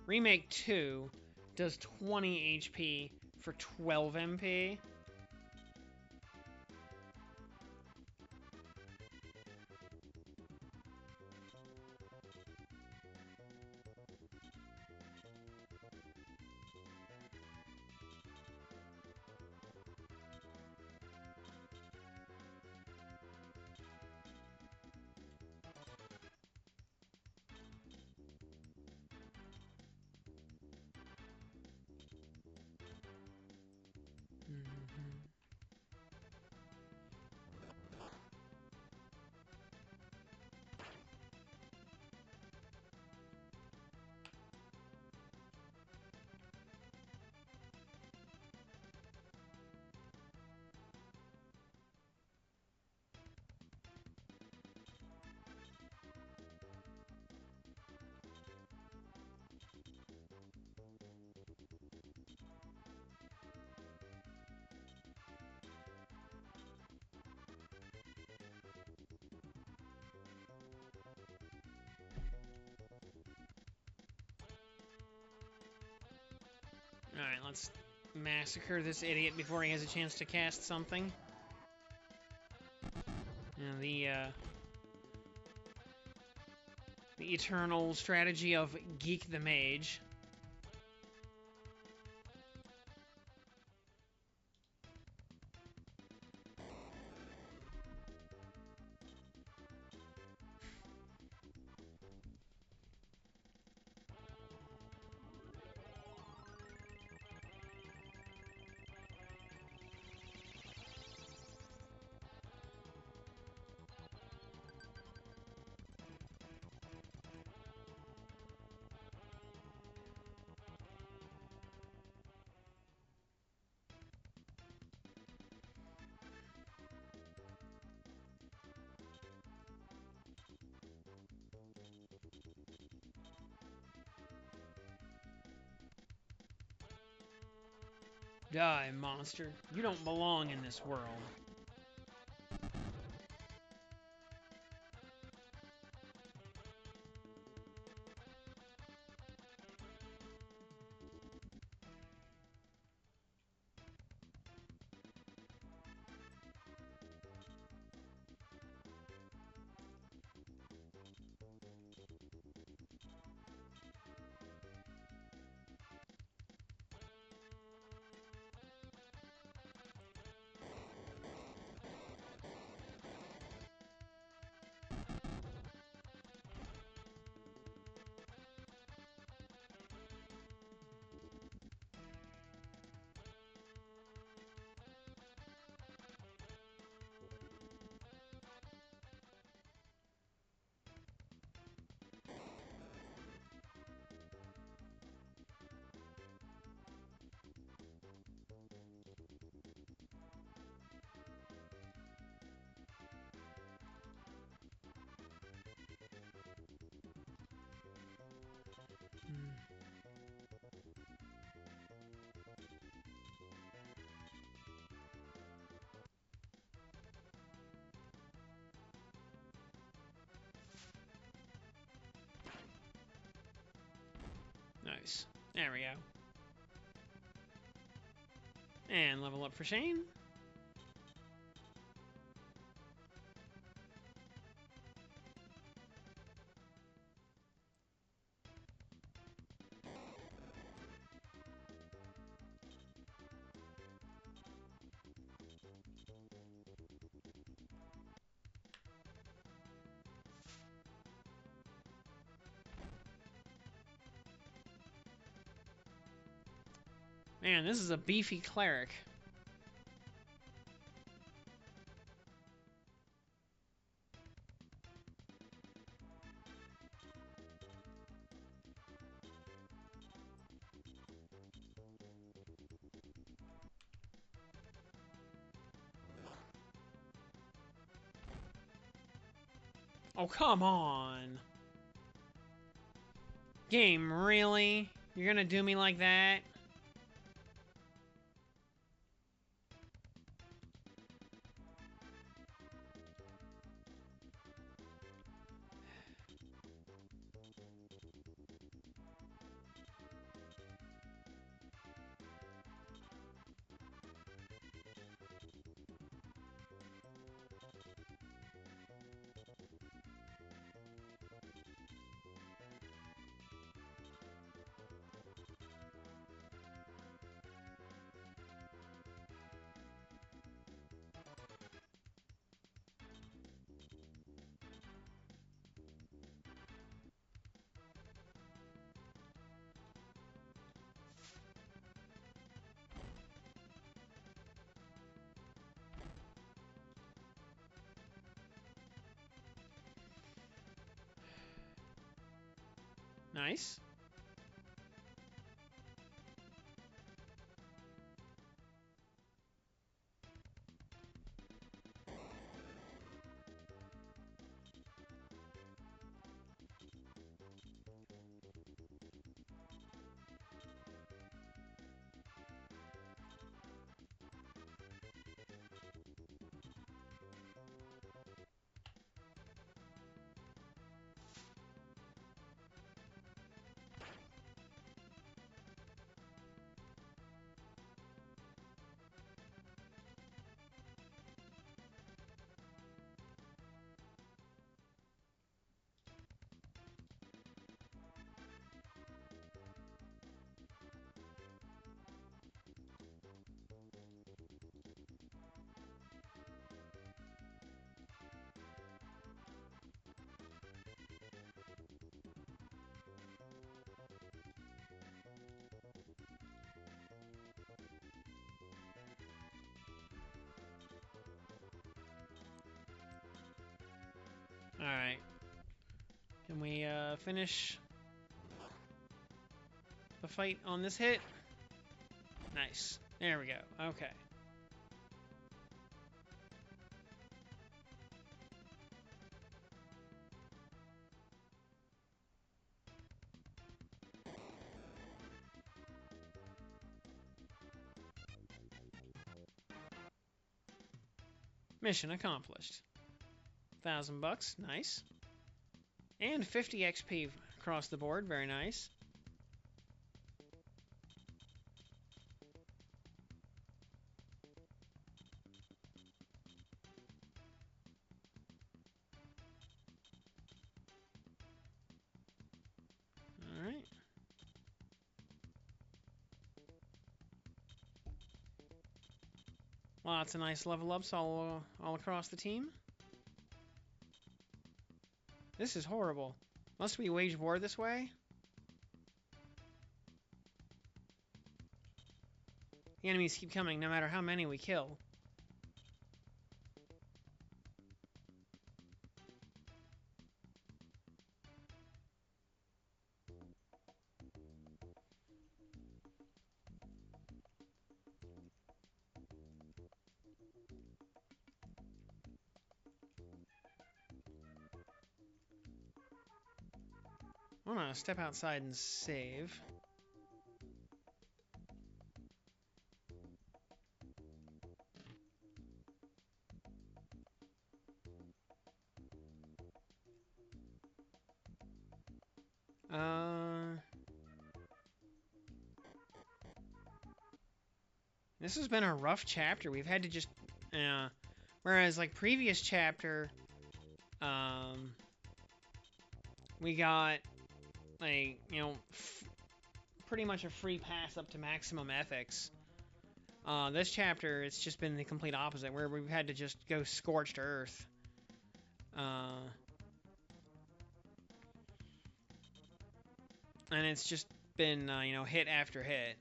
Remake 2 does 20 HP for 12 MP. Alright, let's massacre this idiot before he has a chance to cast something. And the eternal strategy of Geek the Mage. Die, monster. You don't belong in this world. Nice. There we go. And level up for Shane. Man, this is a beefy cleric. Oh, come on. Game, really? You're gonna do me like that? Nice. Alright. Can we finish the fight on this hit? Nice. There we go. Okay. Mission accomplished. $1,000. Nice. And 50 XP across the board. Very nice. Alright. Lots of nice level ups all across the team. This is horrible. Must we wage war this way? The enemies keep coming no matter how many we kill. I'm gonna step outside and save. This has been a rough chapter. We've had to just, whereas like previous chapter, we got like, you know, pretty much a free pass up to maximum ethics. This chapter, it's just been the complete opposite, where we've had to just go scorched earth. And it's just been, you know, hit after hit.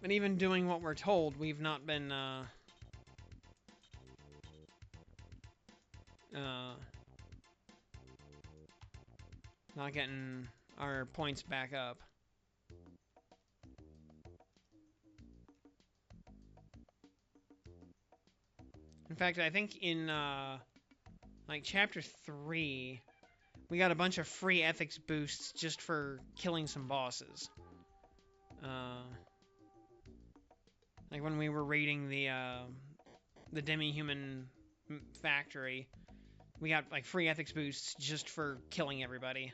And even doing what we're told, we've not been, not getting our points back up. In fact, I think in, like, Chapter 3, we got a bunch of free ethics boosts just for killing some bosses. Like when we were raiding the demi-human factory, we got like free ethics boosts just for killing everybody.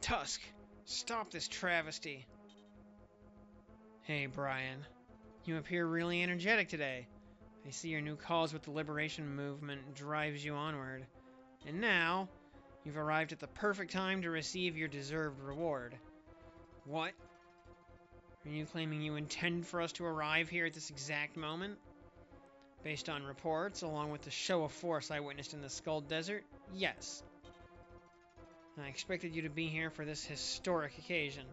Tusk, stop this travesty. Hey, Brian. You appear really energetic today. I see your new cause with the liberation movement drives you onward. And now, you've arrived at the perfect time to receive your deserved reward. What? Are you claiming you intend for us to arrive here at this exact moment? Based on reports, along with the show of force I witnessed in the Skull Desert, yes. I expected you to be here for this historic occasion.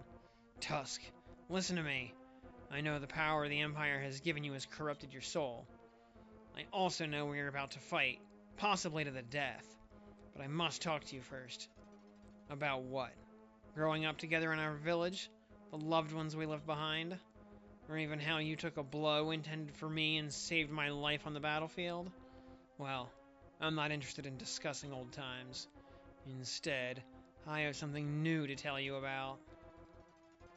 Tusk, listen to me. I know the power the Empire has given you has corrupted your soul. I also know we are about to fight, possibly to the death. But I must talk to you first. About what? Growing up together in our village? The loved ones we left behind? Or even how you took a blow intended for me and saved my life on the battlefield? Well, I'm not interested in discussing old times. Instead, I have something new to tell you about.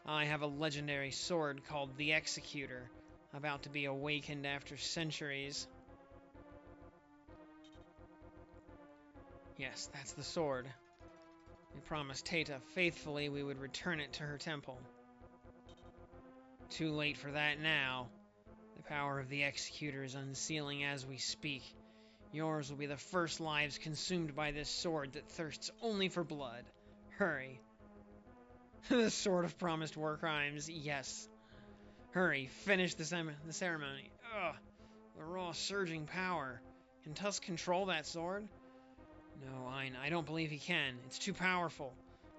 I have a legendary sword called the Executor, about to be awakened after centuries. Yes, that's the sword. We promised Tata faithfully we would return it to her temple. Too late for that now. The power of the Executor is unsealing as we speak. Yours will be the first lives consumed by this sword that thirsts only for blood. Hurry. The sword of promised war crimes, yes. Hurry, finish the ceremony. Ugh, the raw surging power. Can Tusk control that sword? No, I don't believe he can. It's too powerful.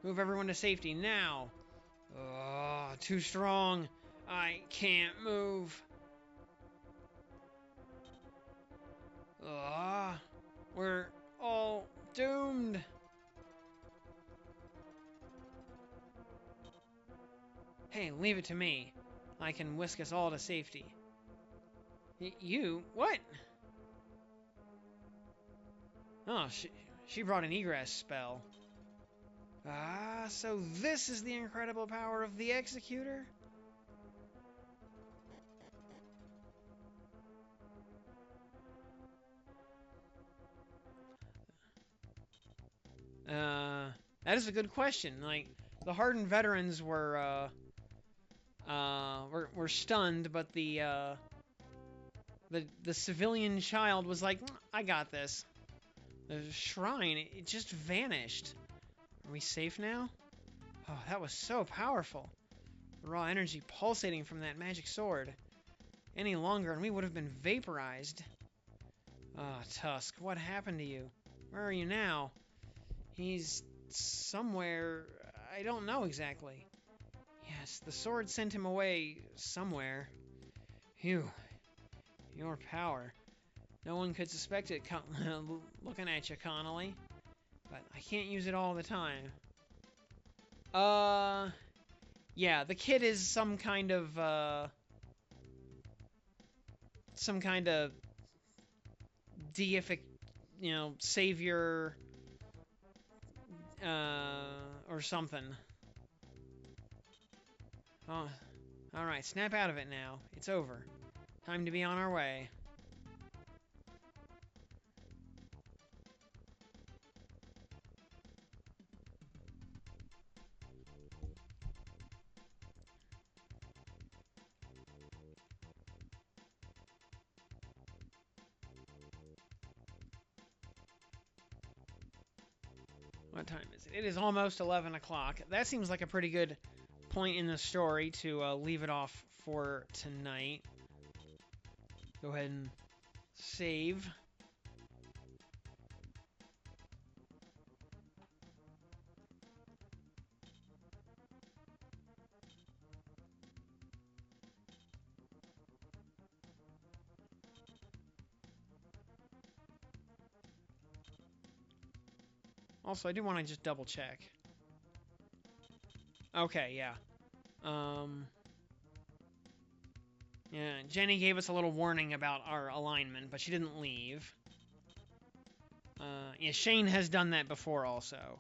Move everyone to safety, now! Oh, too strong. I can't move. Ah, we're all doomed. Hey, leave it to me. I can whisk us all to safety. You? What? Oh, she brought an egress spell. Ah, so this is the incredible power of the Executor? That is a good question. Like, the hardened veterans were stunned, but the civilian child was like, I got this. The shrine, it just vanished. Are we safe now? Oh, that was so powerful. The raw energy pulsating from that magic sword. Any longer and we would have been vaporized. Ah, Tusk, what happened to you? Where are you now? He's somewhere. I don't know exactly. Yes, the sword sent him away somewhere. Phew. Your power. No one could suspect it looking at you, Connolly. But I can't use it all the time. Yeah, the kid is some kind of deific, savior, or something. Oh, alright, snap out of it now. It's over. Time to be on our way. What time is it? It is almost 11 o'clock. That seems like a pretty good point in the story to leave it off for tonight. Go ahead and save. Also, I do want to just double check. Okay, yeah. Yeah, Jenny gave us a little warning about our alignment, but she didn't leave. Yeah, Shane has done that before also.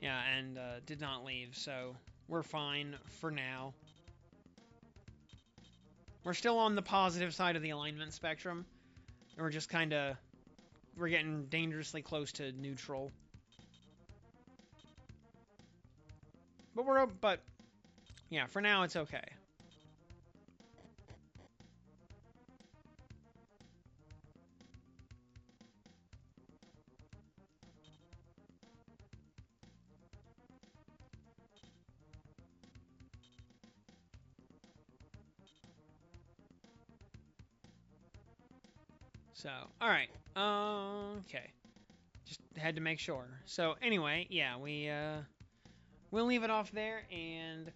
Yeah, and did not leave, so we're fine for now. We're still on the positive side of the alignment spectrum. And we're just kind of... We're getting dangerously close to neutral. But, yeah, for now it's okay. So, alright. Okay. Just had to make sure. So, anyway, yeah, we'll leave it off there and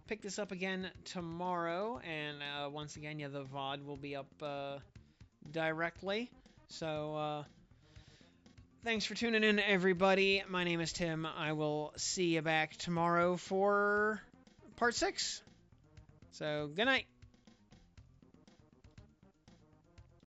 pick this up again tomorrow. And once again, yeah, the VOD will be up directly. So, thanks for tuning in, everybody. My name is Tim. I will see you back tomorrow for part 6. So, good night.